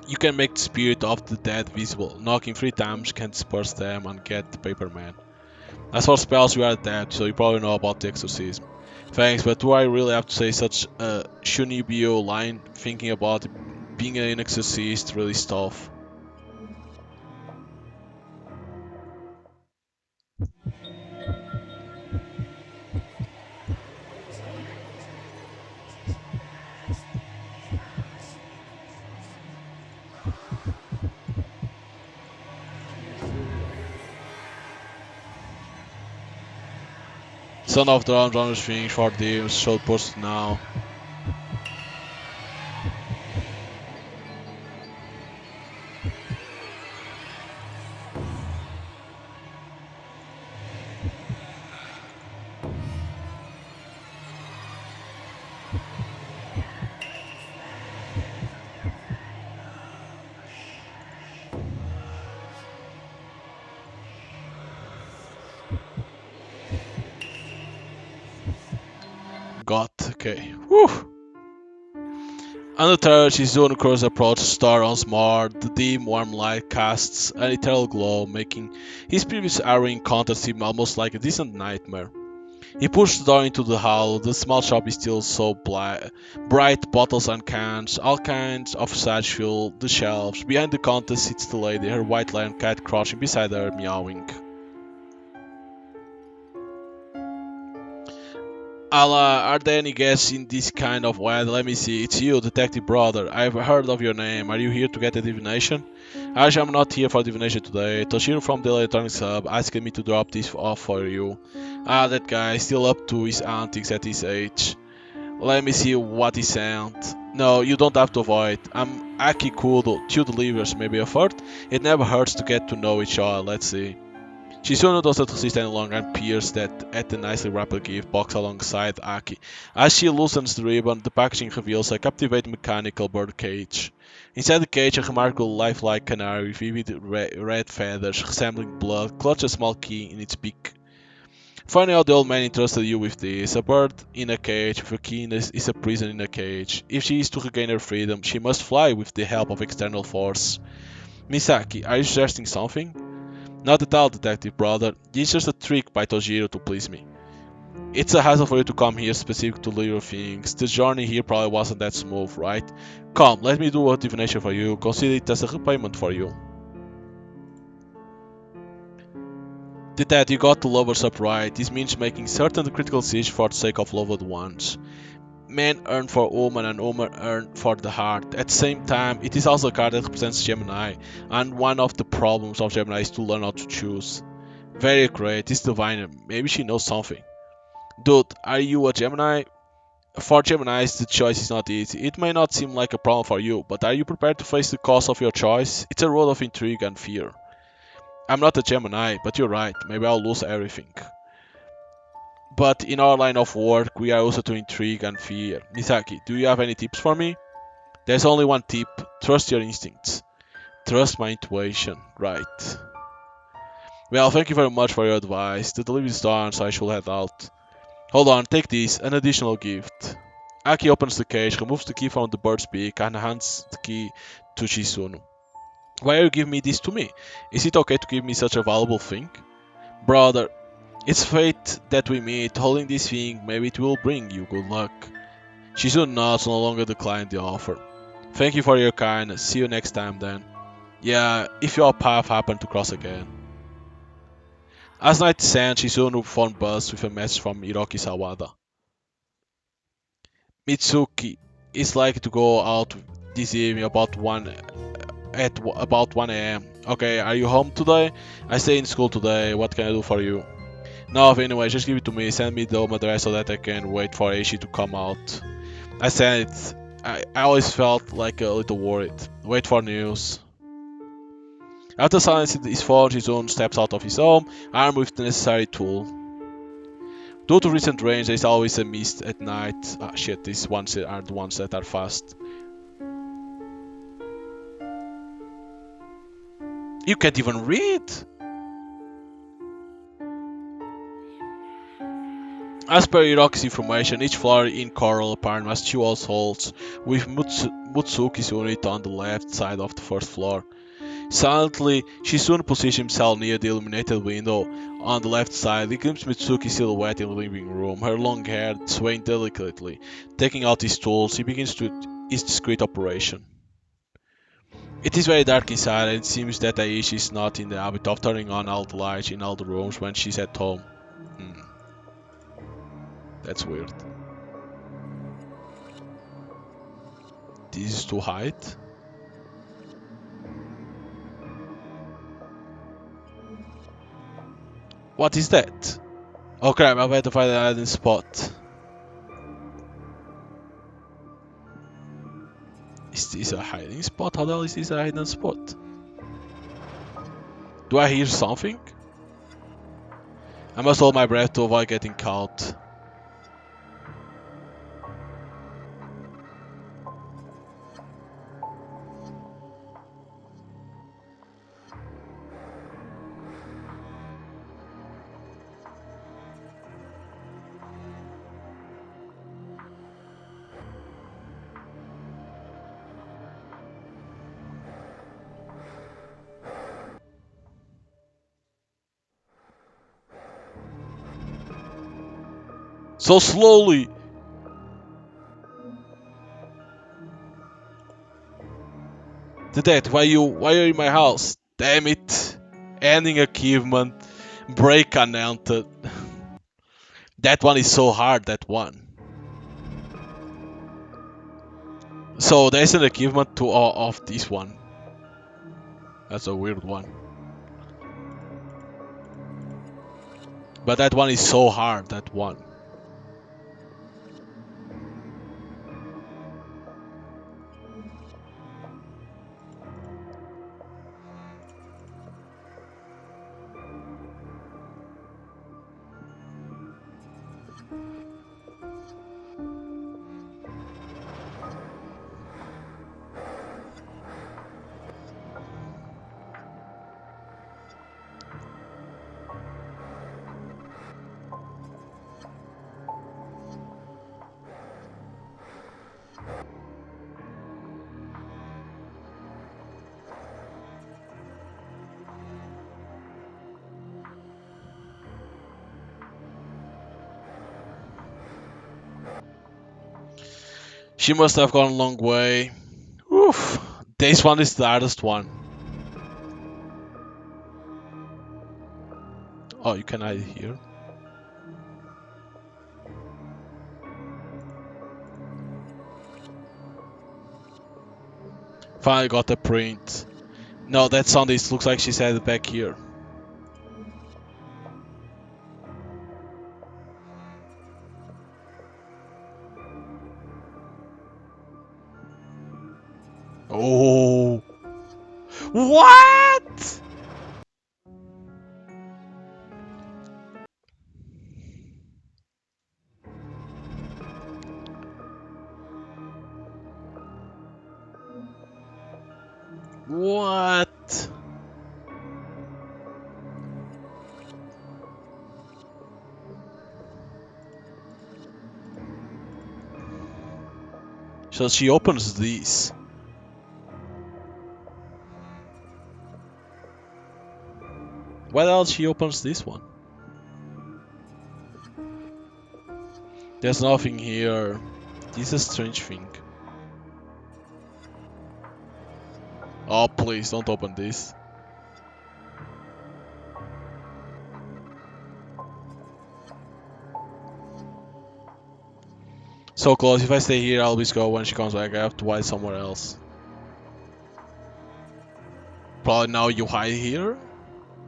you can make the spirit of the dead visible. Knocking 3 times can disperse them and get the paper man. As for spells, you are adept, so you probably know about the exorcism. Thanks, but do I really have to say such a Shunibyo line? Thinking about being an exorcist really tough. Son of the Runner's things for demons, showed post now. Got, okay. Whew. Undeterred, Shizune cross approach star on smart. The dim warm light casts an eternal glow, making his previous arrow encounter seem almost like a distant nightmare. He pushed the door into the hall. The small shop is still so bright, bottles and cans, all kinds of such fill the shelves. Behind the counter sits the lady, her white lion cat crouching beside her, meowing. Allah, are there any guests in this kind of weather? Let me see. It's you, detective brother. I've heard of your name. Are you here to get a divination? Actually, I'm not here for divination today. Toshiro from the electronics hub asked me to drop this off for you. Ah, that guy, still up to his antics at his age. Let me see what he sent. No, you don't have to avoid. I'm Aki Kudo. Two delivers, maybe a third? It never hurts to get to know each other. Let's see. Shizuno doesn't resist any longer and peers at the nicely wrapped gift box alongside Aki. As she loosens the ribbon, the packaging reveals a captivating mechanical bird cage. Inside the cage, a remarkable lifelike canary with vivid red feathers resembling blood clutches a small key in its beak. Funny how the old man entrusted you with this. A bird in a cage with a key is a prison in a cage. If she is to regain her freedom, she must fly with the help of external force. Misaki, are you suggesting something? Not at all, detective brother. This is just a trick by Tojiro to please me. It's a hassle for you to come here specific to little things. The journey here probably wasn't that smooth, right? Come, let me do a divination for you. Consider it as a repayment for you. Did you got the lovers up right. This means making certain critical decisions for the sake of loved ones. Men earn for woman and woman earn for the heart. At the same time, it is also a card that represents Gemini, and one of the problems of Gemini is to learn how to choose. Very great, this divine, maybe she knows something. Dude, are you a Gemini? For Geminis, the choice is not easy. It may not seem like a problem for you, but are you prepared to face the cost of your choice? It's a road of intrigue and fear. I'm not a Gemini, but you're right, maybe I'll lose everything. But in our line of work, we are also to intrigue and fear. Misaki, do you have any tips for me? There's only one tip. Trust your instincts. Trust my intuition. Right. Well, thank you very much for your advice. The delivery is done, so I should head out. Hold on, take this, an additional gift. Aki opens the cage, removes the key from the bird's beak, and hands the key to Shizunu. Why are you giving me this to me? Is it okay to give me such a valuable thing? Brother, it's fate that we meet. Holding this thing, maybe it will bring you good luck. Shizunu nods, no longer declined the offer. Thank you for your kindness. See you next time then. Yeah, if your path happen to cross again. As night descends, Shizunu phone buzzed with a message from Hiroki Sawada. Mitsuki is likely to go out this evening about 1 a.m. Okay, are you home today? I stay in school today. What can I do for you? No, anyway, just give it to me. Send me the home address so that I can wait for Aishi to come out. I sent it. I always felt like a little worried. Wait for news. After silencing his phone, Jizun steps out of his home, armed with the necessary tool. Due to recent rains, there's always a mist at night. Ah, shit, these ones are the ones that are fast. You can't even read! As per Hiroki's information, each floor in Coral apartment has two households, with Mutsuki's unit on the left side of the first floor. Silently, she soon positioned himself near the illuminated window on the left side. He glimpsed Mitsuki's silhouette in the living room, her long hair swaying delicately. Taking out his tools, he begins his discreet operation. It is very dark inside, and it seems that Aishi is not in the habit of turning on all the lights in all the rooms when she's at home. That's weird. This is to hide? What is that? Oh crap, I've had to find a hiding spot. Is this a hiding spot? How the hell is this a hiding spot? Do I hear something? I must hold my breath to avoid getting caught. So slowly! Detective, why are you in my house? Damn it! Ending achievement. Break unentered. That one is so hard, that one. So there's an achievement to of this one. That's a weird one. But that one is so hard, that one. She must have gone a long way. Oof. This one is the hardest one. Oh, you can hide here. Finally got a print. No, that's on this. Looks like she said it back here. Oh. What? What? So she opens these. Why else she opens this one? There's nothing here. This is a strange thing. Oh, please don't open this. So close. If I stay here, I'll be scared when she comes back. I have to hide somewhere else. Probably now you hide here?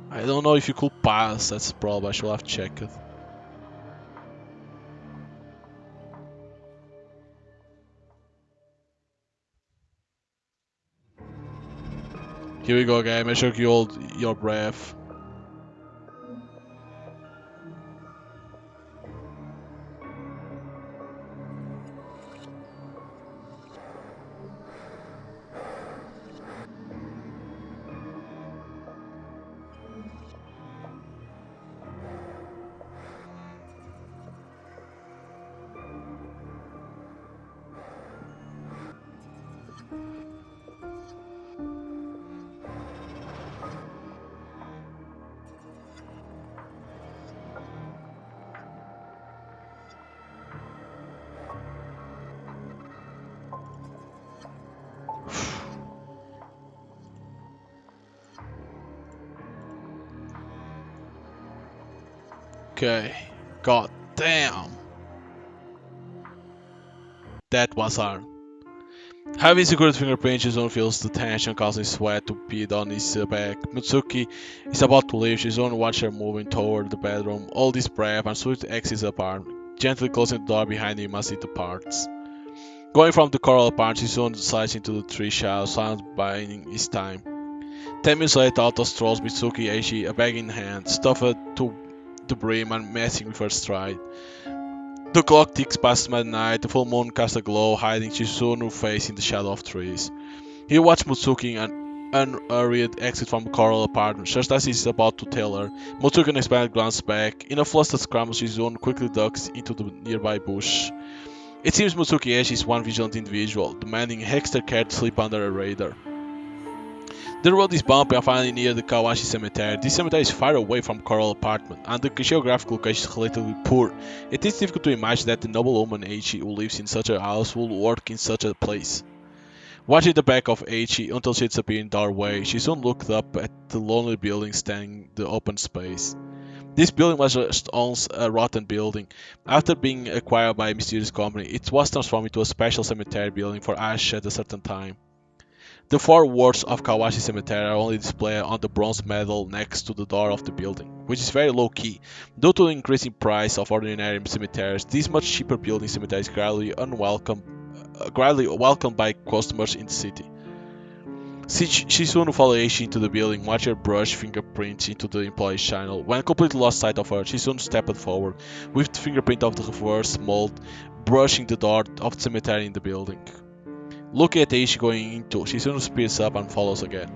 I don't know if you could pass. That's the problem. I should have checked it. Here we go, guy. Make sure you hold your breath. Okay. God damn. That was hard. Having secured fingerprint, Shizune feels the tension causing sweat to bead on his back. Mitsuki is about to leave. Shizune watches her moving toward the bedroom. All this breath and swift exits the apartment, gently closing the door behind him as it departs. Going from the coral apartment, Shizune slides into the tree shadow, silent biding his time. 10 minutes later, Otto strolls Mitsuki Eishi, a bag in hand, stuffed to the brim and messing with her stride. The clock ticks past midnight, the full moon casts a glow, hiding Chizunu's face in the shadow of trees. He watched Mutsuki and unhurried exit from the coral apartment, just as he's about to tell her. Mutsuki an expanded glance back. In a flustered scramble, Shizune quickly ducks into the nearby bush. It seems Mutsuki Eshi is one vigilant individual, demanding extra care to sleep under a radar. The road is bumpy and finally near the Kawashi Cemetery. This cemetery is far away from Coral Apartment, and the geographic location is relatively poor. It is difficult to imagine that the noble woman Eiichi who lives in such a house will work in such a place. Watching the back of Eiichi until she disappeared in the doorway, she soon looked up at the lonely building standing in the open space. This building was just once a rotten building. After being acquired by a mysterious company, it was transformed into a special cemetery building for ash at a certain time. The four words of Kawashi Cemetery are only displayed on the bronze medal next to the door of the building, which is very low key. Due to the increasing price of ordinary cemeteries, this much cheaper building cemetery is gradually welcomed by customers in the city. She soon followed Eishi into the building, watched her brush fingerprints into the employee's channel. When completely lost sight of her, she soon stepped forward, with the fingerprint of the reverse mold brushing the door of the cemetery in the building. Looking at Eishi going into, she soon speeds up and follows again.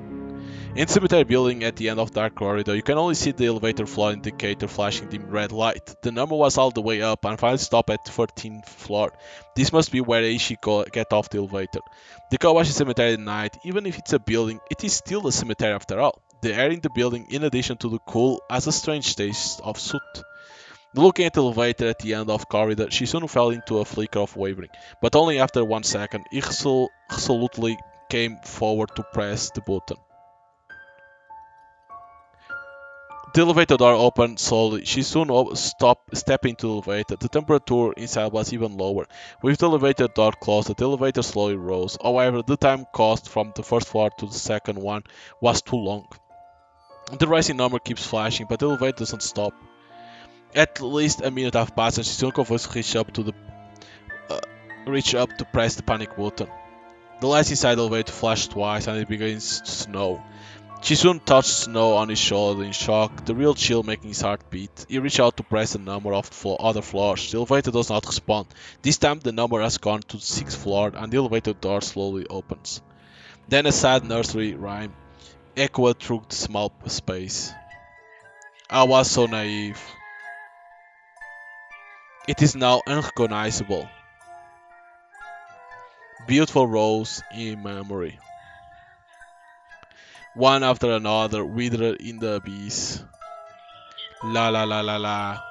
In the cemetery building at the end of the dark corridor, you can only see the elevator floor indicator flashing dim red light. The number was all the way up and finally stopped at the 13th floor. This must be where Eishi get off the elevator. The Kawashi Cemetery at night, even if it's a building, it is still a cemetery after all. The air in the building, in addition to the cool, has a strange taste of soot. Looking at the elevator at the end of the corridor, she soon fell into a flicker of wavering, but only after 1 second. He resolutely came forward to press the button. The elevator door opened slowly. She soon stepped into the elevator. The temperature inside was even lower. With the elevator door closed, the elevator slowly rose. However, the time cost from the first floor to the second one was too long. The rising number keeps flashing, but the elevator doesn't stop. At least a minute have passed, and she soon confused uh, reach up to press the panic button. The lights inside the elevator flashed twice, and it begins to snow. She soon touched snow on his shoulder in shock, the real chill making his heart beat. He reached out to press the number of the other floors. The elevator does not respond. This time the number has gone to the 6th floor and the elevator door slowly opens. Then a sad nursery rhyme echoed through the small space. I was so naive. It is now unrecognizable. Beautiful rose in memory. One after another withered in the abyss. La la la la la.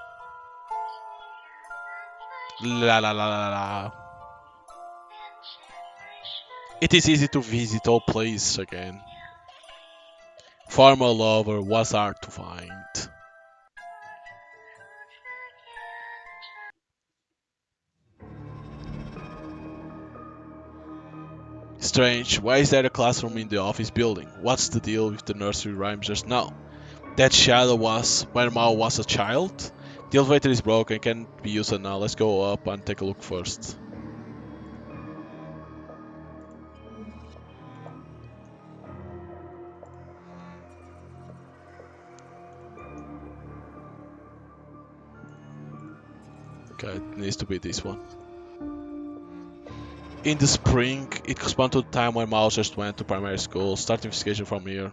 La la la la la. It is easy to visit all places again. Former lover was hard to find. Strange, why is there a classroom in the office building? What's the deal with the nursery rhymes just now? That shadow was when Mao was a child? The elevator is broken, can't be used now. Let's go up and take a look first. Okay, it needs to be this one. In the spring, it corresponds to the time when Mao just went to primary school. Start investigation from here.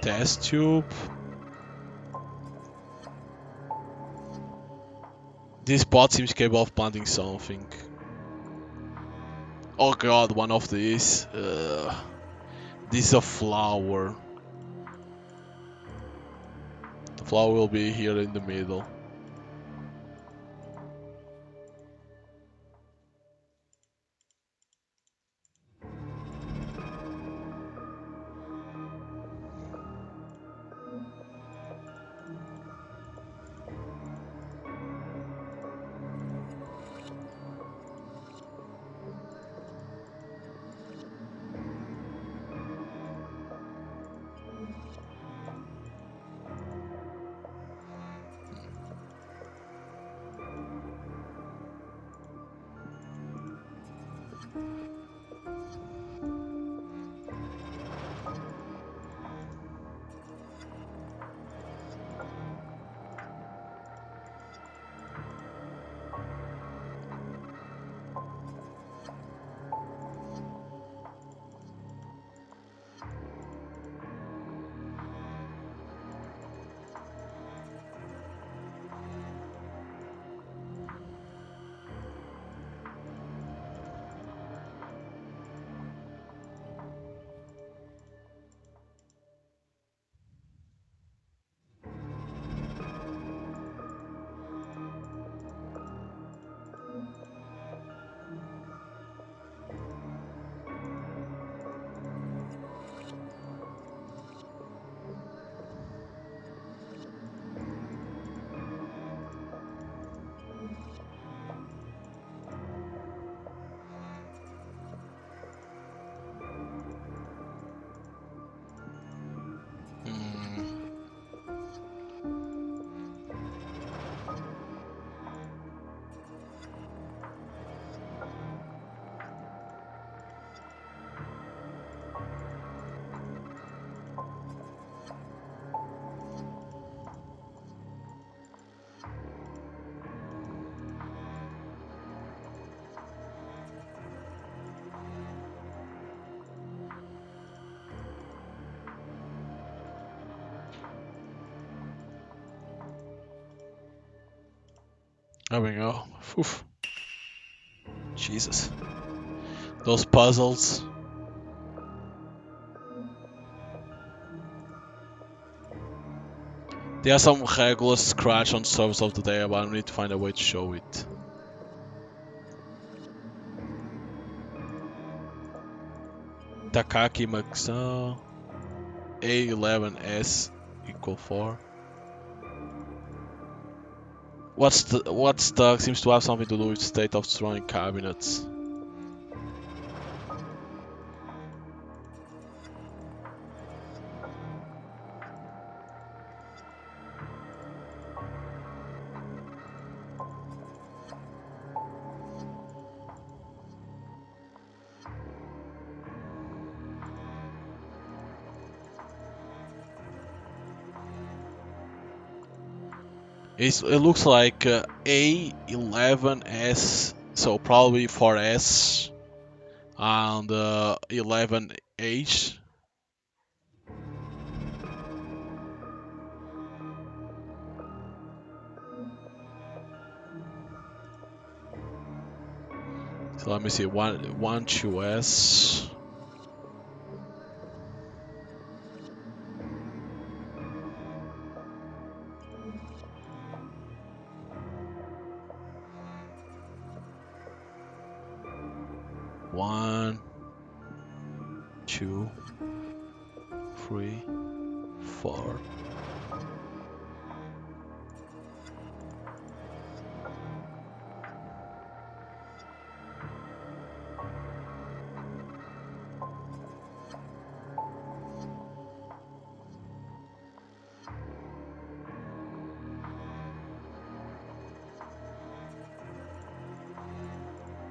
Test tube. This bot seems capable of planting something. Oh god, one of these. This is a flower. The flower will be here in the middle. Hmm. There we go. Oof. Jesus. Those puzzles. There are some regular scratch on surface of the day, but I need to find a way to show it. Takaki Maxo A11S equal 4. What's stuck seems to have something to do with state of destroying cabinets. It looks like A11S, so probably 4S, and 11H. So let me see, 2S. One, two, three, four.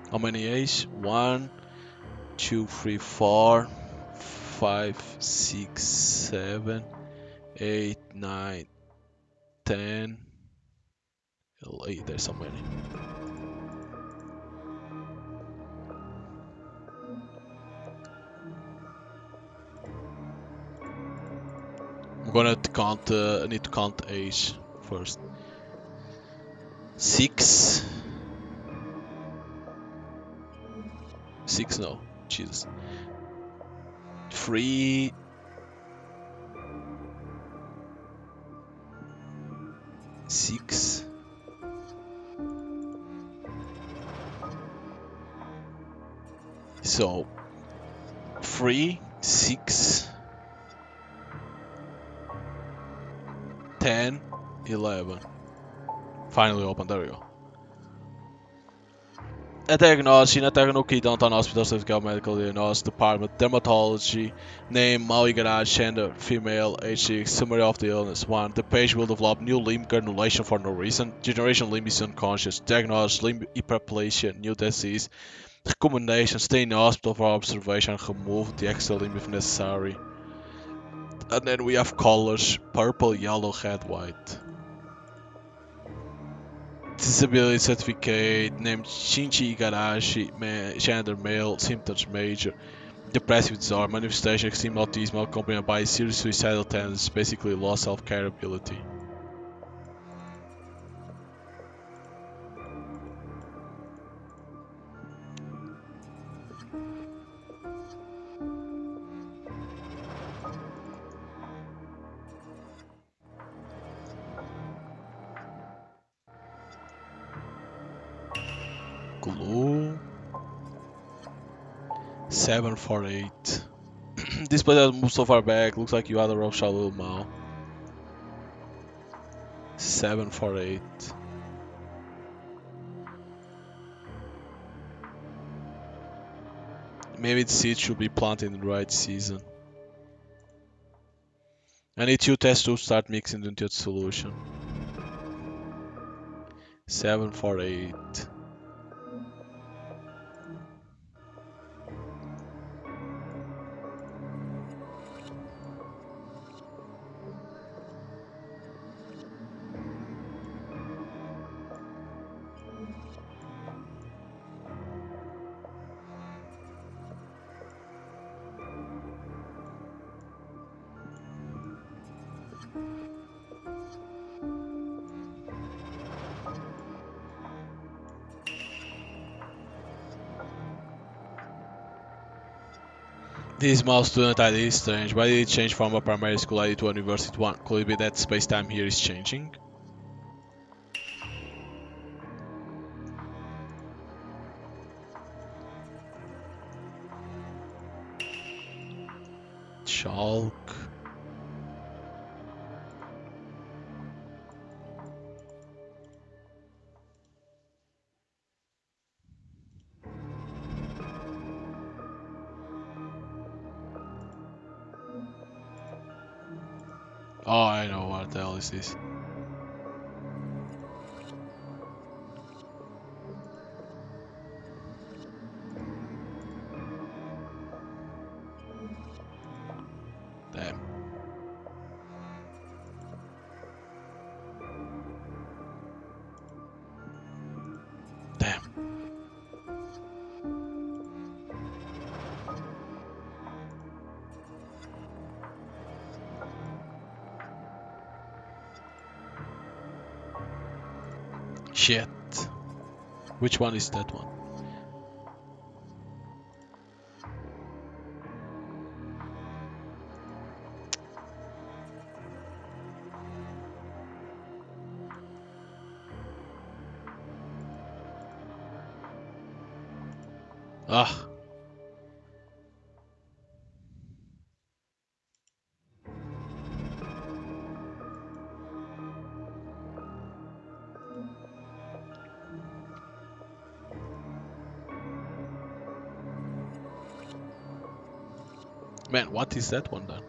How many A's? 1, 2, 3, 4, 5, 6, 7, 8, 9, 10. There's so many. I'm gonna count. I need to count A's first. 6. 6, no. Jesus. 3. 6. So 3, 6, 10, 11. Finally open, there we go. A diagnosis, na Technical Downtown Hospital, Certificate Medical Diagnosis Department, Dermatology, name, Maui Garage, gender, female, age, summary of the illness. 1. The patient will develop new limb granulation for no reason. Generation limb is unconscious. Diagnosis, limb hyperplasia, new disease. Recommendation: stay in the hospital for observation and remove the extra limb if necessary. And then we have colors: purple, yellow, red, white. Disability certificate: named Shinji Igarashi, gender male, symptoms major, depressive disorder, manifestation extreme autism accompanied by serious suicidal tendencies, basically lost self-care ability. Glue 748. This player has moved so far back. Looks like you had a rough shot, little Mao. 748. Maybe the seed should be planted in the right season. I need two tests to start mixing into the solution. 748. This mouse student ID is strange. Why did it change from a primary school ID to a university one? Could it be that space-time here is changing? Chalk. Oh, I know what the hell is this. Damn. Damn. Shit. Which one is that one? Ah. Man, what is that one then?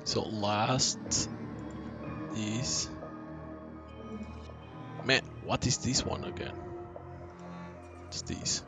So last is... Man, what is this one again? It's this.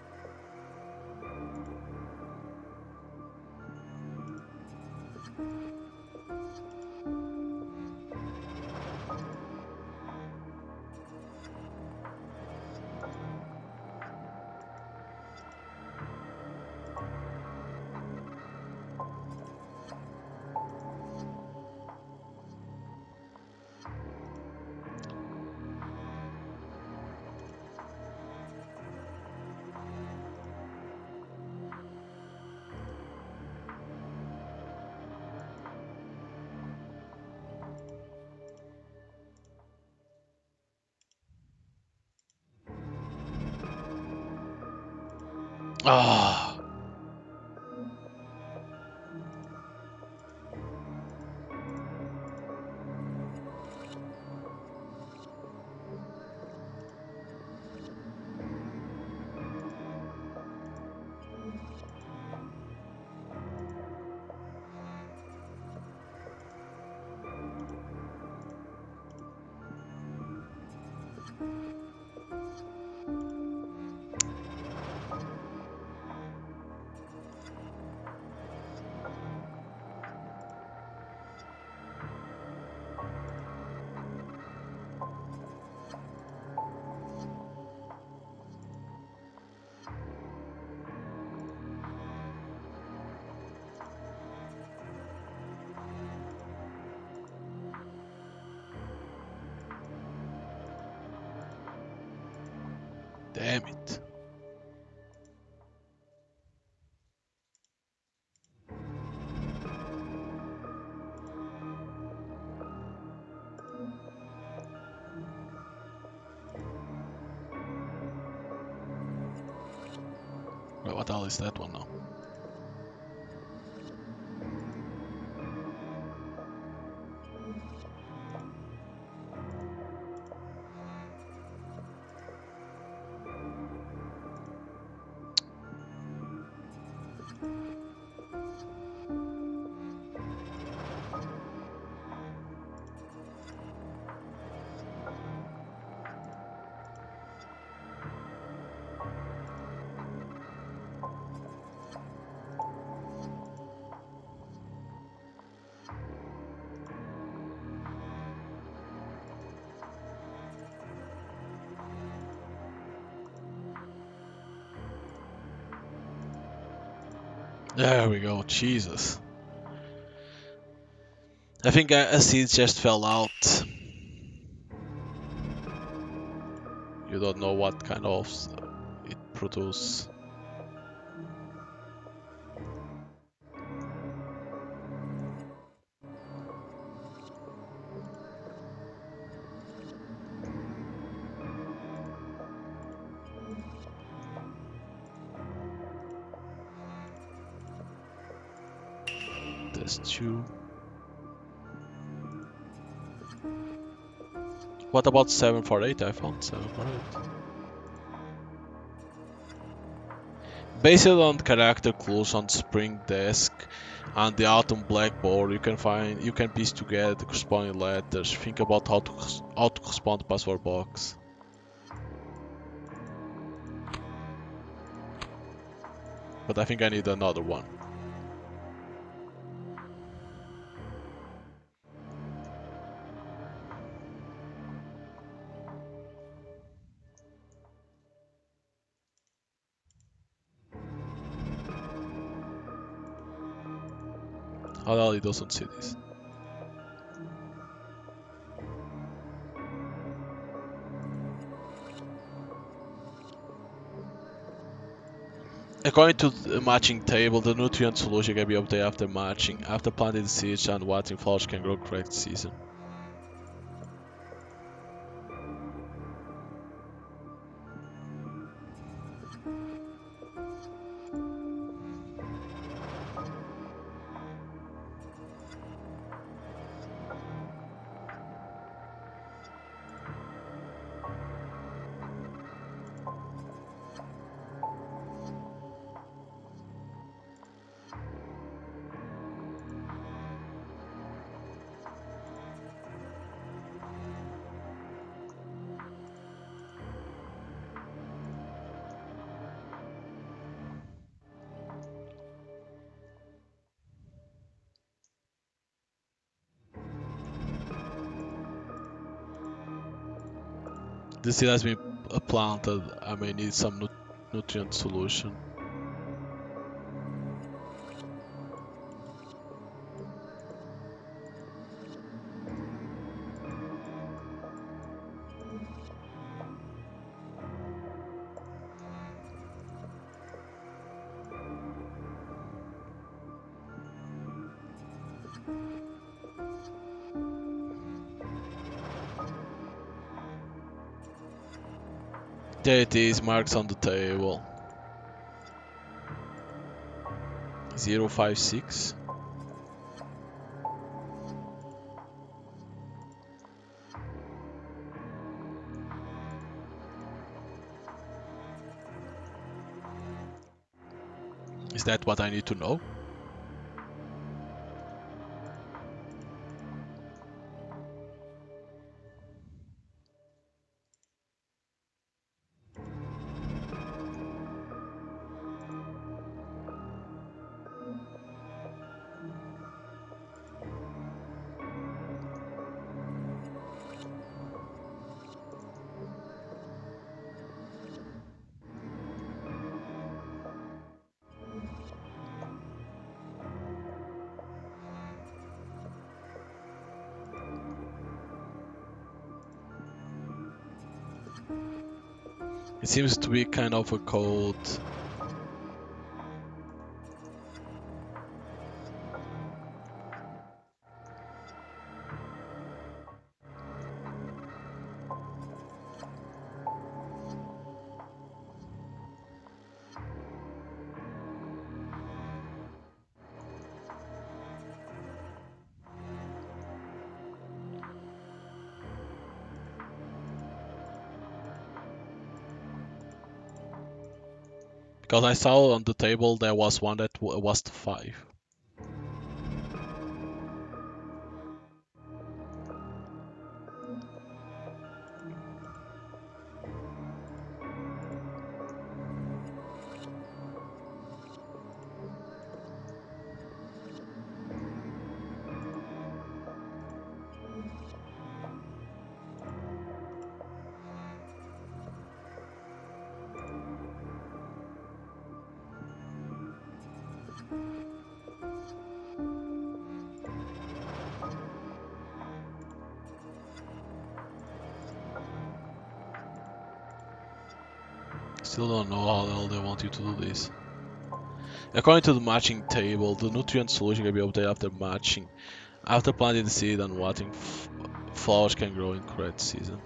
Ah. Damn it. Wait, what the hell is that one now? There we go, Jesus. I think a seed just fell out. You don't know what kind of it produces. There's two. What about 748? I found 748. Based on character clues on spring desk and the autumn blackboard, you can piece together the corresponding letters. Think about how to correspond the password box. But I think I need another one. How the hell he doesn't see this? According to the matching table, the nutrient solution can be obtained after matching. After planting the seeds and watering flowers can grow correct season. The seed has been planted. I may need some nutrient solution. There it is, marks on the table. 056. Is that what I need to know? It seems to be kind of a code. Because I saw on the table there was one that was the 5. Still don't know how the hell they want you to do this. According to the matching table, the nutrient solution can be obtained after matching. After planting the seed and watering, flowers can grow in correct season.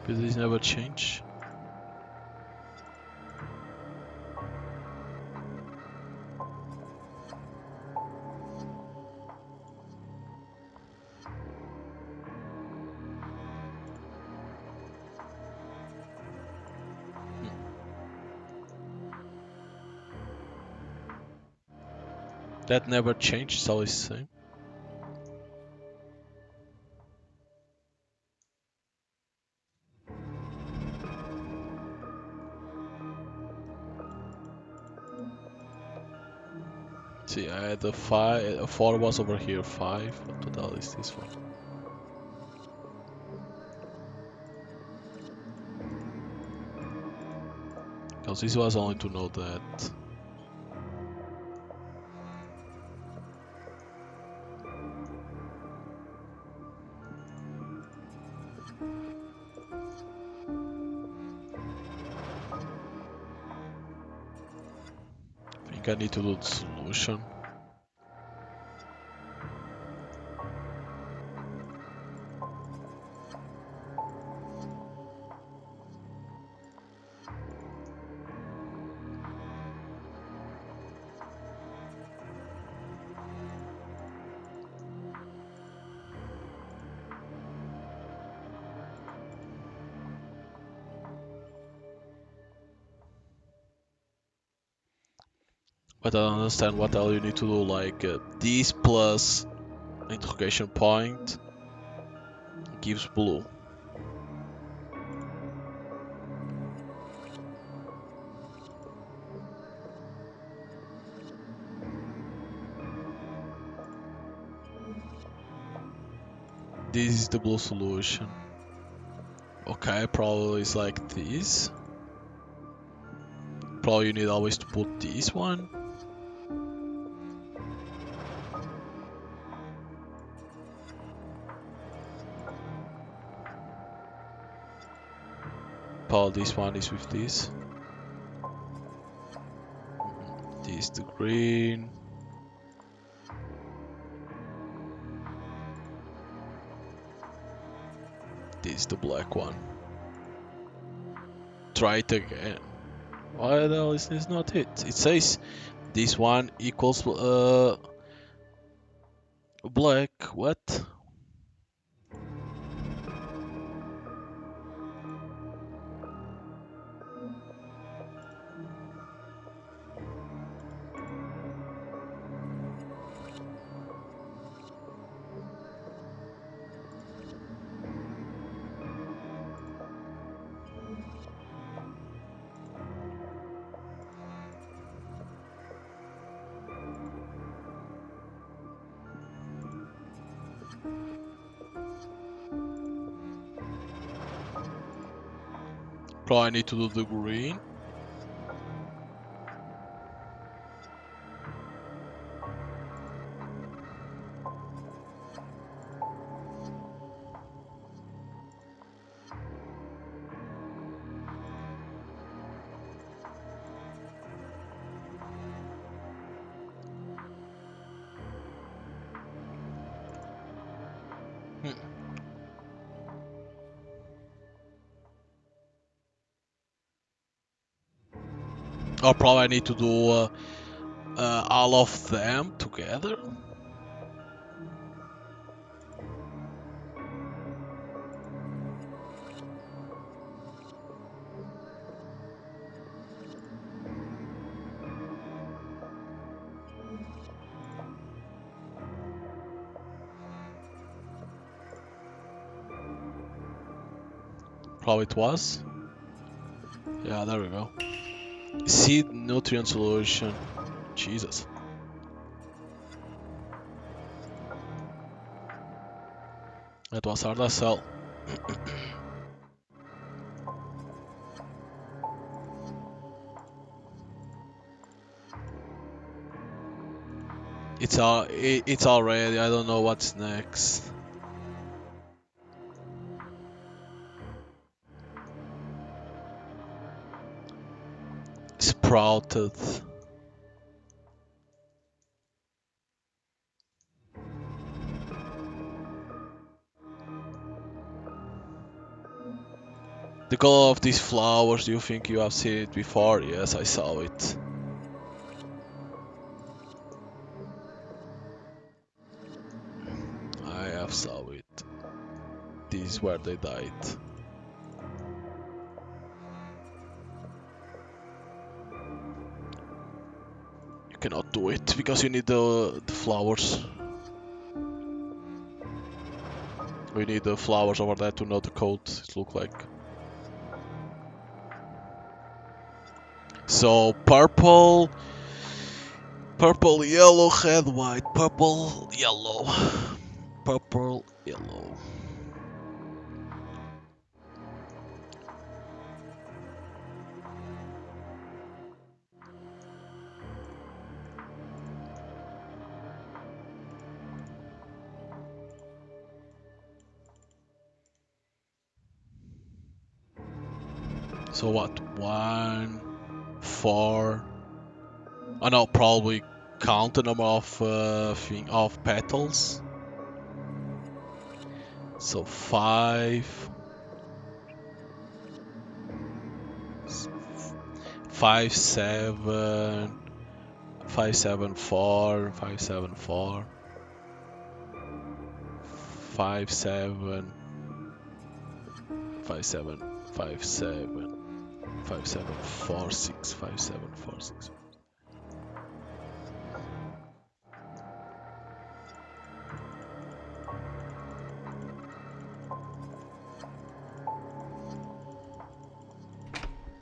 But these never change. That never changed, it's always the same. See, I had a 5, a 4 was over here, 5. What the hell is this for? Because this was only to know that. I think I need to do the solution. But I don't understand what else you need to do, like this plus interrogation point gives blue. This is the blue solution. Okay, probably it's like this. Probably you need always to put this one. Probably this one is with this. This is the green. This is the black one. Try it again. Why the hell is this not it? It says this one equals black. What? Probably I need to do the green. Hmm. Or probably I need to do all of them together. Probably it was. Yeah, there we go. Seed nutrient solution. Jesus. That was hard as hell. It's already. I don't know what's next. Sprouted. The color of these flowers, do you think you have seen it before? Yes, I saw it. I have saw it. This is where they died. You cannot do it because you need the flowers. We need the flowers over there to know the code. It look like. So purple, yellow, red, white, purple, yellow, purple, yellow. So what? 1, 4. Oh no, probably count the number of petals. So 5, 5, 7, 5, 7, 4, 5, 7, 4, 5, 7, 5, 7, 5, 7, 5, 7, 4, 6, 5, 7, 4, 6.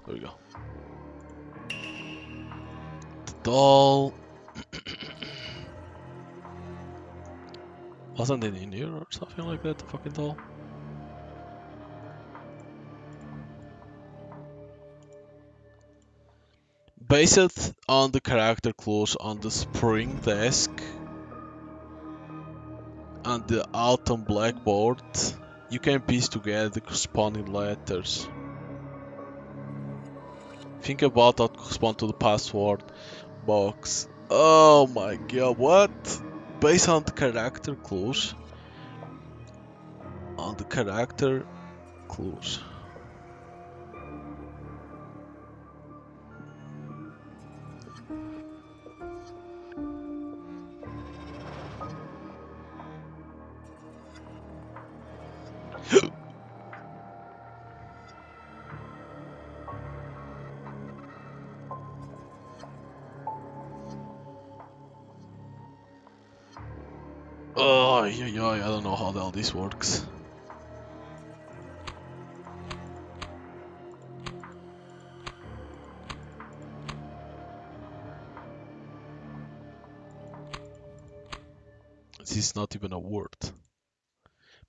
There we go. The doll. Wasn't it in here or something like that, the fucking doll? Based on the character clues on the spring desk and the autumn blackboard, you can piece together the corresponding letters. Think about how to correspond to the password box. Oh my god, what? Based on the character clues. On the character clues. Oh, yeah, I don't know how the hell this works. This is not even a word.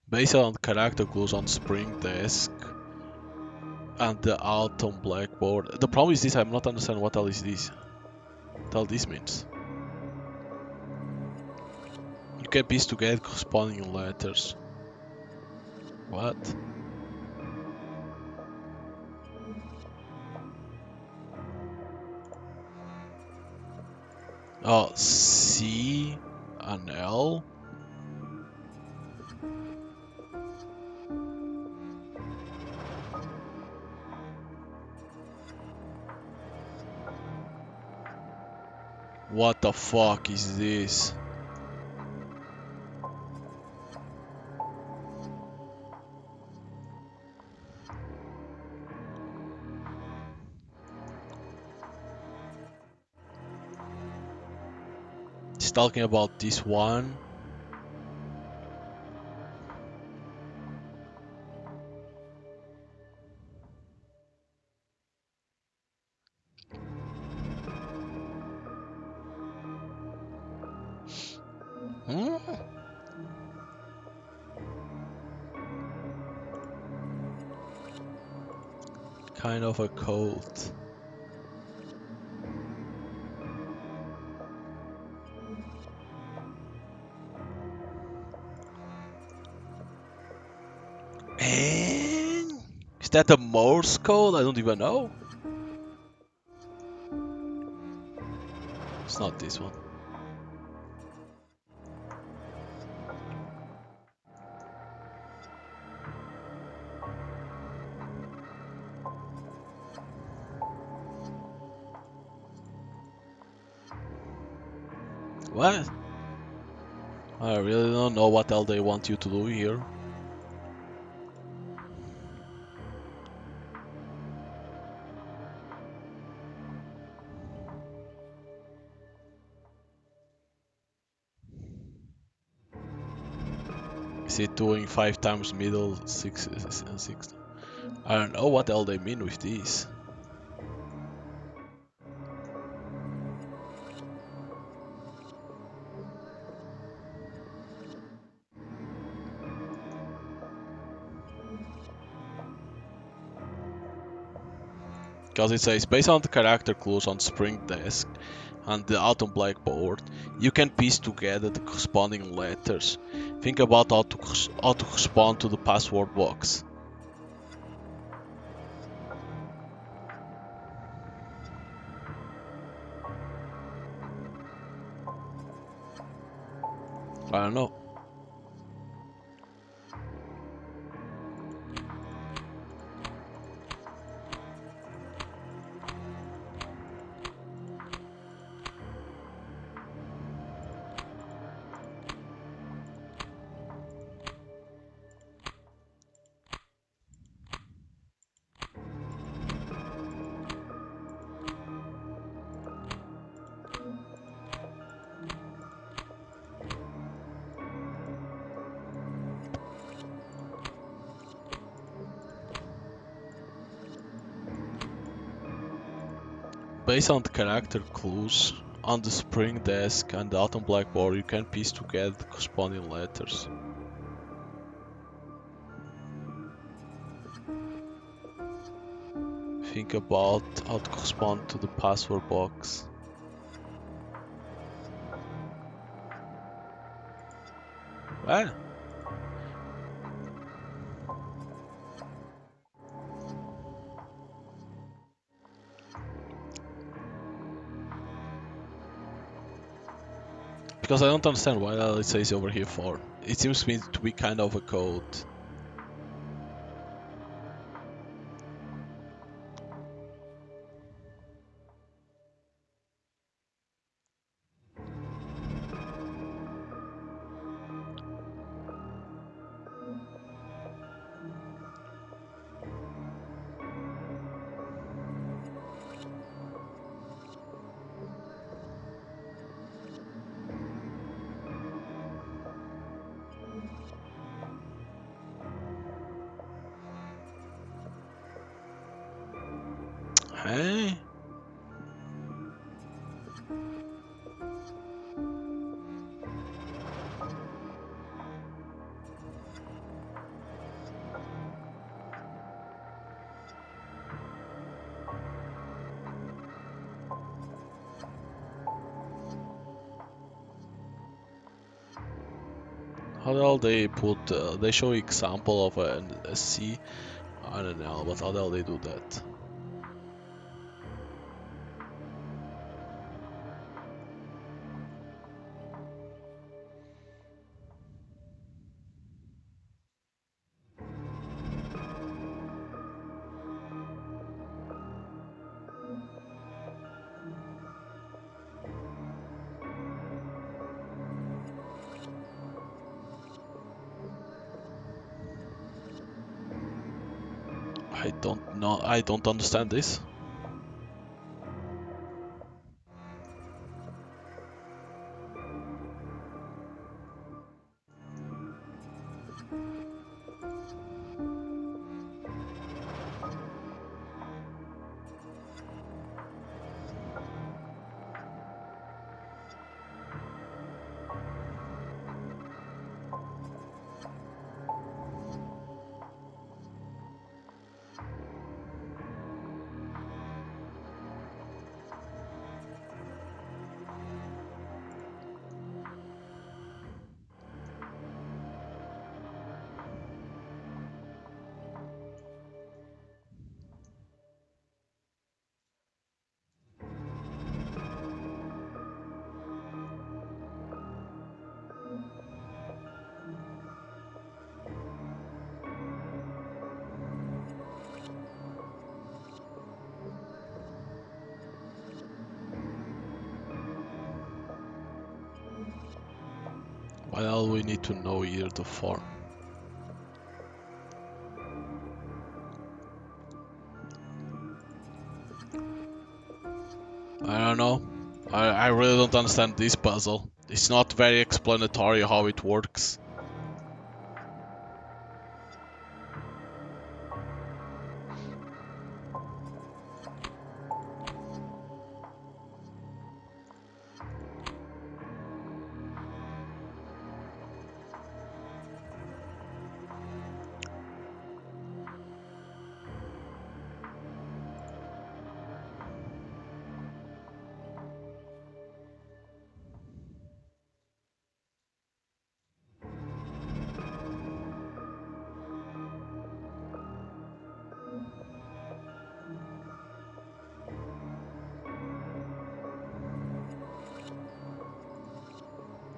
Based on character clues on spring desk and the autumn blackboard. The problem is this, I'm not understanding what hell is this. What hell this means. You can piece together corresponding letters. What? Oh, C and L. What the fuck is this? It's talking about this one. Hmm? Kind of a code. And is that a Morse code? I don't even know. It's not this one. What? I really don't know what else they want you to do here. Is it doing 5 times middle, 6 and 6? I don't know what else they mean with this. Because it says, based on the character clues on spring desk and the autumn blackboard, you can piece together the corresponding letters. Think about how to correspond to the password box. I don't know. Based on the character clues On the spring desk and the autumn blackboard, you can piece together the corresponding letters. Think about how to correspond to the password box. Ah. Because I don't understand why it says over here for. It seems to me to be kind of a code. Hey? How the hell they put, they show example of a C? I don't know, but how the hell they do that? I don't know, I don't understand this. Why all we need to know here the form? I don't know. I really don't understand this puzzle. It's not very explanatory how it works.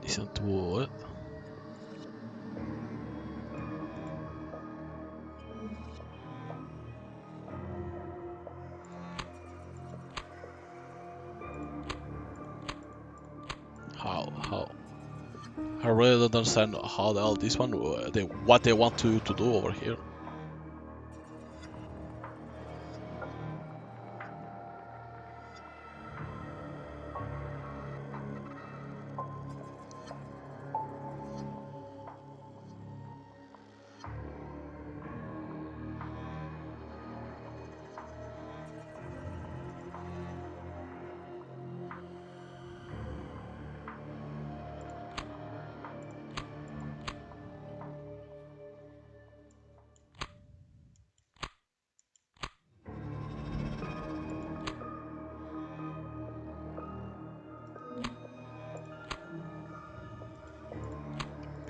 Isn't what? How? I really don't understand how the hell this one, what they want to do over here.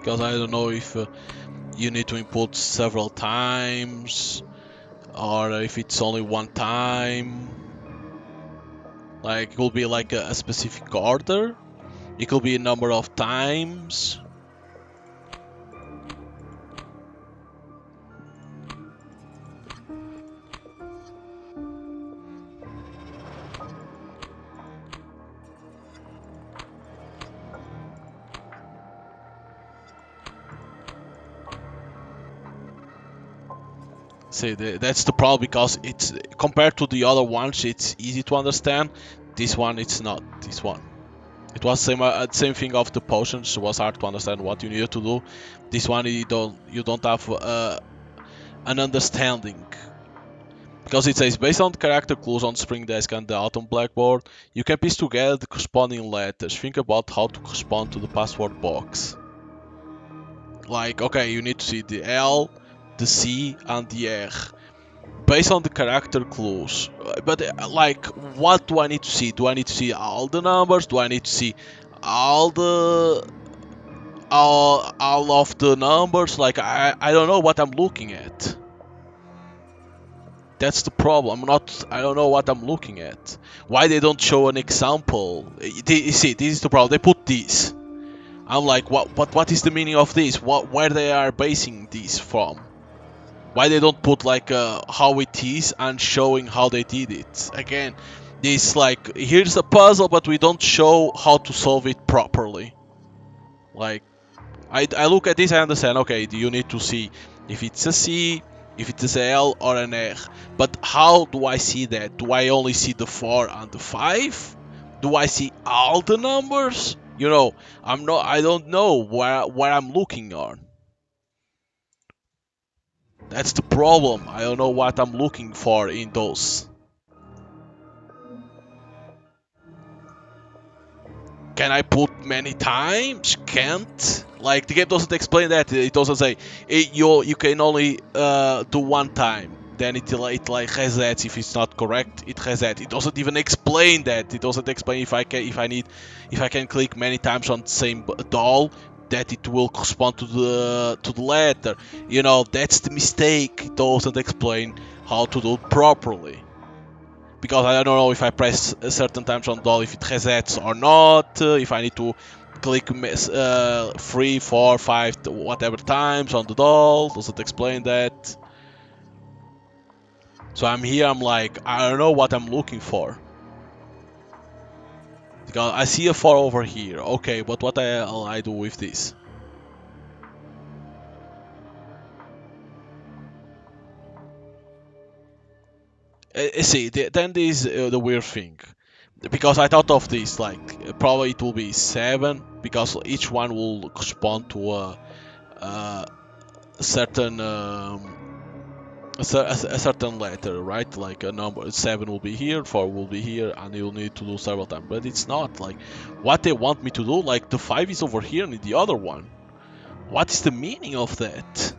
Because I don't know if you need to input several times or if it's only one time. Like it will be like a specific order. It could be a number of times. See, that's the problem because it's compared to the other ones, it's easy to understand. This one, it's not. This one, it was same thing of the potions. It was hard to understand what you needed to do. This one, you don't have an understanding because it says based on character clues on Spring Desk and the Autumn Blackboard, you can piece together the corresponding letters. Think about how to correspond to the password box. Like, okay, you need to see the L, the C, and the R based on the character clues. But like, what do I need to see? Do I need to see all the numbers? Do I need to see all the all of the numbers? Like, I don't know what I'm looking at. That's the problem. I don't know what I'm looking at. Why they don't show an example? You see, this is the problem. They put this. I'm like, what is the meaning of this? Where they are basing this from? Why they don't put like how it is and showing how they did it? Again, this like here's a puzzle, but we don't show how to solve it properly. Like I look at this, I understand. Okay, you need to see if it's a C, if it's a L or an R. But how do I see that? Do I only see the 4 and the 5? Do I see all the numbers? You know, I don't know where I'm looking on. That's the problem. I don't know what I'm looking for in those. Can I put many times? Can't. Like the game doesn't explain that. It doesn't say you can only do one time. Then it like resets if it's not correct. It resets. It doesn't even explain that. It doesn't explain if I can click many times on the same doll that it will correspond to the letter. You know, that's the mistake. It doesn't explain how to do it properly. Because I don't know if I press a certain times on doll if it resets or not, if I need to click 3, 4, 5, whatever times on the doll, does it explain that? So I'm here, I'm like, I don't know what I'm looking for. Because I see a 4 over here, okay, but what I do with this? See, then this the weird thing. Because I thought of this, like, probably it will be 7, because each one will correspond to a certain a certain letter, right? Like a number 7 will be here, 4 will be here, and you'll need to do several times. But it's not like what they want me to do. Like the 5 is over here in the other one. What is the meaning of that?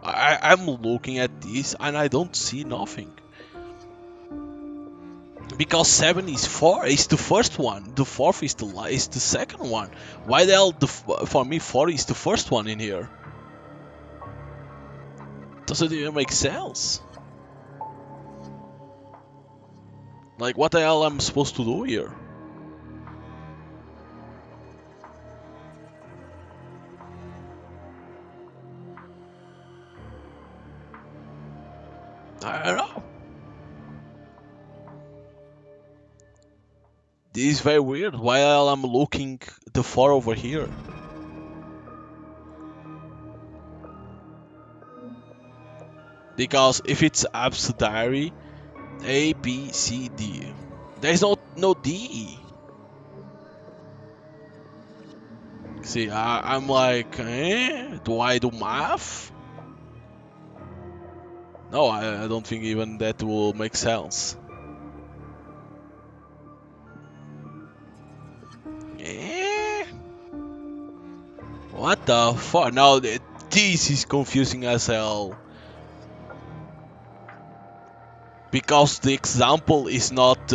I'm looking at this and I don't see nothing. Because 7 is 4 is the first one, the 4th is the second one. Why the hell for me 4 is the first one in here? Doesn't even make sense. Like what the hell I'm supposed to do here? I don't know. This is very weird. While I'm looking the 4 over here. Because if it's Ab's diary, A, B, C, D. There's no D. See, I'm like, do I do math? No, I don't think even that will make sense. Eh? What the fuck? Now this is confusing as hell. Because the example is not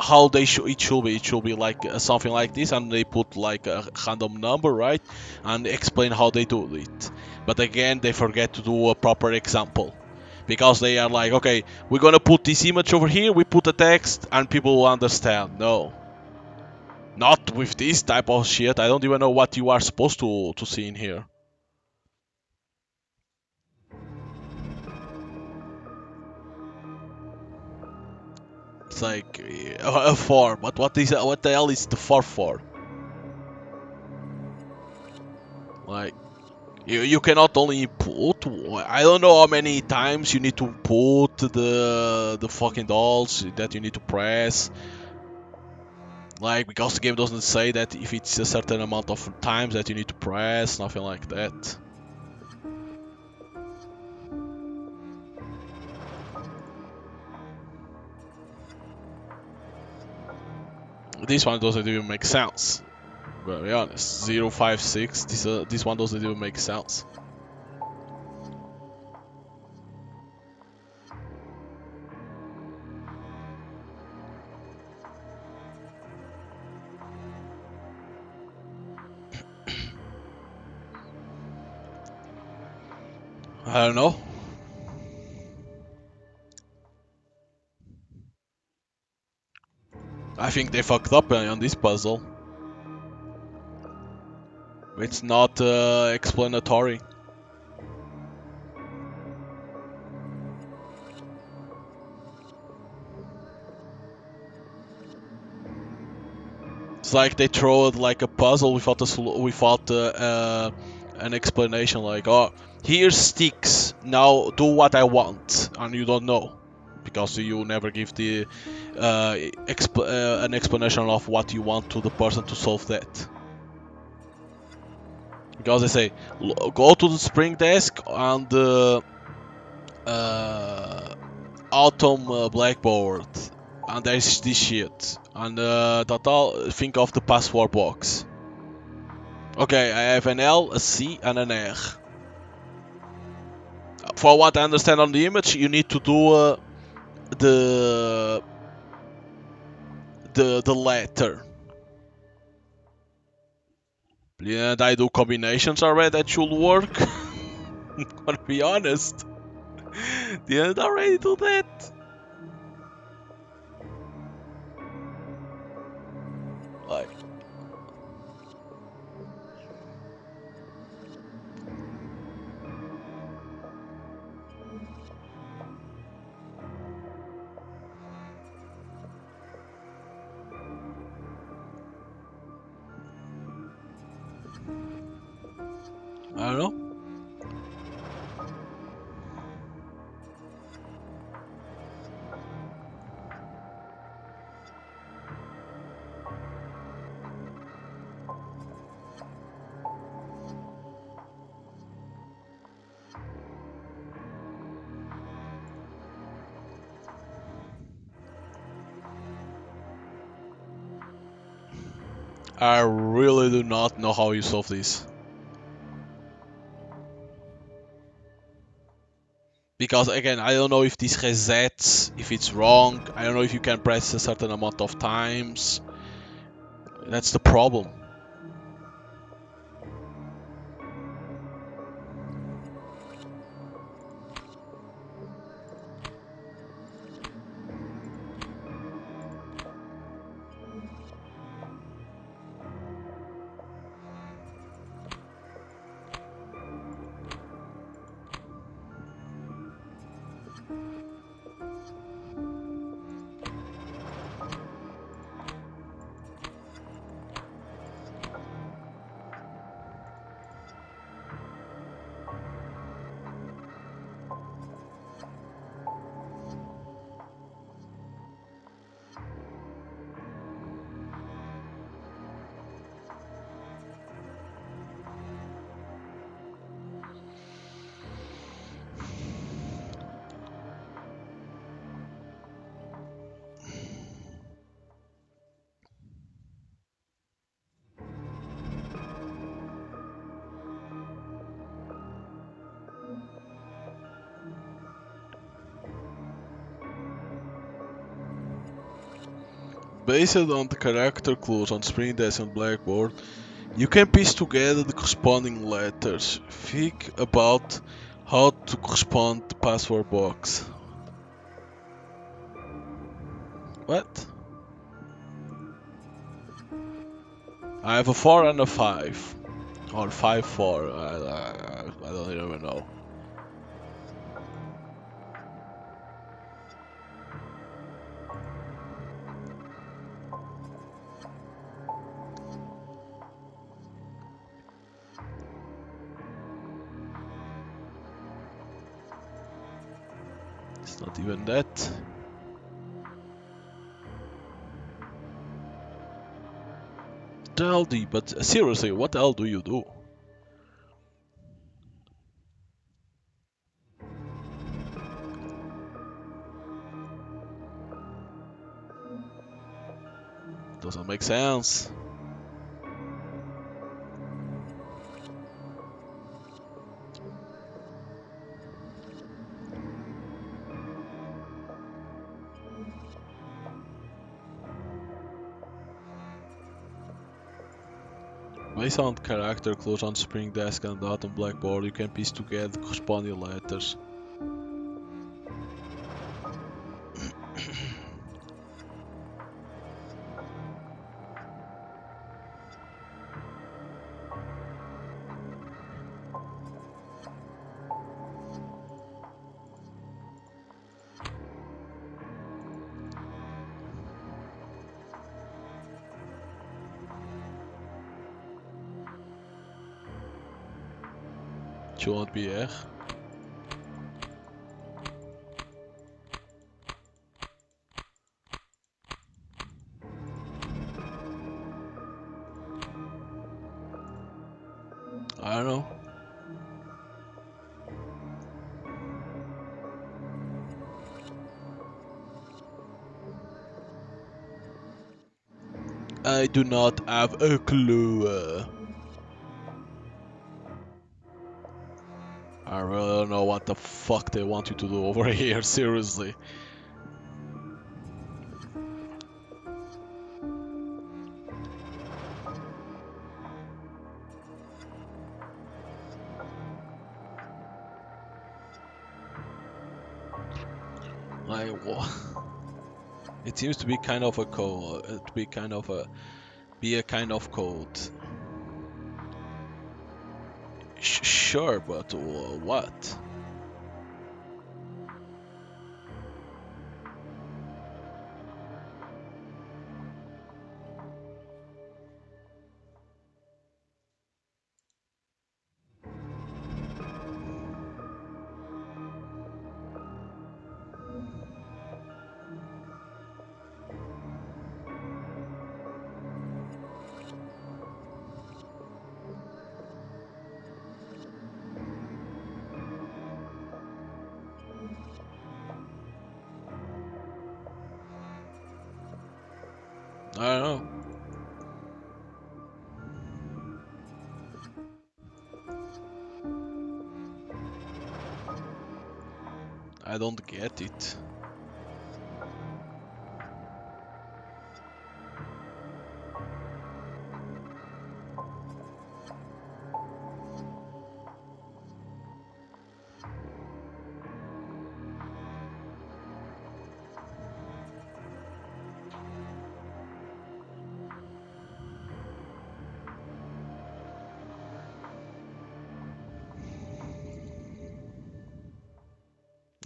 how it should be. It should be like something like this, and they put like a random number, right, and explain how they do it. But again, they forget to do a proper example because they are like, okay, we're gonna put this image over here, we put a text, and people will understand. No, not with this type of shit. I don't even know what you are supposed to see in here. It's like a 4, but what the hell is the 4 for? Like, you cannot only put. I don't know how many times you need to put the fucking dolls that you need to press. Like, because the game doesn't say that if it's a certain amount of times that you need to press, nothing like that. This one doesn't even make sense. Very honest. 056. This one doesn't even make sense. I don't know. I think they fucked up on this puzzle. It's not explanatory. It's like they throw it like a puzzle without an explanation. Like, oh, here's sticks. Now do what I want, and you don't know because you never give the an explanation of what you want to the person to solve that. Because they say, go to the spring desk and uh, autumn blackboard, and there's this shit. And think of the password box. Okay, I have an L, a C, and an R. For what I understand on the image, you need to do the the letter. And I do combinations already that should work. Gotta be honest. Didn't already do that. Like, I don't know. I really do not know how you solve this. Because again, I don't know if this resets, if it's wrong. I don't know if you can press a certain amount of times. That's the problem. Based on the character clues on screen desk and blackboard, you can piece together the corresponding letters. Think about how to correspond the password box. What? I have a 4 and a 5. Or 5-4. I don't even know. It's not even that. LD, but seriously, what the hell do you do? Doesn't make sense. Based on character clues on spring desk and dot on blackboard, you can piece together corresponding letters. Shouldn't be here. I don't know. I do not have a clue. I really don't know what the fuck they want you to do over here, seriously. Like, what? It seems to be kind of a code. To be kind of a. Be a kind of code. Sure, but what? I don't know. I don't get it.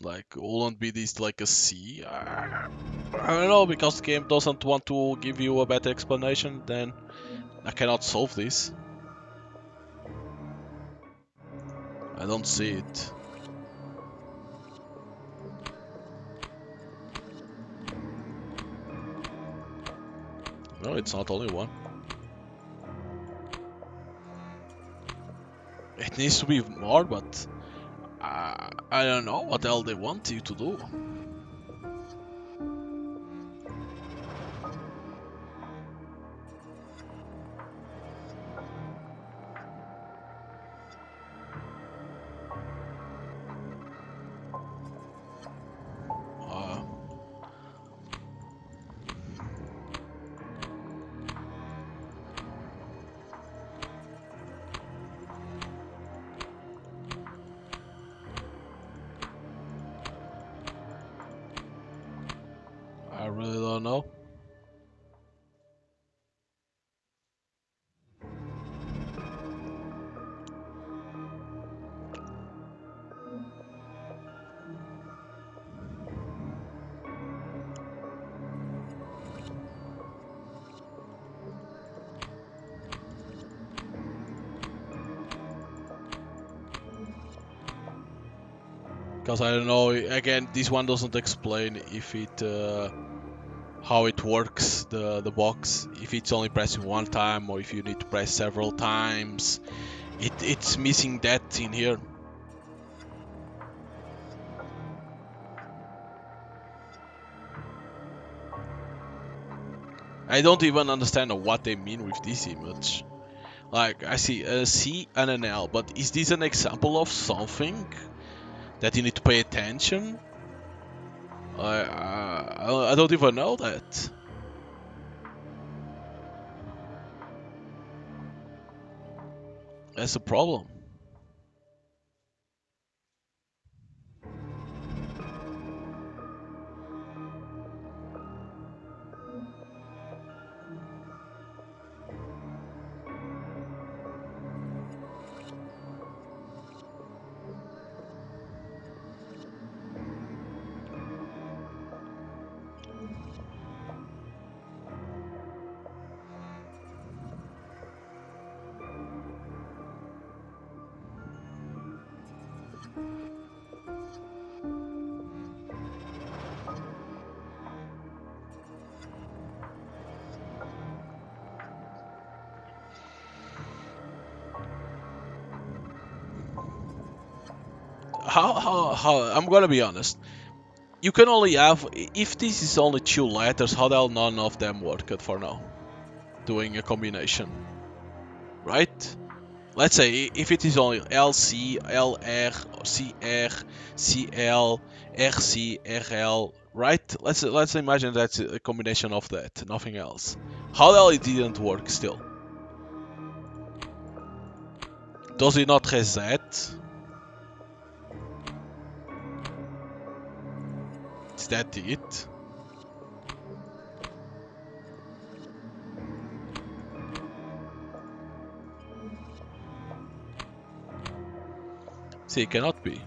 Like, wouldn't be this like a C? I don't know, because the game doesn't want to give you a better explanation, then I cannot solve this. I don't see it. No, it's not only one. It needs to be more, but I don't know what else they want you to do. Uh, really don't know. Because I don't know, again, this one doesn't explain if it how it works, the box, if it's only pressing one time or if you need to press several times. It's missing that in here. I don't even understand what they mean with this image. Like, I see a C and an L, but is this an example of something that you need to pay attention? I don't even know that. That's a problem. How I'm gonna be honest. You can only have, if this is only two letters, how the hell none of them work for now? Doing a combination, right? Let's say if it is only LC, LR, CR, CL, RC, RL, right? Let's imagine that's a combination of that, nothing else. How the hell it didn't work still? Does it not reset? Is that it? See, it cannot be.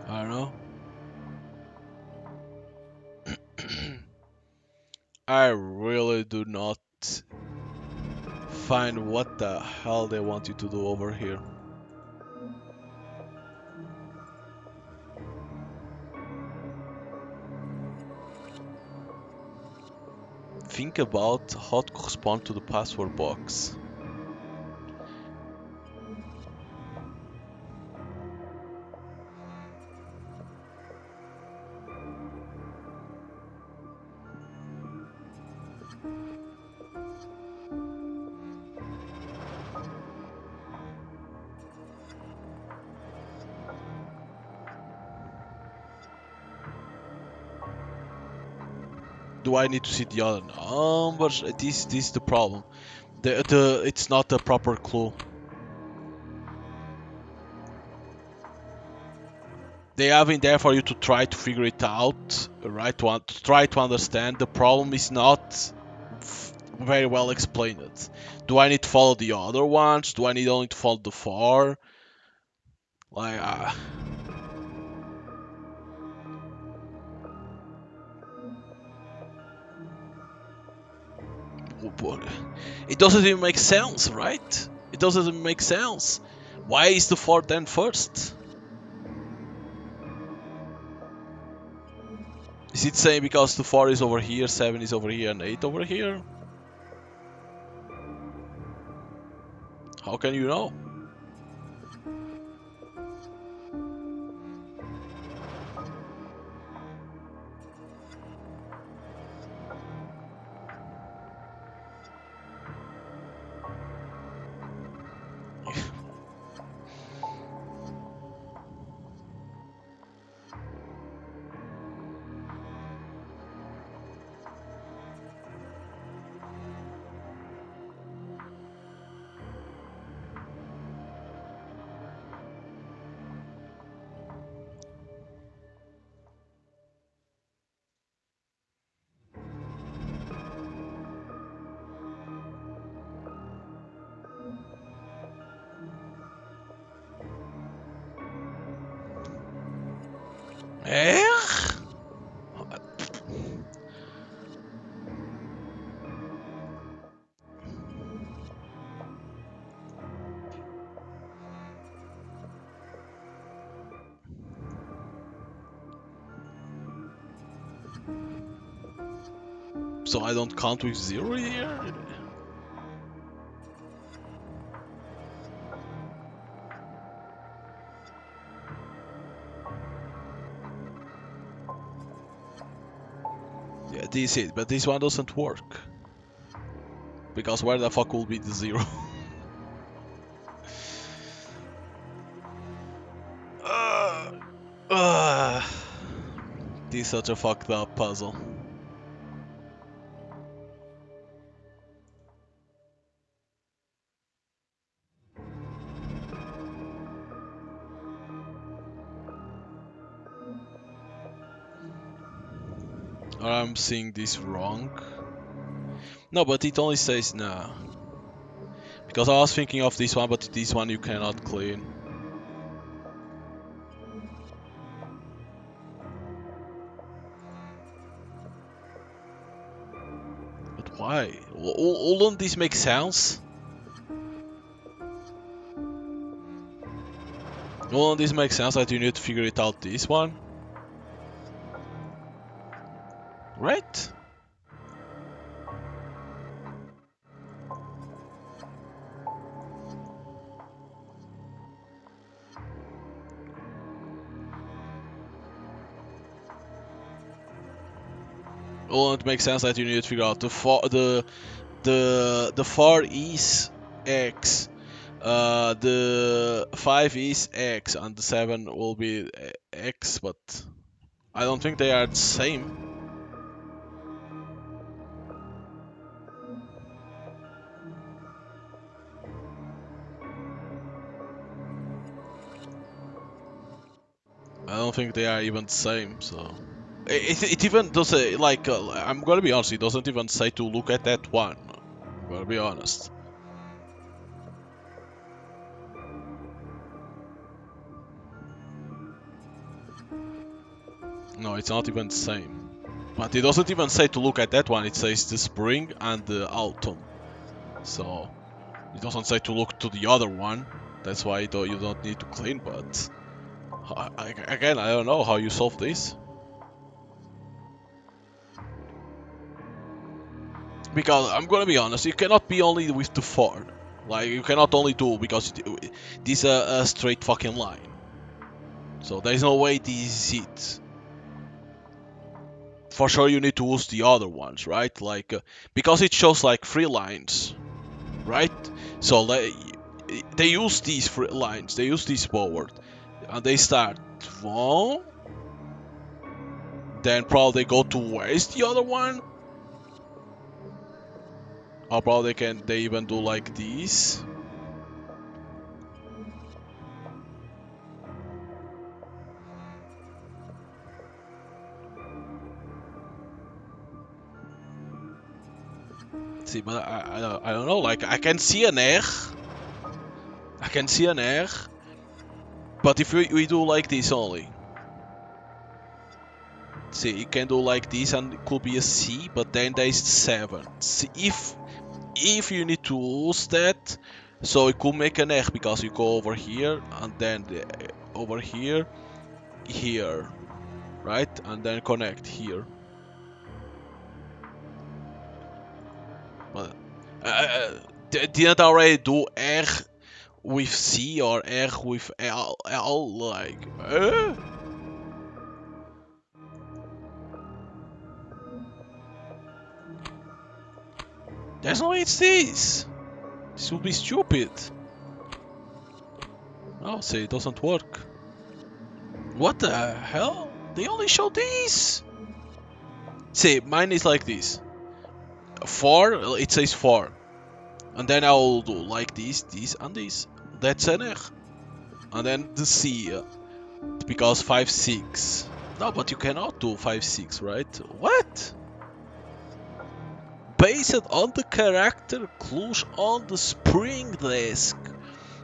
I don't know. I really do not find what the hell they want you to do over here. Think about how to correspond to the password box. Do I need to see the other numbers? This is the problem. The it's not a proper clue. They have in there for you to try to figure it out, right? To try to understand. The problem is not very well explained. Do I need to follow the other ones? Do I need only to follow the four? Like, it doesn't even make sense, right? It doesn't even make sense. Why is the four then first? Is it saying because the 4 is over here, 7 is over here, and 8 over here? How can you know? Eh? So I don't count with 0 here? Yeah, this is it, but this one doesn't work. Because where the fuck will be the 0? uh, uh, this is such a fucked up puzzle. Or I'm seeing this wrong. No, but it only says no. Because I was thinking of this one, but this one you cannot clean. But why? Wouldn't this make sense? Wouldn't this make sense that you need to figure it out this one? Right? Wouldn't it make sense that you need to figure out the far is x, the 5 is x, and the 7 will be x, but I don't think they are the same. I don't think they are even the same, so... It even does say, like, I'm gonna be honest, it doesn't even say to look at that one. I'm gonna be honest. No, it's not even the same. But it doesn't even say to look at that one, it says the spring and the autumn. So, it doesn't say to look to the other one. That's why you don't need to clean, but... Again, I don't know how you solve this. Because I'm gonna be honest, you cannot be only with the 4. Like, you cannot only do because this is a straight fucking line. So there is no way this is it. For sure you need to use the other ones, right? Like, because it shows like 3 lines, right? So they use these 3 lines, they use this forward, and they start 1, then probably go to where is the other one? Or probably they even do like this. See, but I don't know, like I can see an R. I can see an R. But if we do like this only. See, you can do like this and it could be a C, but then there is 7. See, if you need to use that, so it could make an R because you go over here and then over here, here, right? And then connect here. But didn't already do R with C or R with L like? There's no way it's this. This would be stupid. Oh, see, it doesn't work. What the hell? They only show this. See, mine is like this. 4, it says 4. And then I'll do like this, and this. That's an R. And then the C, because 5, 6. No, but you cannot do 5, 6, right? What? Based on the character clues on the spring desk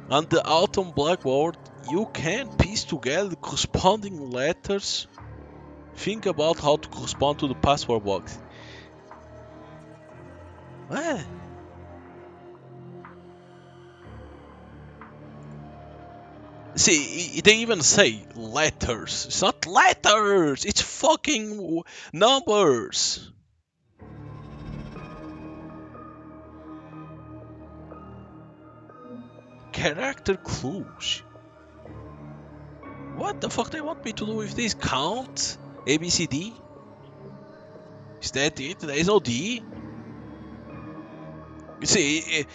and the autumn blackboard, you can piece together the corresponding letters Think about how to correspond to the password box. What? See, they even say letters. It's not letters. It's fucking numbers. Character clues. What the fuck they want me to do with this? Count? A, B, C, D? Is that it? There is no D? You see,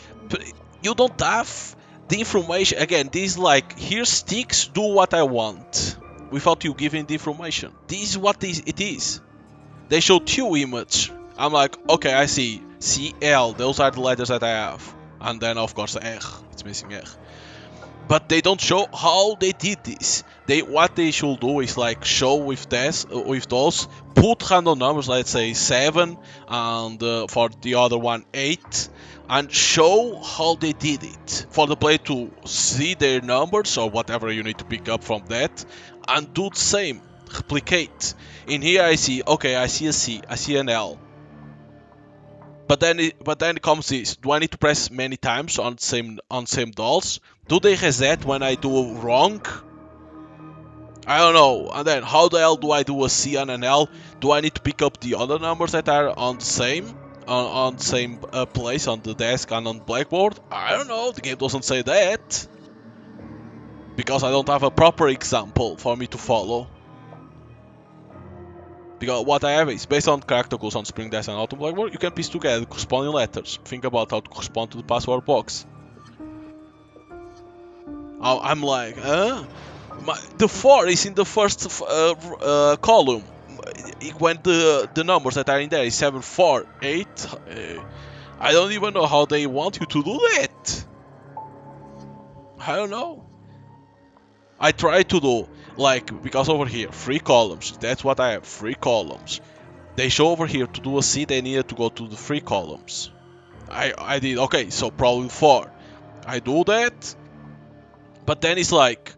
you don't have the information. Again, this like, here sticks, do what I want. Without you giving the information. This is what it is. They show two images. I'm like, okay, I see. C, L, those are the letters that I have. And then of course R, it's missing R. But they don't show how they did this. What they should do is like show with those, put random numbers, let's say 7, and for the other one 8, and show how they did it for the player to see their numbers or whatever you need to pick up from that, and do the same, replicate. In here I see, okay, I see a C, I see an L. But then it comes this. Do I need to press many times on same dolls? Do they reset when I do wrong? I don't know. And then how the hell do I do a C and an L? Do I need to pick up the other numbers that are on the same place on the desk and on blackboard? I don't know. The game doesn't say that because I don't have a proper example for me to follow. Because what I have is based on character clues on Spring Desk and Auto Blackboard, you can piece together corresponding letters. Think about how to correspond to the password box. I'm like, the 4 is in the first column. When the numbers that are in there is 7, 4, 8. I don't even know how they want you to do that. I don't know. I try to do, like, because over here, 3 columns. That's what I have, 3 columns. They show over here to do a C, they needed to go to the 3 columns. I did, okay, so probably 4. I do that, but then it's like,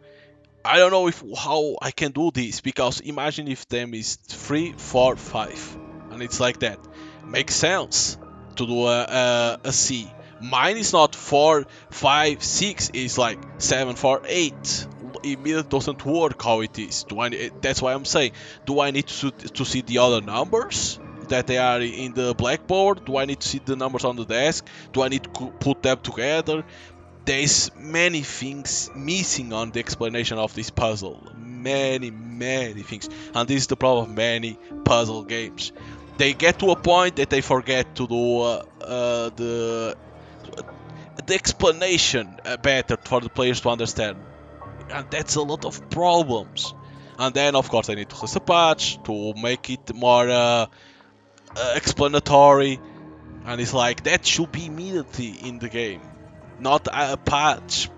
I don't know how I can do this, because imagine if them is 3, 4, 5, and it's like that. Makes sense to do a C. Mine is not 4, 5, 6, it's like 7, 4, 8. Immediately doesn't work how it is. That's why I'm saying, do I need to see the other numbers that they are in the blackboard? Do I need to see the numbers on the desk? Do I need to put them together? There's many things missing on the explanation of this puzzle. Many things. And this is the problem of many puzzle games. They get to a point that they forget to do the explanation better for the players to understand. And that's a lot of problems. And then, of course, I need to release a patch to make it more explanatory. And it's like, that should be immediately in the game, not a patch.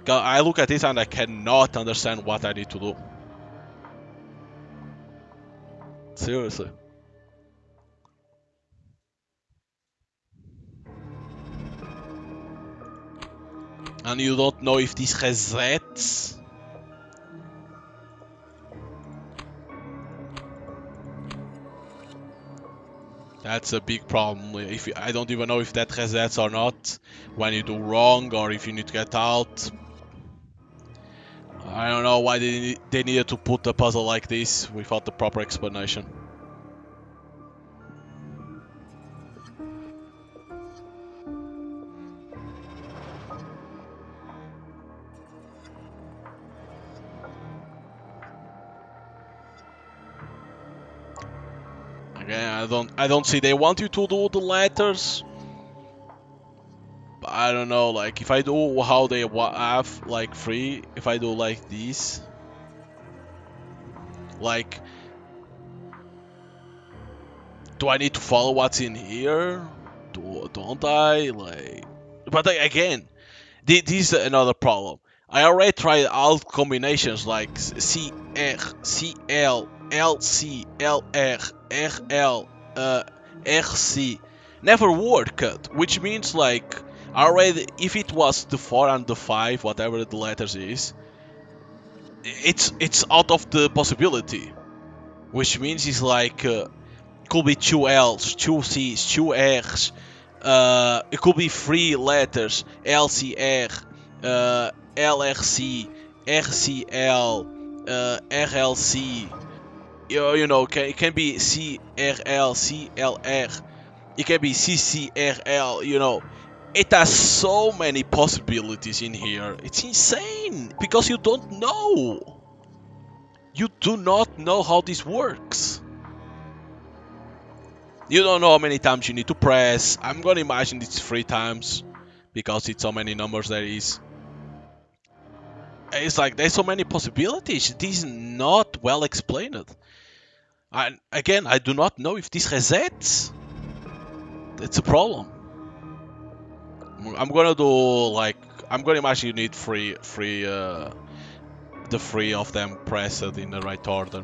I look at this and I cannot understand what I need to do. Seriously. And you don't know if this resets? That's a big problem. I don't even know if that resets or not when you do wrong, or if you need to get out. I don't know why they needed to put a puzzle like this without the proper explanation. Again, I don't see. They want you to do the letters. But I don't know. Like, if I do how they have like 3, if I do like this, like, do I need to follow what's in here? Don't I? Like, but again, this is another problem. I already tried all combinations like C R, C L, L C, L R, R L, R C. Never worked, which means like already if it was the 4 and the 5, whatever the letters is, it's out of the possibility. which means it's like could be two L's, two C's, two R's. It could be three letters: LCR, LRC, RCL, RLC. It can be CRL, CLR. It can be CCRL. It has so many possibilities in here. It's insane because you don't know. You do not know how this works. You don't know how many times you need to press. I'm gonna imagine it's 3 times because it's so many numbers there is. It's like there's so many possibilities. This is not well explained. And again, I do not know if this resets. That's a problem. I'm gonna do like I'm gonna imagine you need the three of them pressed in the right order.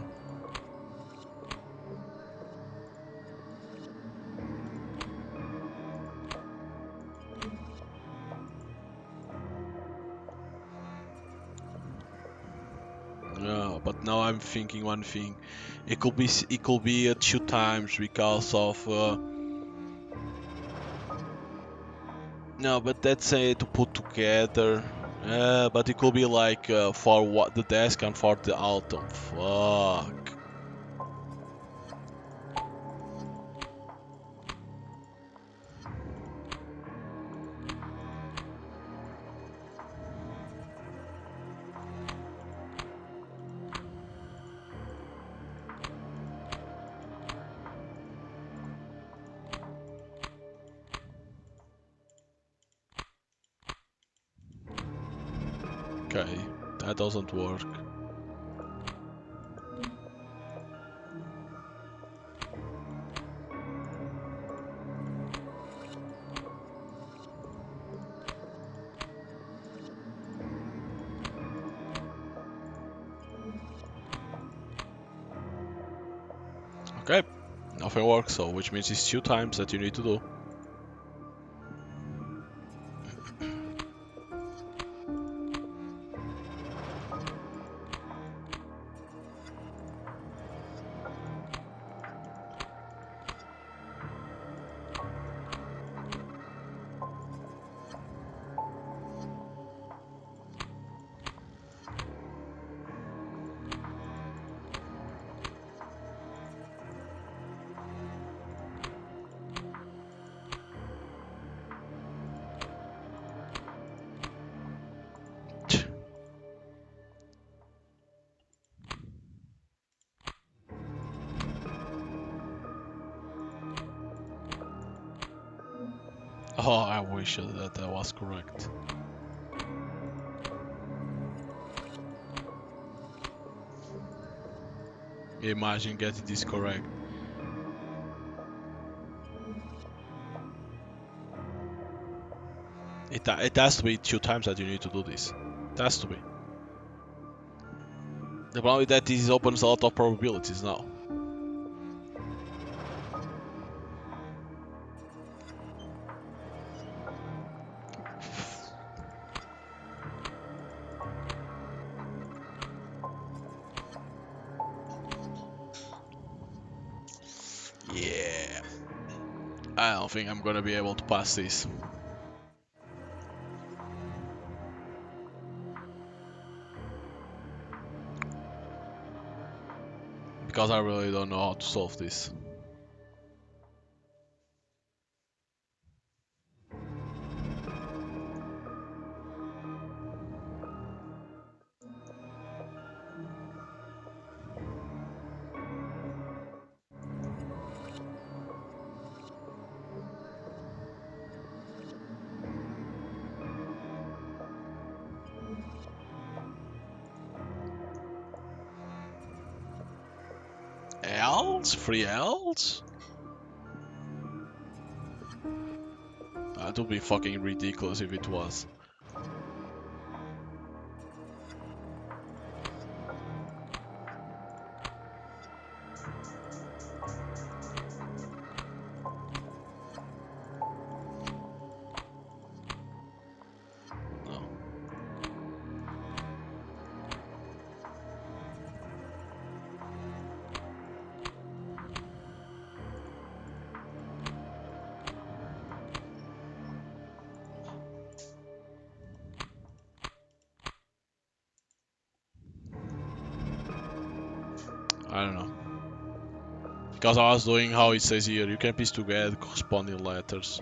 Yeah, but now I'm thinking one thing. It could be 2 times because of no, but that's to put together. But it could be like for what the desk and for the autumn. Fuck. Okay, that doesn't work. Okay, nothing works. So which means it's 2 times that you need to do. Oh, I wish that was correct. Imagine getting this correct. It has to be 2 times that you need to do this. It has to be. The problem with that is it opens a lot of probabilities now. Yeah. I don't think I'm gonna be able to pass this. Because I really don't know how to solve this. L's? 3 L's? That would be fucking ridiculous if it was. No. I don't know. Because I was doing how it says here, you can piece together corresponding letters.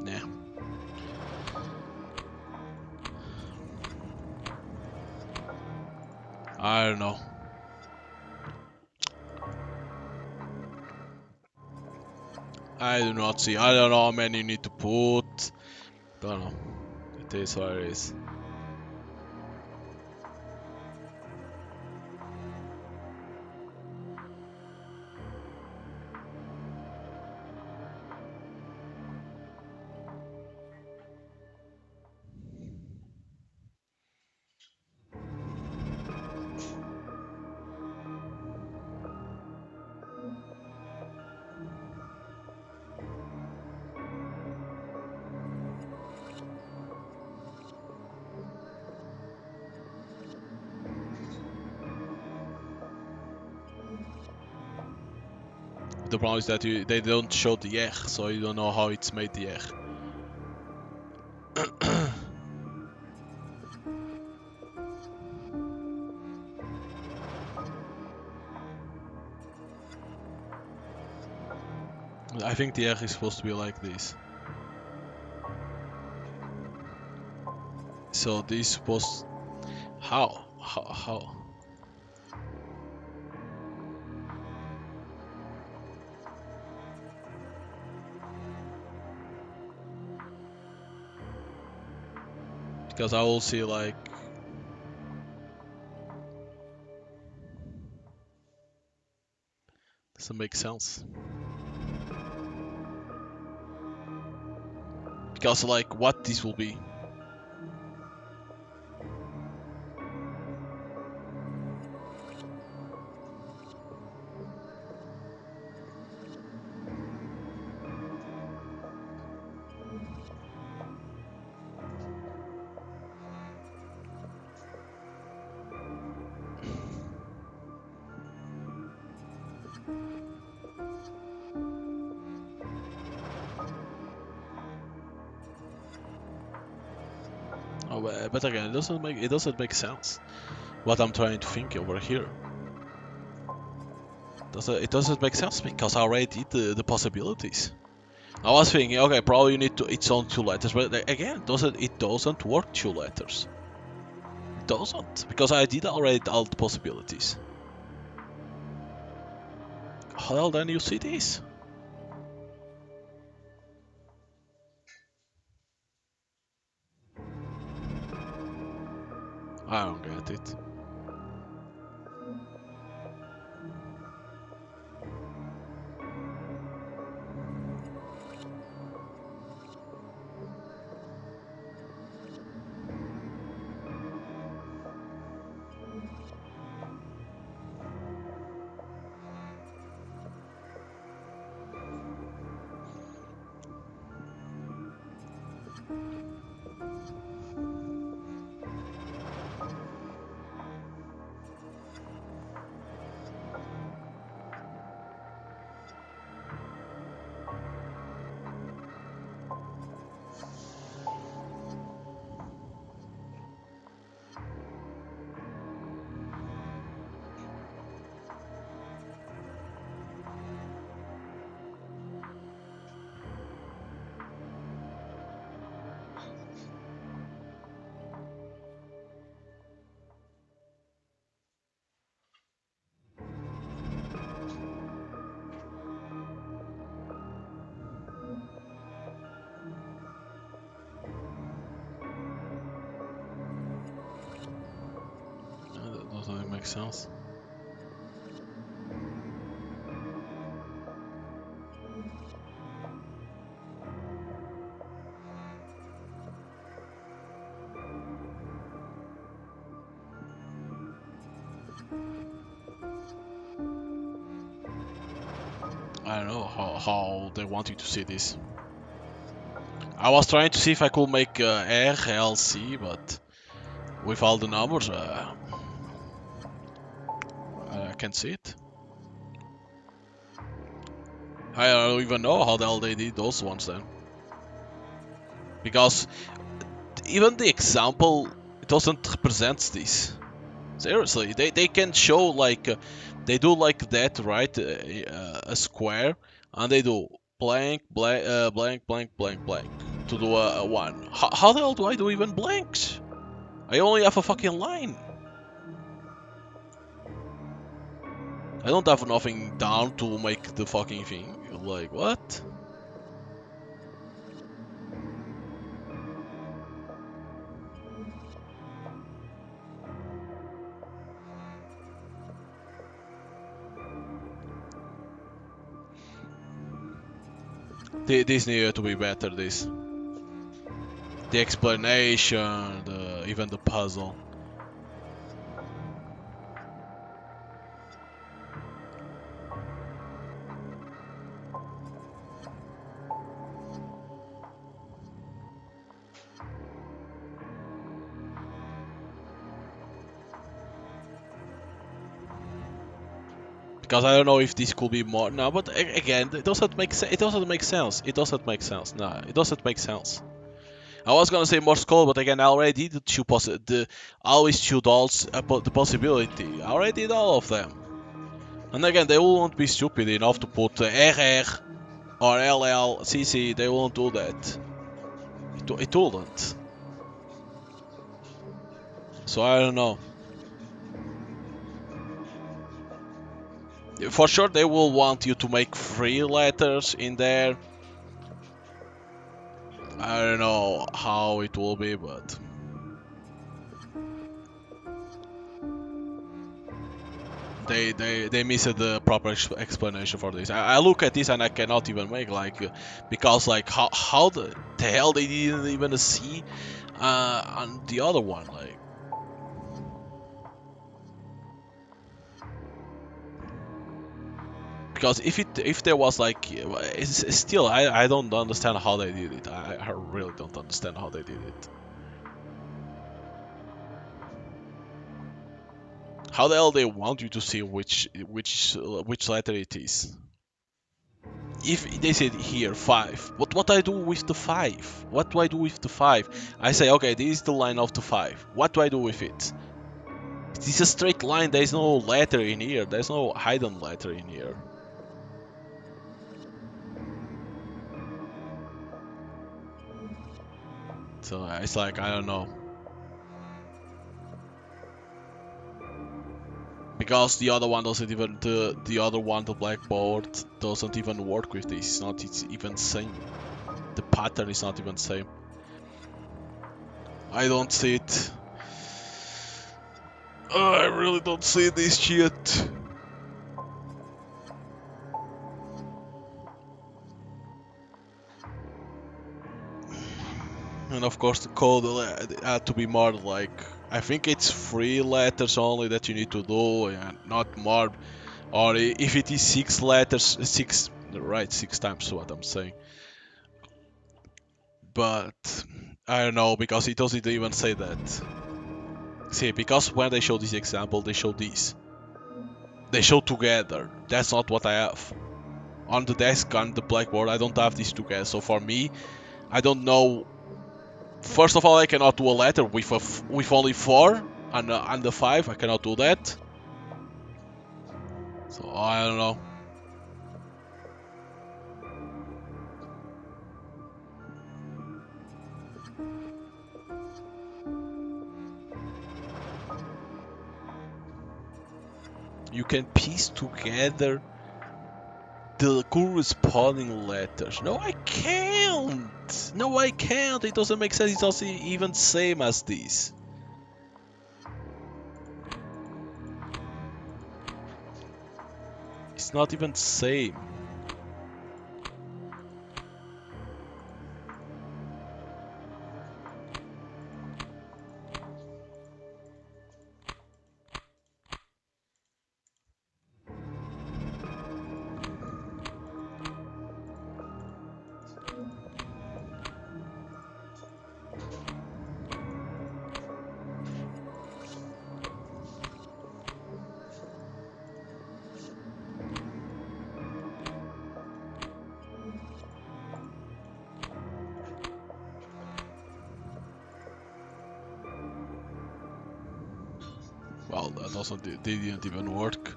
Yeah. I don't know. I do not see. I don't know how many you need to put. Don't know. It is what it is. The problem is that they don't show the yech, so you don't know how it's made the yech. I think the yech is supposed to be like this. So this is supposed. How? How? Because I will see like. Doesn't make sense. Because like what this will be. Oh, but again, it doesn't make sense. What I'm trying to think over here. It doesn't make sense because I already did the possibilities. I was thinking, okay, probably you need to it's on two letters, but again, it doesn't work two letters. It doesn't because I did already all the possibilities. How then you see this? I don't get it. That doesn't make sense. I don't know how they want you to see this. I was trying to see if I could make RLC, but with all the numbers, I can't see it. I don't even know how the hell they did those ones then. Because even the example it doesn't represent this. Seriously, they can show like they do like that, right? A square, and they do blank, blank, blank, blank, blank, blank to do a one. How the hell do I do even blanks? I only have a fucking line. I don't have nothing down to make the fucking thing. Like what? This needed to be better. This, the explanation, even the puzzle. Because I don't know if this could be more. No, but again, it doesn't make sense. It doesn't make sense. It doesn't make sense. No, it doesn't make sense. I was gonna say more skull, but again, I already did the always two dolls about the possibility. I already did all of them. And again, they won't be stupid enough to put RR or LL, CC. They won't do that. It wouldn't. So I don't know. For sure, they will want you to make 3 letters in there. I don't know how it will be, but they missed the proper explanation for this. I look at this and I cannot even make like because like how the hell they didn't even see on the other one like. Because if there was like it's still I don't understand how they did it. I really don't understand how they did it. How the hell they want you to see which letter it is? If they said here 5, what do I do with the 5? What do I do with the 5? I say okay, this is the line of the 5. What do I do with it? It's a straight line. There's no letter in here. There's no hidden letter in here. So it's like I don't know. Because the other one doesn't even the other one, the blackboard, doesn't even work with this. It's even same. The pattern is not even same. I don't see it. I really don't see this shit. And of course the code had to be more like I think it's 3 letters only that you need to do and not more. Or if it is 6 letters, 6 times what I'm saying. But I don't know because it doesn't even say that. See, because when they show this example, they show this. They show together. That's not what I have. On the desk, on the blackboard, I don't have these together. So for me, I don't know. First of all, I cannot do a letter with only 4 and the 5. I cannot do that. So I don't know. You can piece together the corresponding letters. No, I can't. No, I can't. It doesn't make sense. It's not even same as this. It's not even same. Well, that also didn't even work.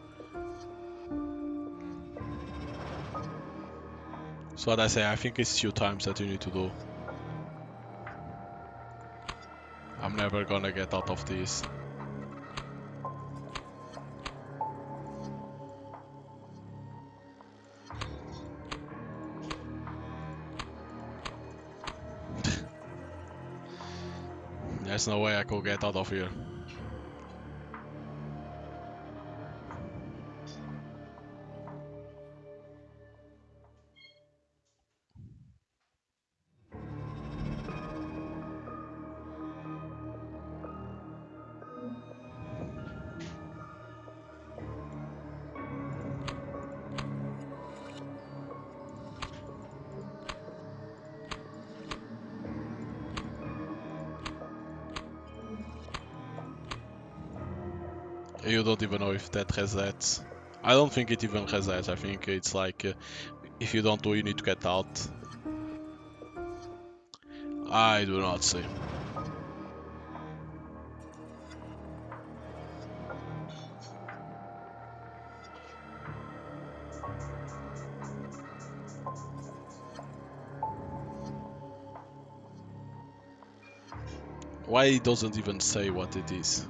So what I say, I think it's 2 times that you need to do. I'm never gonna get out of this. There's no way I could get out of here. You don't even know if that resets. I don't think it even resets. I think it's like if you don't do, you need to get out. I do not see. Why it doesn't even say what it is?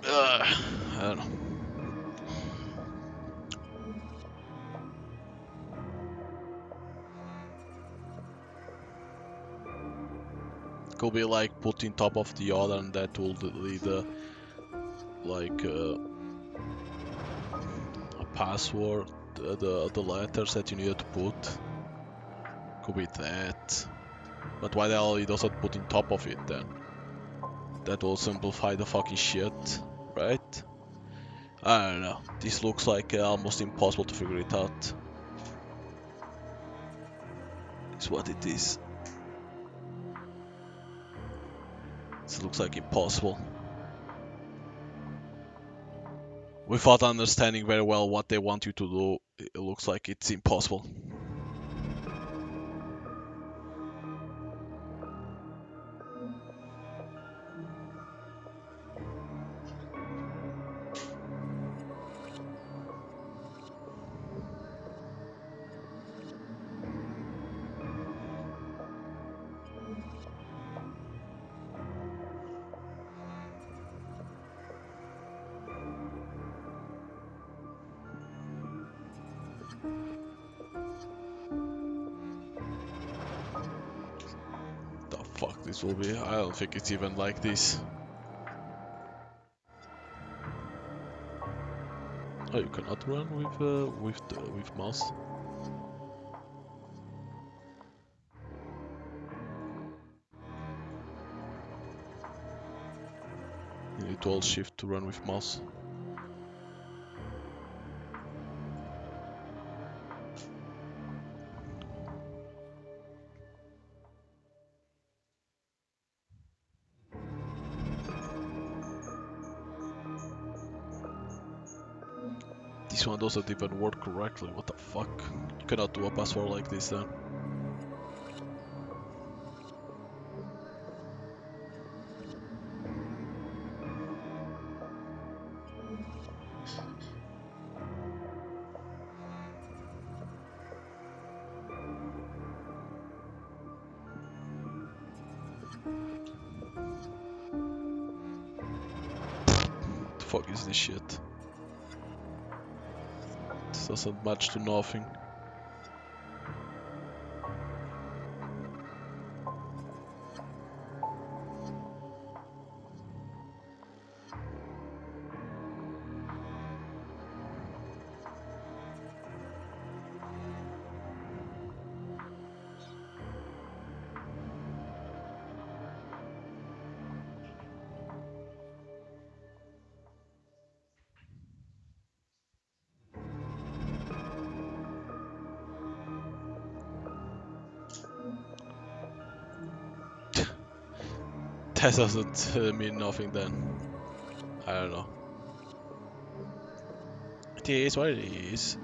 I don't know. Could be like put in top of the other, and that will lead like a password, the letters that you needed to put. Could be that. But why the hell he doesn't put in top of it then? That will simplify the fucking shit, right? I don't know. This looks like almost impossible to figure it out. It's what it is. It looks like impossible. Without understanding very well what they want you to do, it looks like it's impossible. The fuck this will be? I don't think it's even like this. Oh, you cannot run with mouse. You need to hold shift to run with mouse. This one doesn't even work correctly. What the fuck? You cannot do a password like this then. The fuck is this shit? This doesn't match to nothing. That doesn't mean nothing then. I don't know. It is what it is.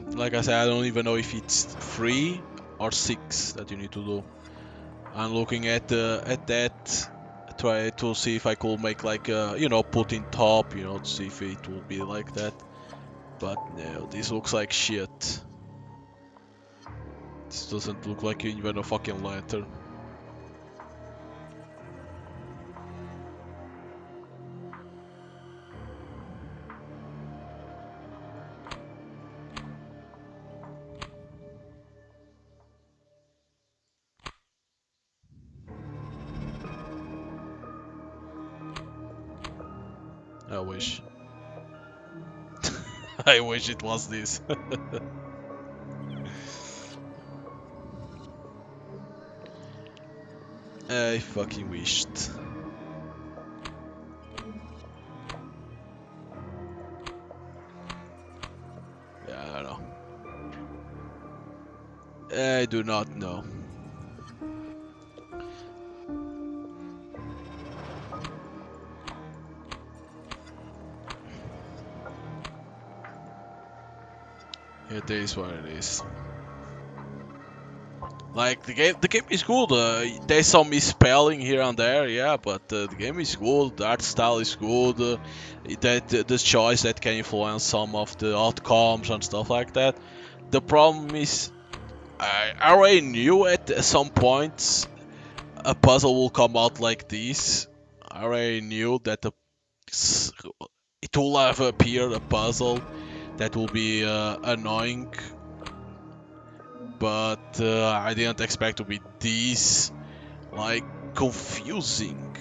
Like I said, I don't even know if it's 3 or 6 that you need to do. I'm looking at that, try to see if I could make like put in top, to see if it will be like that. But no, this looks like shit. This doesn't look like even a fucking lantern. I wish. I wish it was this. I fucking wished. Yeah, I don't know. I do not know. It is what it is. Like the game is good. There's some misspelling here and there, yeah, but the game is good. The art style is good. That the choice that can influence some of the outcomes and stuff like that. The problem is, I already knew at some points a puzzle will come out like this. I already knew that it will have appeared a puzzle that will be annoying, but I didn't expect to be this like confusing,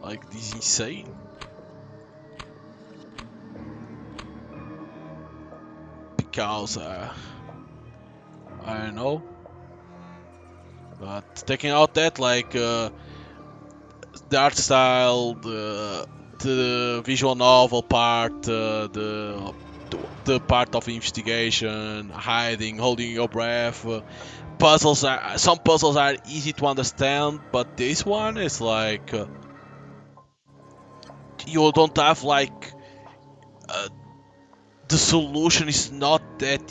like this insane. Because I don't know, but taking out that like the art style, the visual novel part, the part of investigation, hiding, holding your breath. Puzzles are some puzzles are easy to understand, but this one is like you don't have like uh, the solution is not that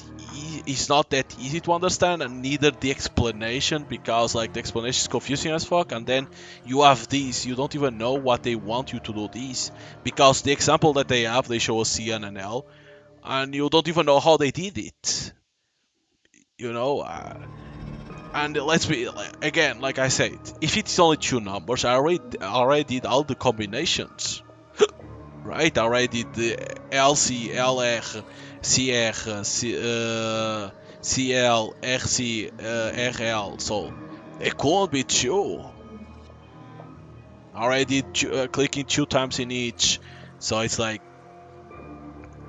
it's not that easy to understand, and neither the explanation, because like the explanation is confusing as fuck, and then you have these, you don't even know what they want you to do these, because the example that they have, they show a C and an L, and you don't even know how they did it, you know. And let's be again, like I said, if it's only two numbers, I already did all the combinations. Right, I already did the LC, LR, CR, CL, RC, RL, so it could be two. I already did clicking 2 times in each, so it's like,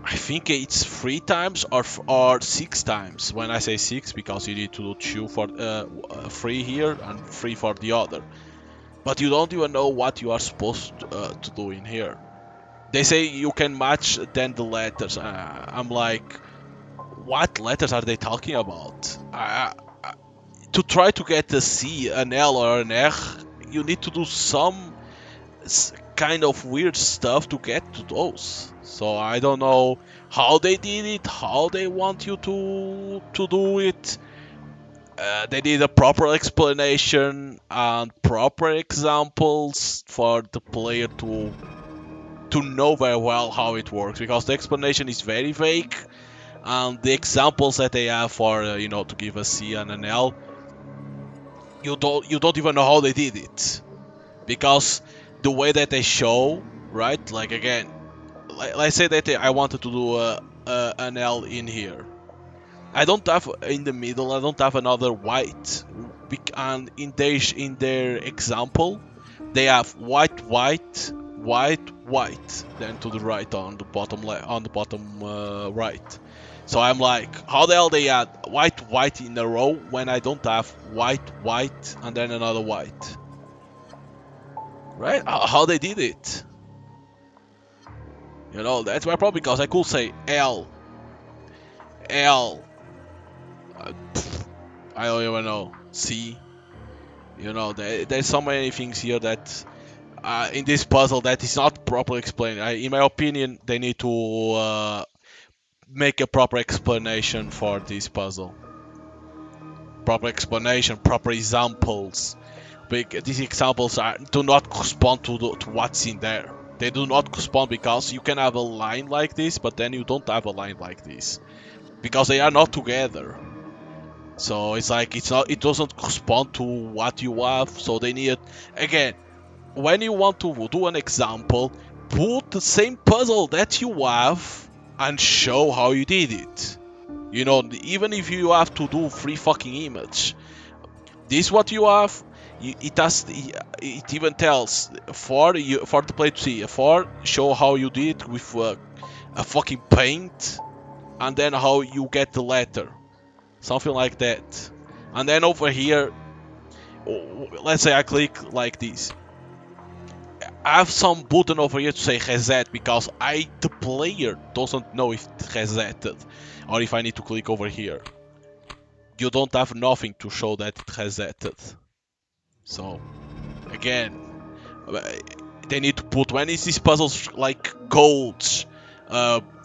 I think it's 3 times or 6 times. When I say six, because you need to do two for 3 here and 3 for the other. But you don't even know what you are supposed to do in here. They say you can match then the letters. I'm like, what letters are they talking about? To try to get a C, an L, or an R, you need to do some kind of weird stuff to get to those. So I don't know how they did it, how they want you to do it. They need a proper explanation and proper examples for the player to know very well how it works, because the explanation is very vague, and the examples that they have for to give a C and an L, you don't even know how they did it, because the way that they show, right? Like again, let's say that I wanted to do an L in here. I don't have in the middle. I don't have another white, and in their example, they have white, white, white, white. Then to the right on the bottom on the bottom right. So I'm like, how the hell they add white, white in a row when I don't have white, white, and then another white? Right? How they did it? That's my problem, because I could say L, L. I don't even know. C. There's so many things here that in this puzzle that is not properly explained. In my opinion, they need to make a proper explanation for this puzzle. Proper explanation, proper examples. These examples do not correspond to what's in there. They do not correspond, because you can have a line like this, but then you don't have a line like this, because they are not together. So it's like it doesn't correspond to what you have. So they need, again, when you want to do an example, put the same puzzle that you have and show how you did it. Even if you have to do 3 fucking image, this is what you have. It even tells for the player to see. Show how you did it with a fucking paint, and then how you get the letter, something like that. And then over here, let's say I click like this. I have some button over here to say reset, because the player doesn't know if it resetted or if I need to click over here. You don't have nothing to show that it resetted. So again, they need to put, when it's these puzzles like codes,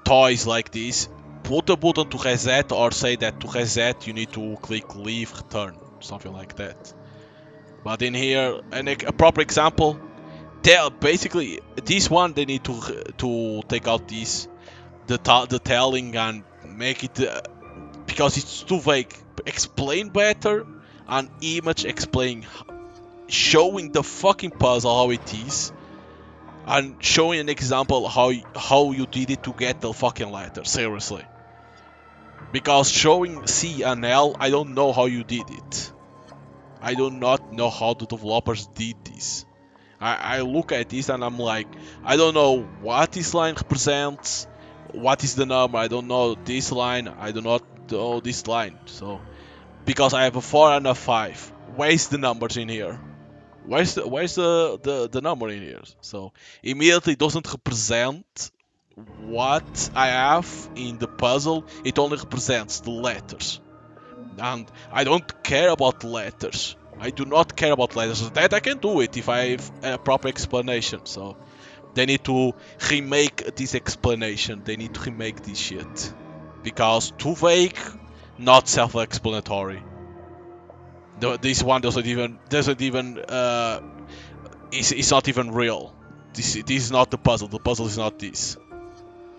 toys like this, put a button to reset, or say that to reset you need to click leave return, something like that. But in here, a proper example, basically this one they need to take out the telling and make it because it's too vague. Explain better, and image explain, showing the fucking puzzle how it is, and showing an example how you did it to get the fucking letter. Seriously, because showing C and L, I don't know how you did it. I do not know how the developers did this. I look at this and I'm like, I don't know what this line represents, what is the number, I don't know this line, I do not know this line. So, because I have a 4 and a 5, where's the numbers in here? Where's the number in here? So, immediately doesn't represent what I have in the puzzle, it only represents the letters. And I don't care about letters. I do not care about letters. That I can do it if I have a proper explanation. So they need to remake this explanation. They need to remake this shit, because too vague, not self-explanatory. This one doesn't even it's not even real. This is not the puzzle. The puzzle is not this.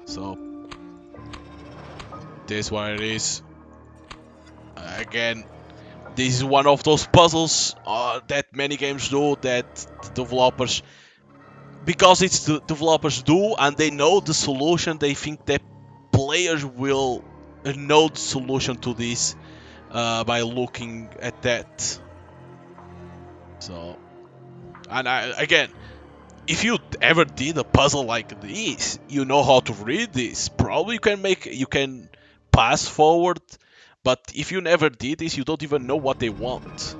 So this is what it is. Again, this is one of those puzzles that many games do, that developers, because it's the developers do and they know the solution, they think that players will know the solution to this by looking at that. So, and again, if you ever did a puzzle like this, you know how to read this. Probably you can pass forward, but if you never did this, you don't even know what they want.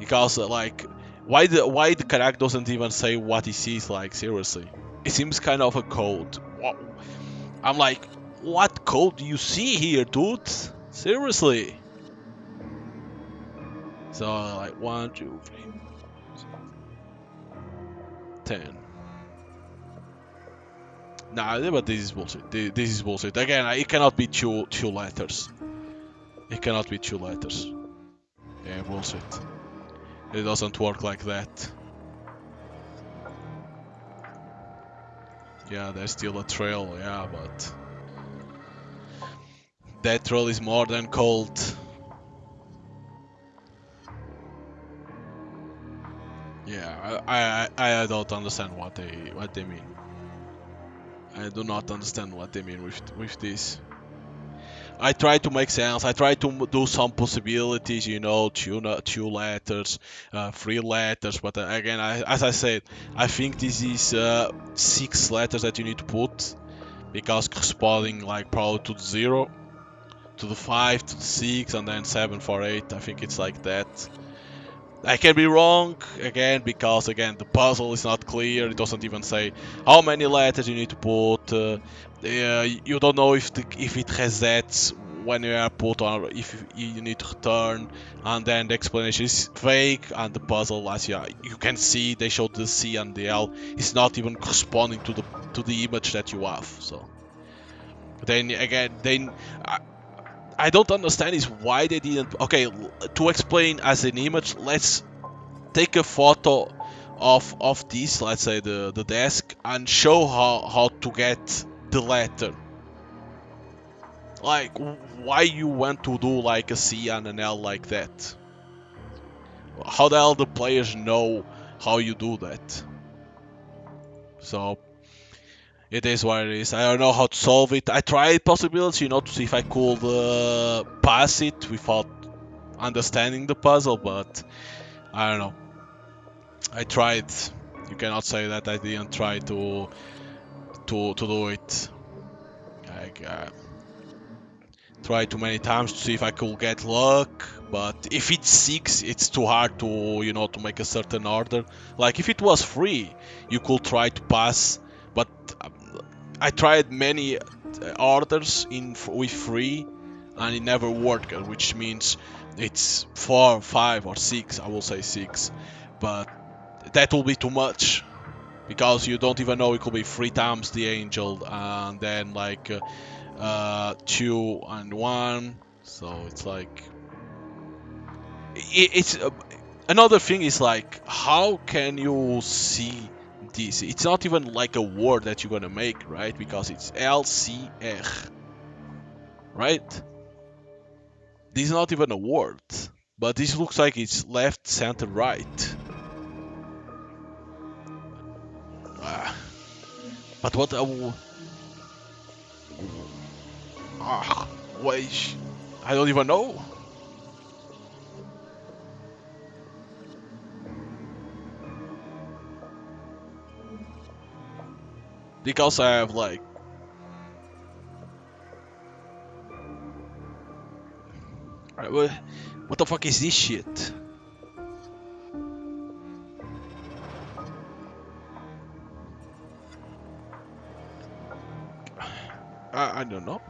Because like, why the character doesn't even say what he sees? Like, seriously. It seems kind of a code. I'm like, what code do you see here, dude? Seriously. So like 1, 2, 3, 10. Nah, but this is bullshit. This is bullshit. Again, it cannot be two letters. It cannot be two letters. Yeah, bullshit. It doesn't work like that. Yeah, there's still a trail, yeah, but that trail is more than cold. Yeah, I don't understand what they mean. I do not understand what they mean with this. I try to make sense. I try to do some possibilities, two letters, three letters. But again, as I said, I think this is 6 letters that you need to put because corresponding like probably to the 0, to the 5, to the 6, and then 7 for 8. I think it's like that. I can be wrong again because again the puzzle is not clear. It doesn't even say how many letters you need to put. You don't know if it resets when you are put or if you need to return. And then the explanation is vague and the puzzle, as you can see, they showed the C and the L is not even corresponding to the image that you have. So then again, I don't understand is why they didn't. Okay, to explain as an image, let's take a photo of this, let's say the desk, and show how to get the letter. Like, why you want to do like a C and an L like that? How the hell the players know how you do that? So it is what it is. I don't know how to solve it. I tried possibilities, to see if I could pass it without understanding the puzzle, but I don't know. I tried. You cannot say that I didn't try to do it. I tried too many times to see if I could get luck, but if it's 6, it's too hard to make a certain order. Like if it was free, you could try to pass, but um, I tried many orders with free, and it never worked, which means it's 4, 5, or 6. I will say 6, but that will be too much because you don't even know it could be 3 times the angel and then like 2 and 1. So it's like it's another thing is like how can you see this? It's not even like a word that you're gonna make, right? Because it's LCR, right? This is not even a word, but this looks like it's left, center, right. Ah, but what? Wait, I don't even know. Because I have like what the fuck is this shit? I don't know.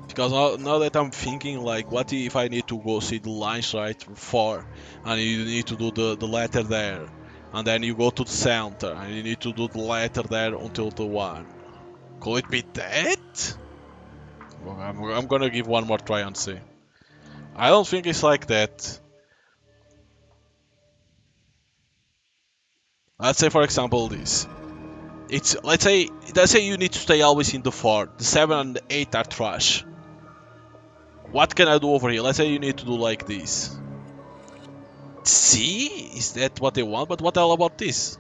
Because now that I'm thinking, like, what if I need to go see the lines right for, and you need to do the letter there, and then you go to the center, and you need to do the letter there until the 1. Could it be that? Well, I'm gonna give one more try and see. I don't think it's like that. Let's say, for example, this. Let's say you need to stay always in the 4. The 7 and the 8 are trash. What can I do over here? Let's say you need to do like this. See? Is that what they want? But what the hell about this?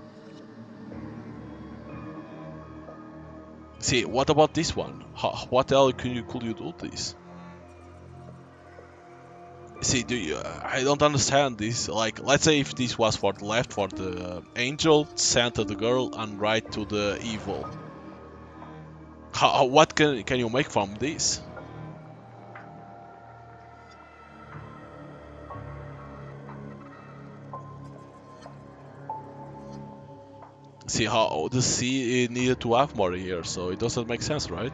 See, what about this one? What else could you do this? See, I don't understand this. Like, let's say if this was for the left for the angel, center the girl, and right to the evil. What can you make from this? See how the C needed to have more here, so it doesn't make sense, right?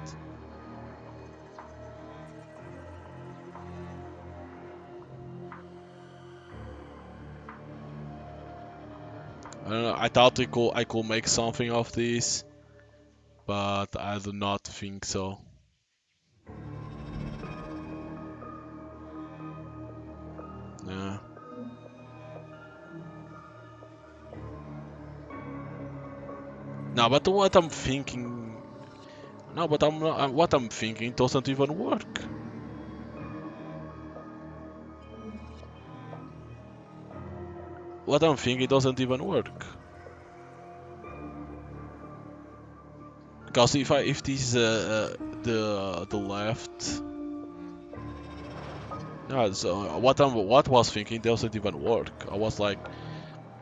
I don't know. I thought I could make something of this, but I do not think so. Yeah. No, but what I'm thinking. No, but what I'm thinking doesn't even work. What I'm thinking doesn't even work. Because if this is the left, no, so what was thinking doesn't even work. I was like,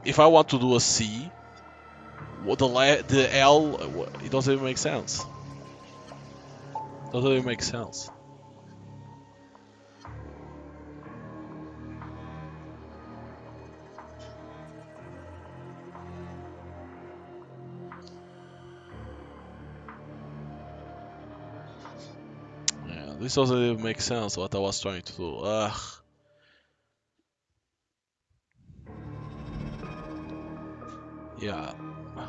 if I want to do a C, the L, it doesn't even make sense. Doesn't even make sense. Yeah, this doesn't even make sense. What I was trying to do. Ugh. Yeah,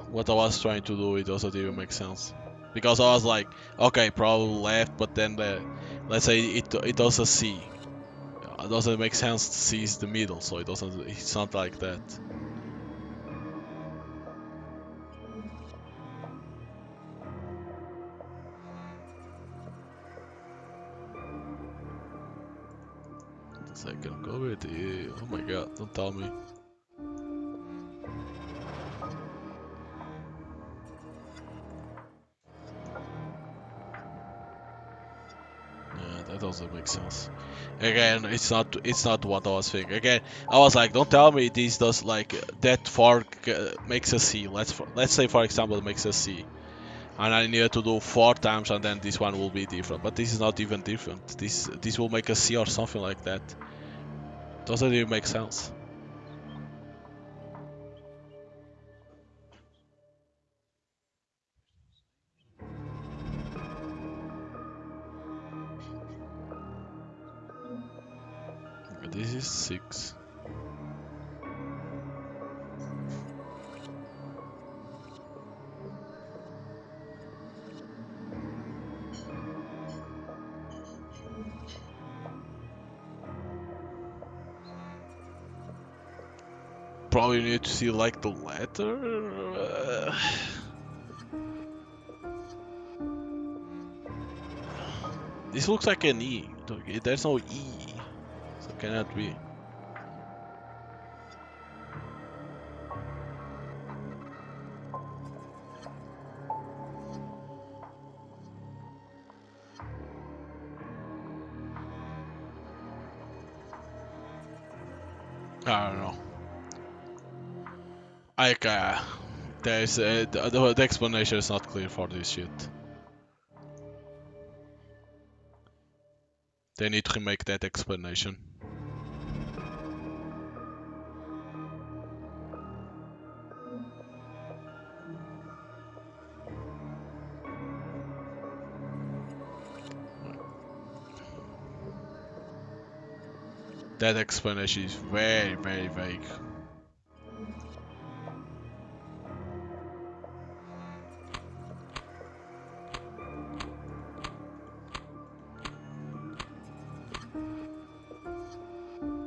what I was trying to do, it doesn't even make sense. Because I was like, okay, probably left, but then let's say it does a C. It doesn't make sense. C is the middle, so it doesn't. It's not like that. Second, go with the. Oh my god! Don't tell me. Yeah, that doesn't make sense. Again, it's not what I was thinking. Again, I was like, don't tell me this does like that fork makes a C. Let's say for example it makes a C, and I need to do 4 times, and then this one will be different. But this is not even different. This will make a C or something like that. Doesn't even make sense. This is 6. Probably need to see like the letter. This looks like an E. There's no E, so it cannot be. I don't know. Like, there's the explanation is not clear for this shit. They need to remake that explanation. That explanation is very, very vague.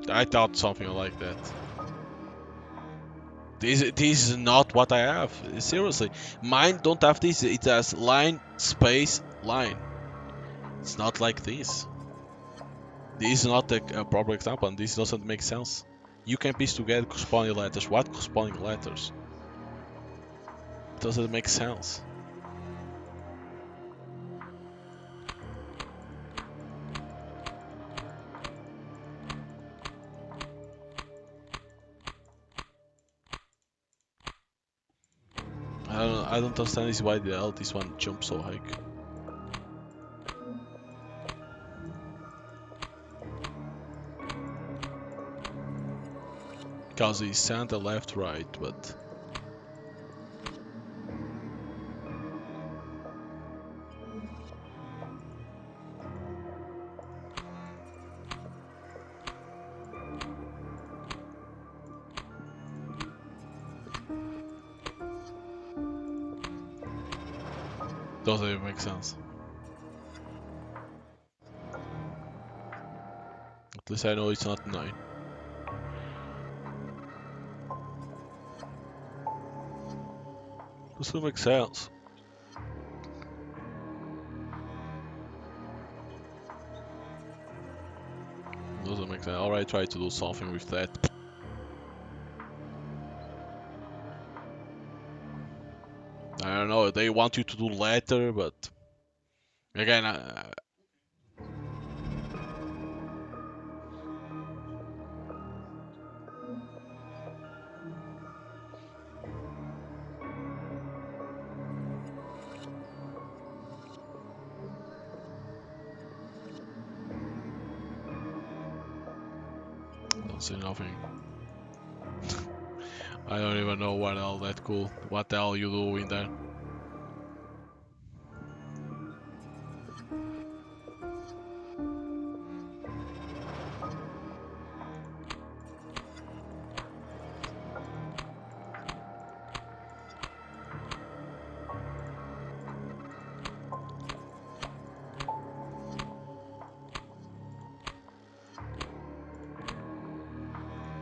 I thought something like that. This is not what I have. Seriously, mine don't have this. It has line space line. It's not like this. This is not a proper example, and this doesn't make sense. You can piece together corresponding letters. What corresponding letters? It doesn't make sense. I don't understand this why the hell this one jumps so high. Because he's center, left, right, but Doesn't even make sense. At least I know it's not 9. Doesn't make sense. Doesn't make sense. Alright, try to do something with that. I don't know, they want you to do letter, but again, I don't see nothing. I don't even know what all that cool. What the hell you do in there?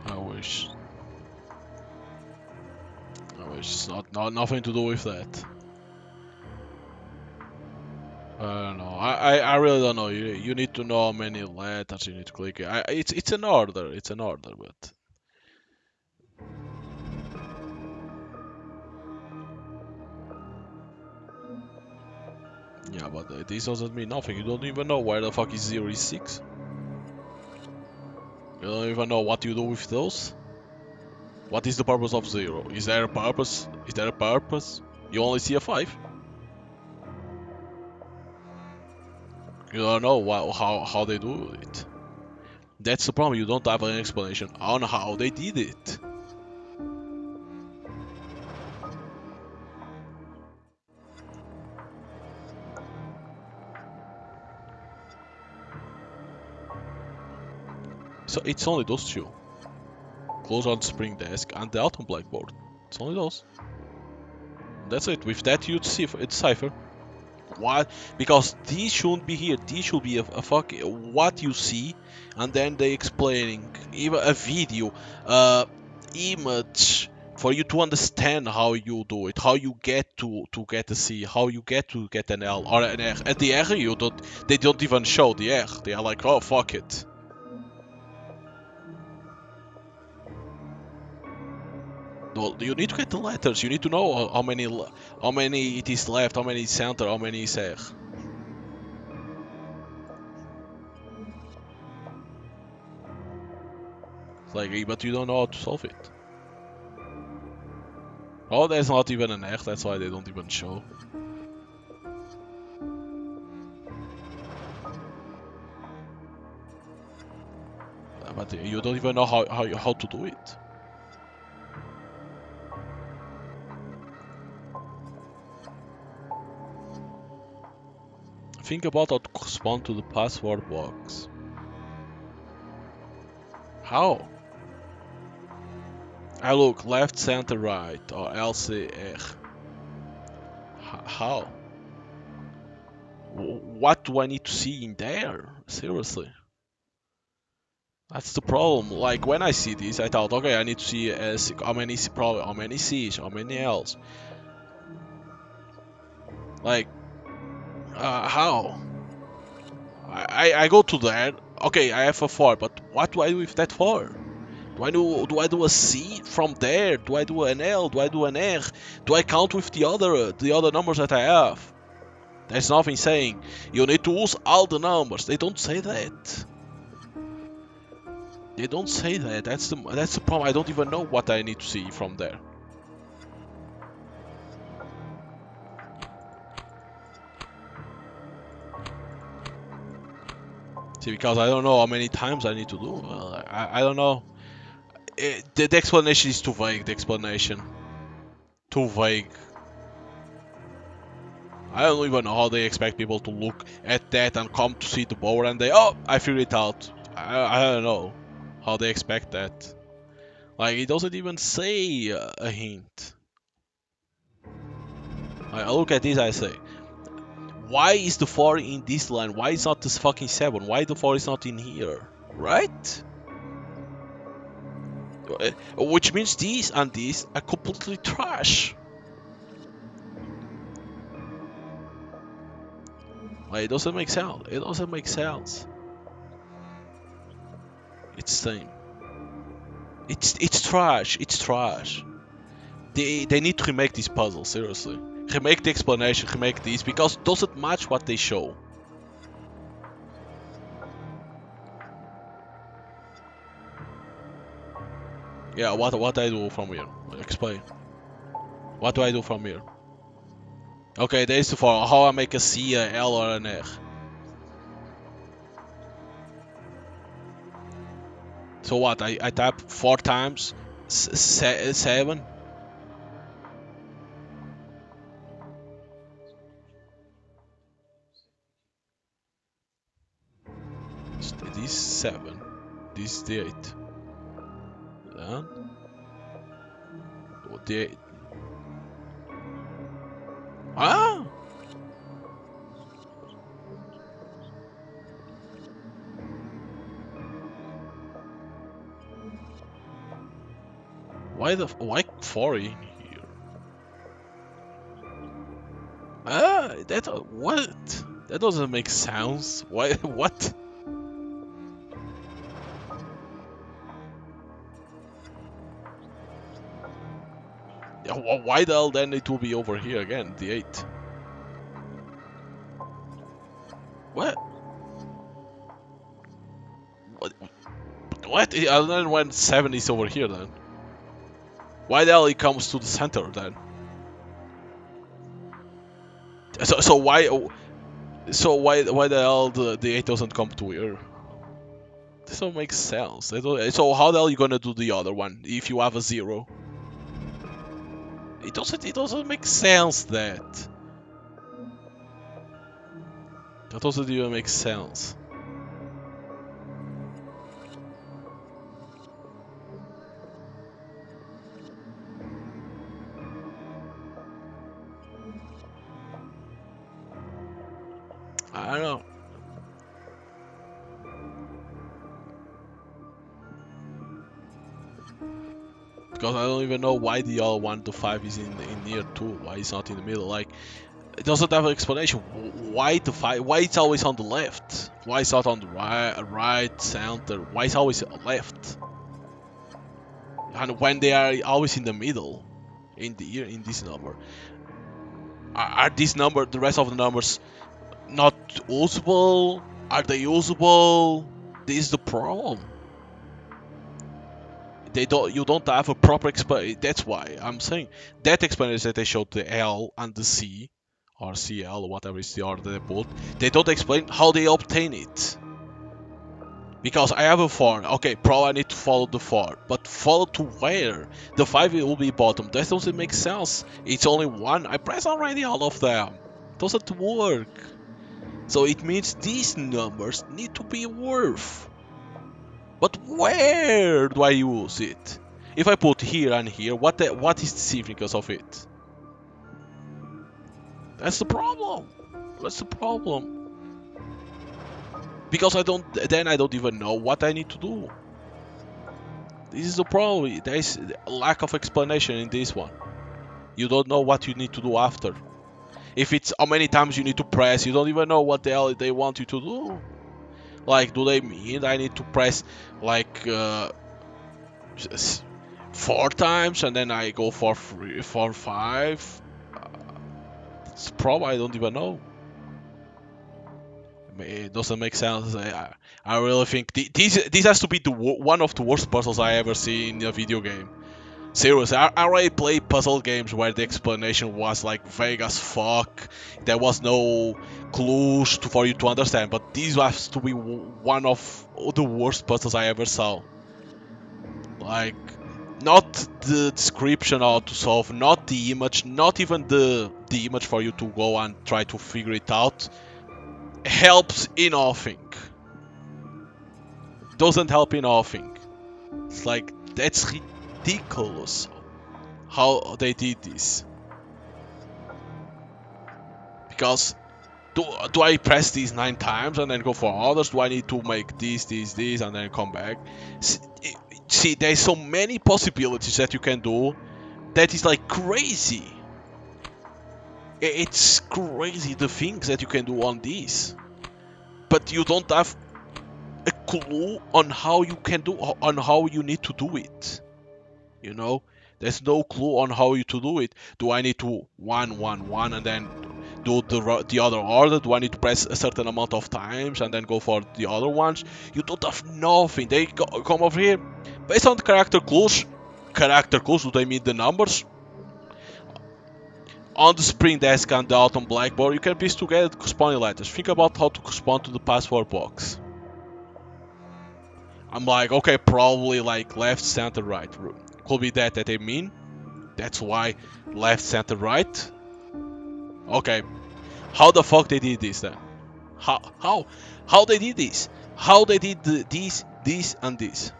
I wish. I wish it's not nothing to do with that. I don't know. I really don't know. You need to know how many letters you need to click. It's an order. It's an order, but yeah, but this doesn't mean nothing. You don't even know where the fuck is 0 is 6. You don't even know what you do with those. What is the purpose of 0? Is there a purpose? Is there a purpose? You only see a 5. You don't know how they do it. That's the problem. You don't have an explanation on how they did it. So it's only those two. Close on spring desk and the autumn blackboard. It's only those. That's it. With that you'd see it's cipher. Why? Because these shouldn't be here. These should be a fuck what you see, and then they explaining even a video, image for you to understand how you do it, how you get to get a C, how you get to get an L or an R. At the R, you don't. They don't even show the R. They are like, oh fuck it. Well, you need to get the letters. You need to know how many it is left, how many is center, how many is R. It's like, but you don't know how to solve it. Oh, there's not even an R. That's why they don't even show. But you don't even know how to do it. Think about how to correspond to the password box. How? I look left, center, right, or LCR. How? What do I need to see in there? Seriously. That's the problem. Like when I see this, I thought, okay, I need to see how many probably how many C's, how many L's. Like, how? I go to that. Okay, I have a 4, but what do I do with that 4? Do I do a C from there? Do I do an L? Do I do an R? Do I count with the other numbers that I have? There's nothing saying you need to use all the numbers. They don't say that. They don't say that. That's the problem. I don't even know what I need to see from there. See, because I don't know how many times I need to do. I don't know. The explanation is too vague. The explanation too vague. I don't even know how they expect people to look at that and come to see the board and I figured it out. I don't know how they expect that. Like, it doesn't even say a hint. I look at this, I say, why is the 4 in this line? Why is not this fucking 7? Why the 4 is not in here? Right? Which means these and these are completely trash. Like, it doesn't make sense. It doesn't make sense. It's same. It's trash. It's trash. They need to remake this puzzle, seriously. Remake the explanation, remake this, because it doesn't match what they show. Yeah, what I do from here? Explain. What do I do from here? Okay, there is the for how I make a C, a L, or an R. So what? I tap 4 times, 7. This 7. This is the 8. Then the 8. Ah! Why 4 in here? Ah, that what? That doesn't make sense. Why? What? Yeah, why the hell then it will be over here again? The 8. What? What? What? And then when 7 is over here then? Why the hell it comes to the center then? So why? So why the hell the 8 doesn't come to here? This don't make sense. So how the hell are you gonna do the other one if you have a 0? It doesn't make sense that. That doesn't even make sense. I don't know. Because I don't even know why the other 1 to 5 is in near 2. Why it's not in the middle? Like, it doesn't have an explanation. Why the 5? Why it's always on the left? Why it's not on the right, center? Why it's always left? And when they are always in the middle, in this number, are these the rest of the numbers not usable? Are they usable? This is the problem. You don't have a proper explanation. That's why I'm saying that explanation that they showed the L and the C, or CL, or whatever is the order they put. They don't explain how they obtain it. Because I have a 4, okay, probably I need to follow the 4, but follow to where? The 5 will be bottom. That doesn't make sense. It's only 1. I press already all of them. Doesn't work. So it means these numbers need to be worth. But where do I use it? If I put here and here, what is the significance of it? That's the problem. That's the problem. Because I don't even know what I need to do. This is the problem. There is a lack of explanation in this one. You don't know what you need to do after. If it's how many times you need to press, you don't even know what the hell they want you to do. Like, do they mean I need to press like 4 times and then I go for 5? It's probably I don't even know. It doesn't make sense. I really think this has to be one of the worst puzzles I ever see in a video game. Seriously, I already played puzzle games where the explanation was like vague as fuck. There was no clues for you to understand, but this has to be one of the worst puzzles I ever saw. Like, not the description how to solve, not the image, not even the image for you to go and try to figure it out. Helps in nothing. Doesn't help in nothing. It's like, that's ridiculous how they did this. Because Do I press these 9 times and then go for others? Do I need to make this, and then come back? See, there's so many possibilities that you can do that is like crazy. It's crazy the things that you can do on this. But you don't have a clue on how you can do, on how you need to do it. You know, there's no clue on how you to do it. Do I need to 1 and then do the other order? Do I need to press a certain amount of times and then go for the other ones? You don't have nothing. They come over here based on the character clues. Character clues, do they mean the numbers? On the spring desk and the autumn blackboard, you can piece together the corresponding letters. Think about how to correspond to the password box. I'm like, okay, probably like left, center, right. Could be that they mean. That's why left, center, right. Okay, how the fuck they did this then? How they did this? How they did this, and this?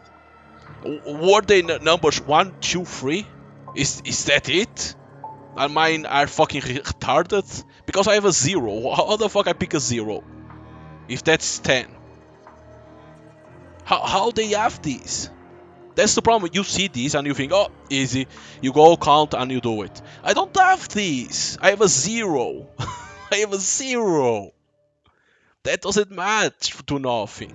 Were they numbers 1, 2, 3? Is that it? And mine are fucking retarded? Because I have a 0. How the fuck I pick a 0? If that's 10. How they have this? That's the problem. You see this and you think, oh, easy. You go count and you do it. I don't have this. I have a 0. I have a 0. That doesn't match to nothing.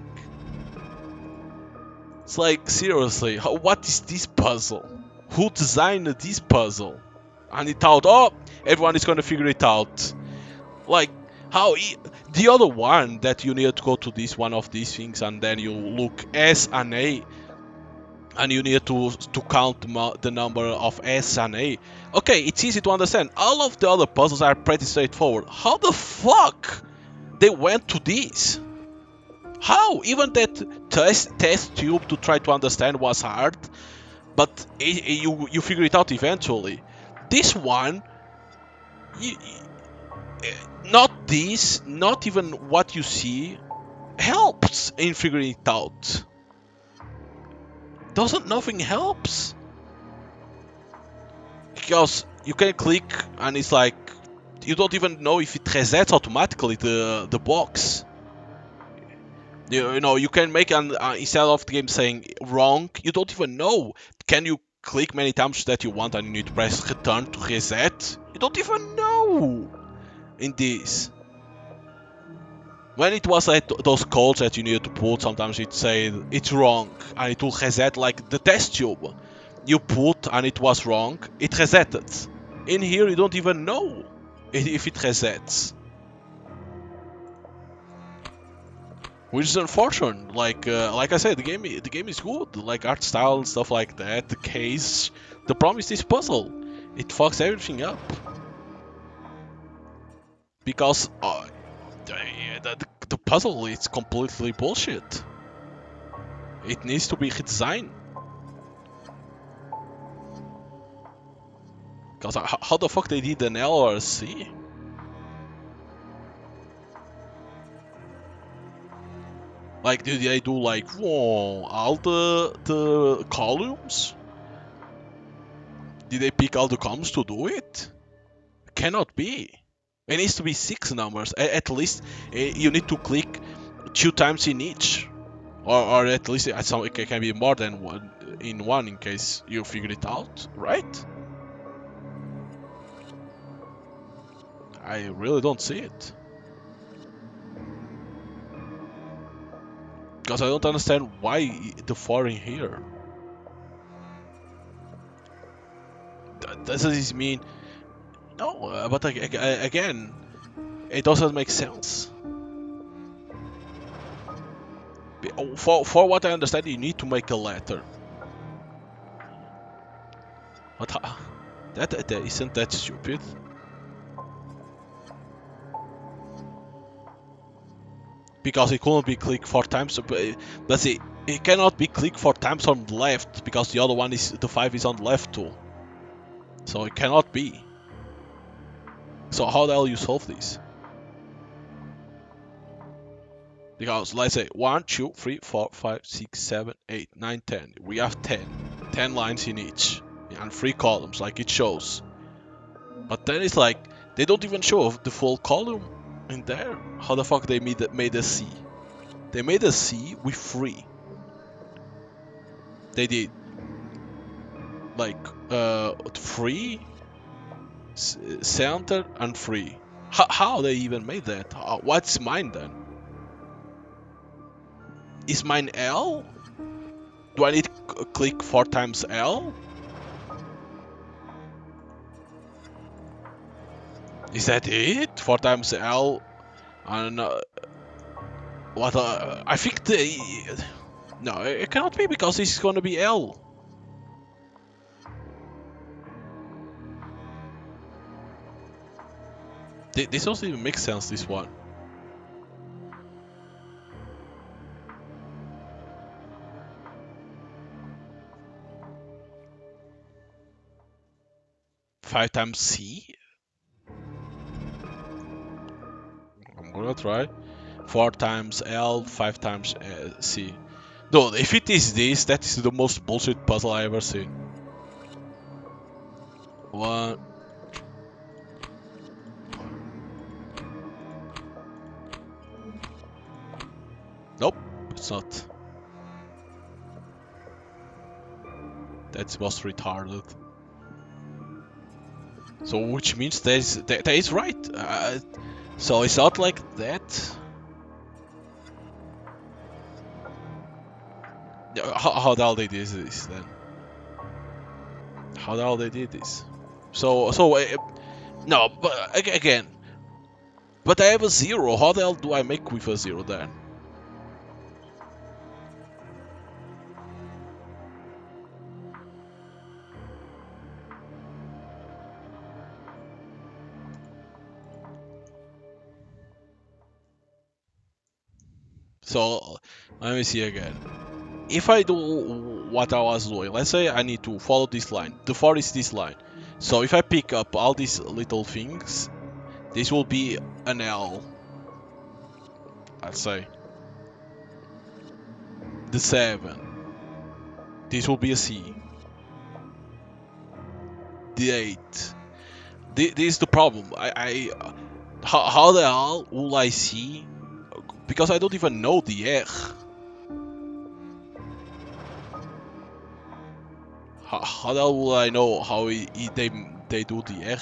It's like, seriously, what is this puzzle? Who designed this puzzle? And it thought, oh, everyone is gonna figure it out. Like, how the other one that you need to go to this one of these things and then you look S and A and you need to count the number of S and A. Okay, it's easy to understand. All of the other puzzles are pretty straightforward. How the fuck they went to this? How? Even that test tube to try to understand was hard, but you figure it out eventually. This one, not this, not even what you see, helps in figuring it out. Nothing helps? Because you can click and it's like, you don't even know if it resets automatically the box. You know, you can make an instead of the game saying wrong, you don't even know. Can you click many times that you want and you need to press return to reset? You don't even know in this. When it was like those codes that you needed to put, sometimes it said it's wrong and it will reset like the test tube. You put and it was wrong, it resetted. In here you don't even know if it resets. Which is unfortunate. Like I said, the game is good. Like art style and stuff like that. The case. The problem is this puzzle. It fucks everything up. Because the puzzle is completely bullshit. It needs to be redesigned. Because how the fuck they did an L or a C? Like, did they do like, whoa, all the columns? Did they pick all the columns to do it? Cannot be. It needs to be 6 numbers. At least you need to click 2 times in each. Or at least it can be more than one in case you figure it out, right? I really don't see it. Because I don't understand why the 4 in here. Does this mean... No, but again, it doesn't make sense. For what I understand, you need to make a letter. But that isn't that stupid? Because it couldn't be clicked 4 times. But see, it cannot be clicked 4 times on the left because the other one is the 5 is on the left too. So it cannot be. So how the hell you solve this? Because let's say 1, 2, 3, 4, 5, 6, 7, 8, 9, 10. We have 10. 10 lines in each. And 3 columns like it shows. But then it's like, they don't even show the full column. in there? How the fuck they made a C? They made a C with 3. They did like 3 center and 3. How they even made that? What's mine then? Is mine L? Do I need to click 4 times L? Is that it? 4 times L and what? I think no, it cannot be because it's gonna be L. This doesn't even make sense. This one. 5 times C. I'm gonna try. 4 times L, 5 times C. No, if it is this, that is the most bullshit puzzle I ever seen. One. Nope, it's not. That's most retarded. So which means that is right. So it's not like that. How the hell they did this then? How the hell they did this? So no, but again, but I have a 0. How the hell do I make with a 0 then? So let me see again. If I do what I was doing, let's say I need to follow this line. The 4 is this line. So if I pick up all these little things, this will be an L. Let's say. The 7. This will be a C. The 8. This is the problem. How the hell will I see? Because I don't even know the R. How the hell will I know how they do the R?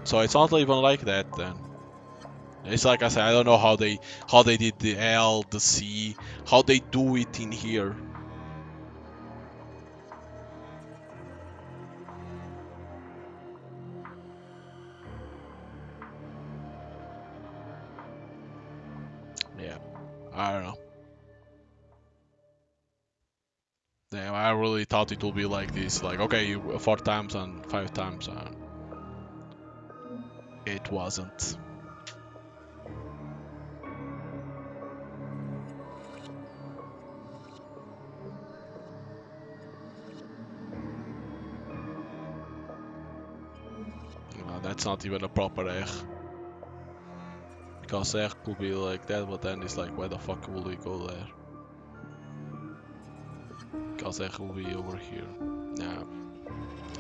So it's not even like that then. It's like I said, I don't know how they did the L, the C, how they do it in here. Yeah, I don't know. Damn, I really thought it would be like this. Like, okay, you 4 times and 5 times, and it wasn't. That's not even a proper R. Because R could be like that, but then it's like, where the fuck will we go there? Because R will be over here. Yeah,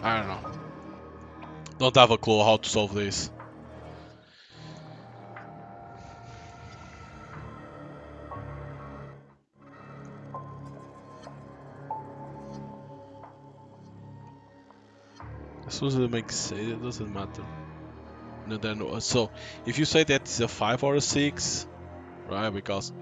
I don't know. Don't have a clue how to solve this. This doesn't make sense. It doesn't matter. No, then so if you say that it's a 5 or a 6, right? Because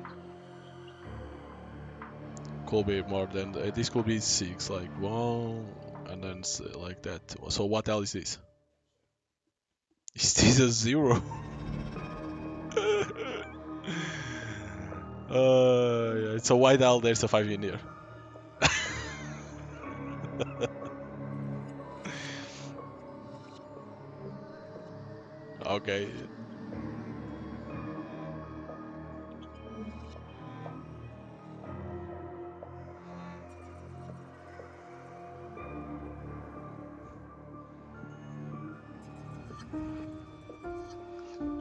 could be more than this could be 6, like 1, and then like that. So what else is this? Is this a 0? Yeah, so why the hell there's a 5 in here? Okay.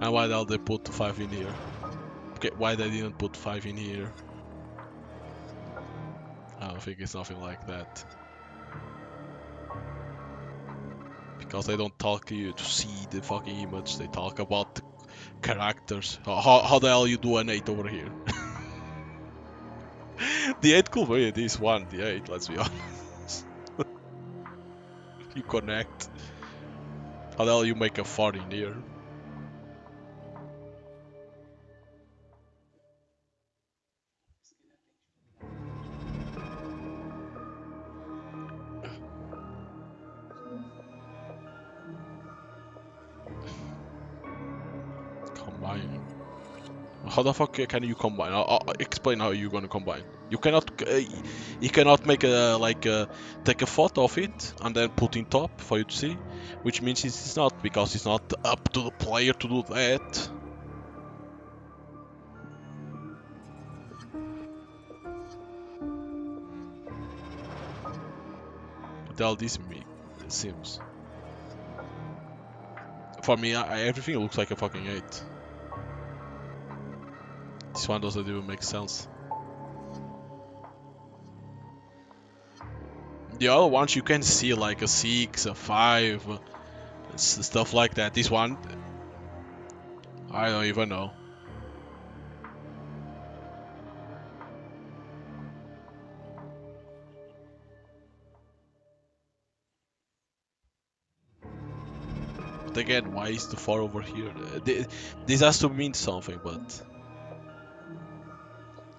And why the hell they put 5 in here? Okay, why they didn't put 5 in here? I don't think it's nothing like that. Because they don't talk you to see the fucking image, they talk about the characters. How the hell you do an 8 over here? The 8 could be this one, the 8, let's be honest. You connect. How the hell you make a 4 in here? Combine. How the fuck can you combine? Explain how you're gonna combine. You cannot make a take a photo of it and then put in top for you to see, which means it's not because it's not up to the player to do that. Tell this me, it seems. For me, everything looks like a fucking 8. This one doesn't even make sense. The other ones you can see like a 6, a 5, stuff like that. This one, I don't even know. But again, why is the 4 over here? This has to mean something, but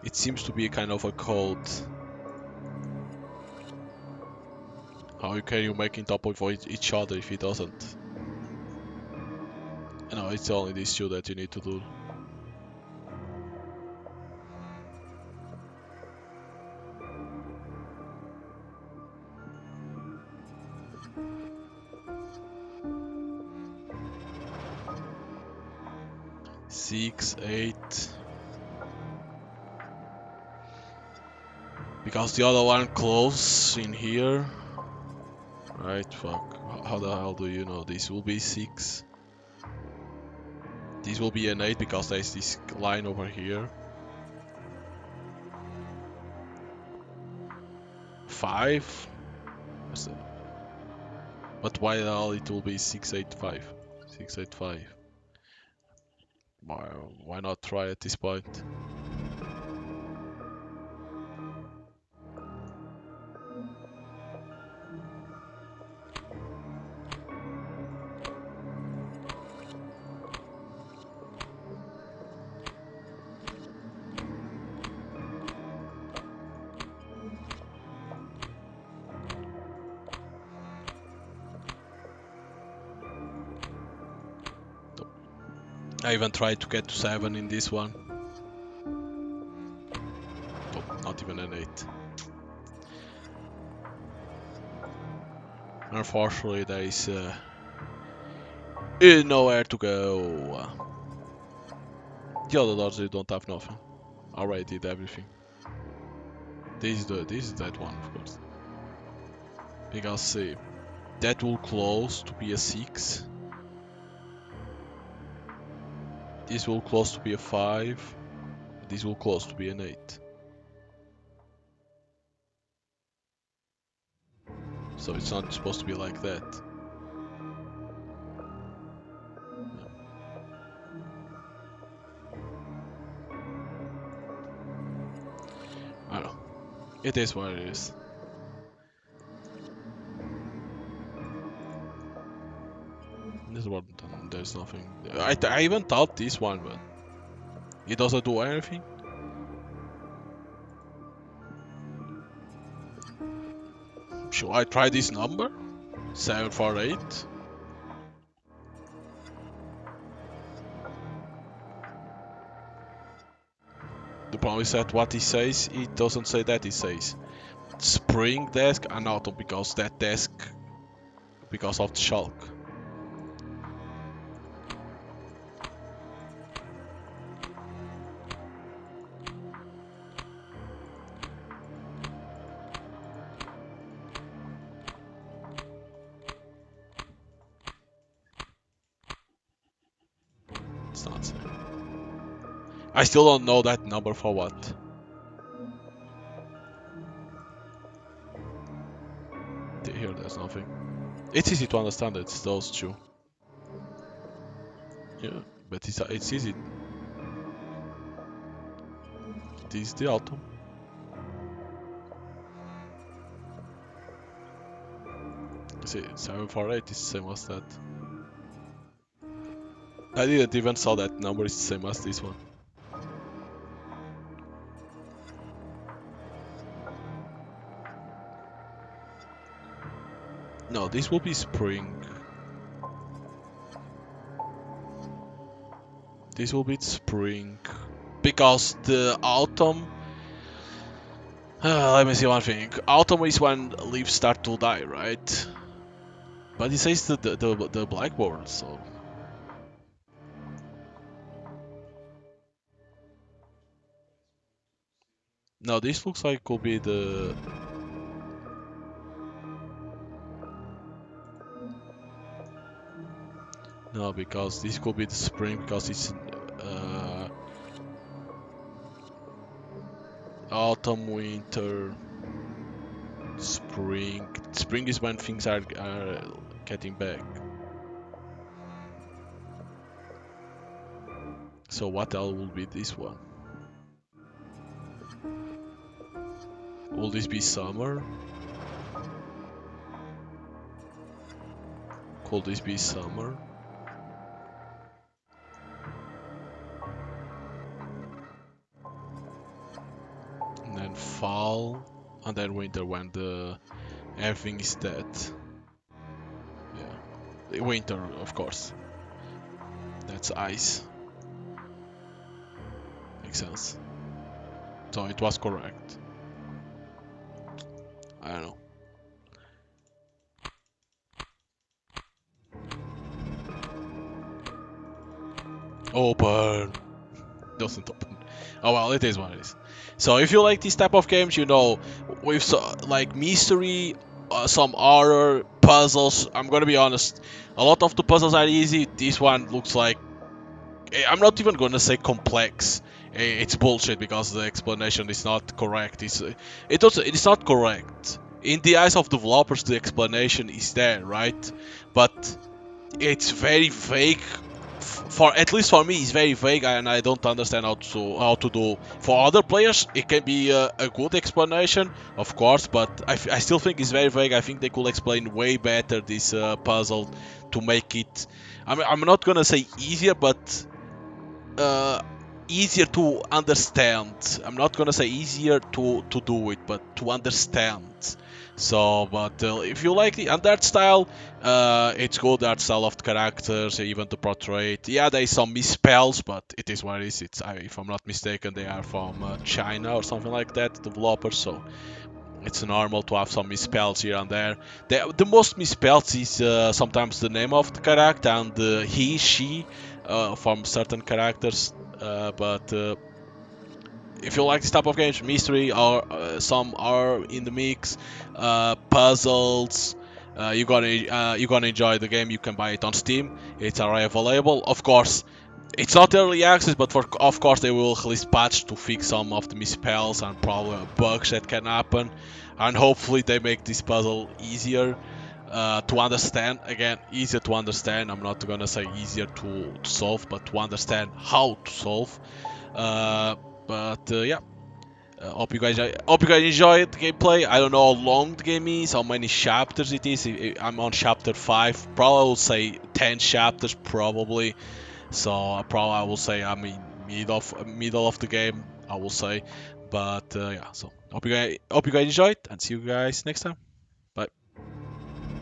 it seems to be a kind of a code. How can you make it top of each other if it doesn't? No, it's only these two that you need to do. Six, 8. Because the other one close in here. Right, fuck. How the hell do you know? This will be 6. This will be an 8 because there's this line over here. 5? But why the hell it will be 685? 685. Why not try at this point? I even tried to get to 7 in this one. Nope, not even an 8. Unfortunately, there is nowhere to go. The other doors they don't have nothing. Already did everything. This is that one, of course. Because see, that will close to be a 6. This will close to be a 5. This will close to be an 8. So it's not supposed to be like that. I don't know. It is what it is. This one, there's nothing. I even thought this one, but it doesn't do anything. Should I try this number? 748? The problem is that what he says, it doesn't say that. He says spring desk and auto because that desk, because of the shulk. It's not saying. I still don't know that number for what. Here, there's nothing. It's easy to understand. It's those two. Yeah, but it's easy. This is the autumn. See, 748 is the same as that. I didn't even saw that number is the same as this one. No, this will be spring. This will be spring. Because the autumn. Let me see one thing. Autumn is when leaves start to die, right? But it says the blackboard, so. No, this looks like could be the. No, because this could be the spring because it's autumn, winter, spring. Spring is when things are getting back. So what else will be this one? Will this be summer? Could this be summer? And then fall, and then winter when the everything is dead. Yeah, winter of course. That's ice. Makes sense. So it was correct. I don't know. Open. Doesn't open. Oh well, it is what it is. So if you like these type of games, you know, with like mystery, some horror, puzzles. I'm gonna be honest, a lot of the puzzles are easy. This one looks like I'm not even gonna say complex. It's bullshit because the explanation is not correct. It's not correct. In the eyes of developers, the explanation is there, right? But it's very vague. For at least for me, it's very vague, and I don't understand how to do. For other players, it can be a good explanation, of course, but I still think it's very vague. I think they could explain way better this puzzle to make it. I'm not gonna say easier, but uh, easier to understand. I'm not gonna say easier to do it, but to understand. So, but if you like the art style, it's good art style of the characters, even the portrait. Yeah, there is some misspells, but it is what it is. If I'm not mistaken, they are from China or something like that, developers. So it's normal to have some misspells here and there. The most misspells is sometimes the name of the character and he, she from certain characters. But if you like this type of games, mystery or some are in the mix, puzzles, you're gonna enjoy the game. You can buy it on Steam. It's already available. Of course, it's not early access, but of course they will release patch to fix some of the misspells and probably bugs that can happen, and hopefully they make this puzzle easier to understand. Again, easier to understand. I'm not gonna say easier to solve, but to understand how to solve. Uh, but yeah. Hope you guys enjoyed the gameplay. I don't know how long the game is, how many chapters it is. I'm on chapter 5. Probably I will say 10 chapters probably. So probably I will say I'm in middle of the game. I will say, but yeah. So hope you guys enjoyed and see you guys next time.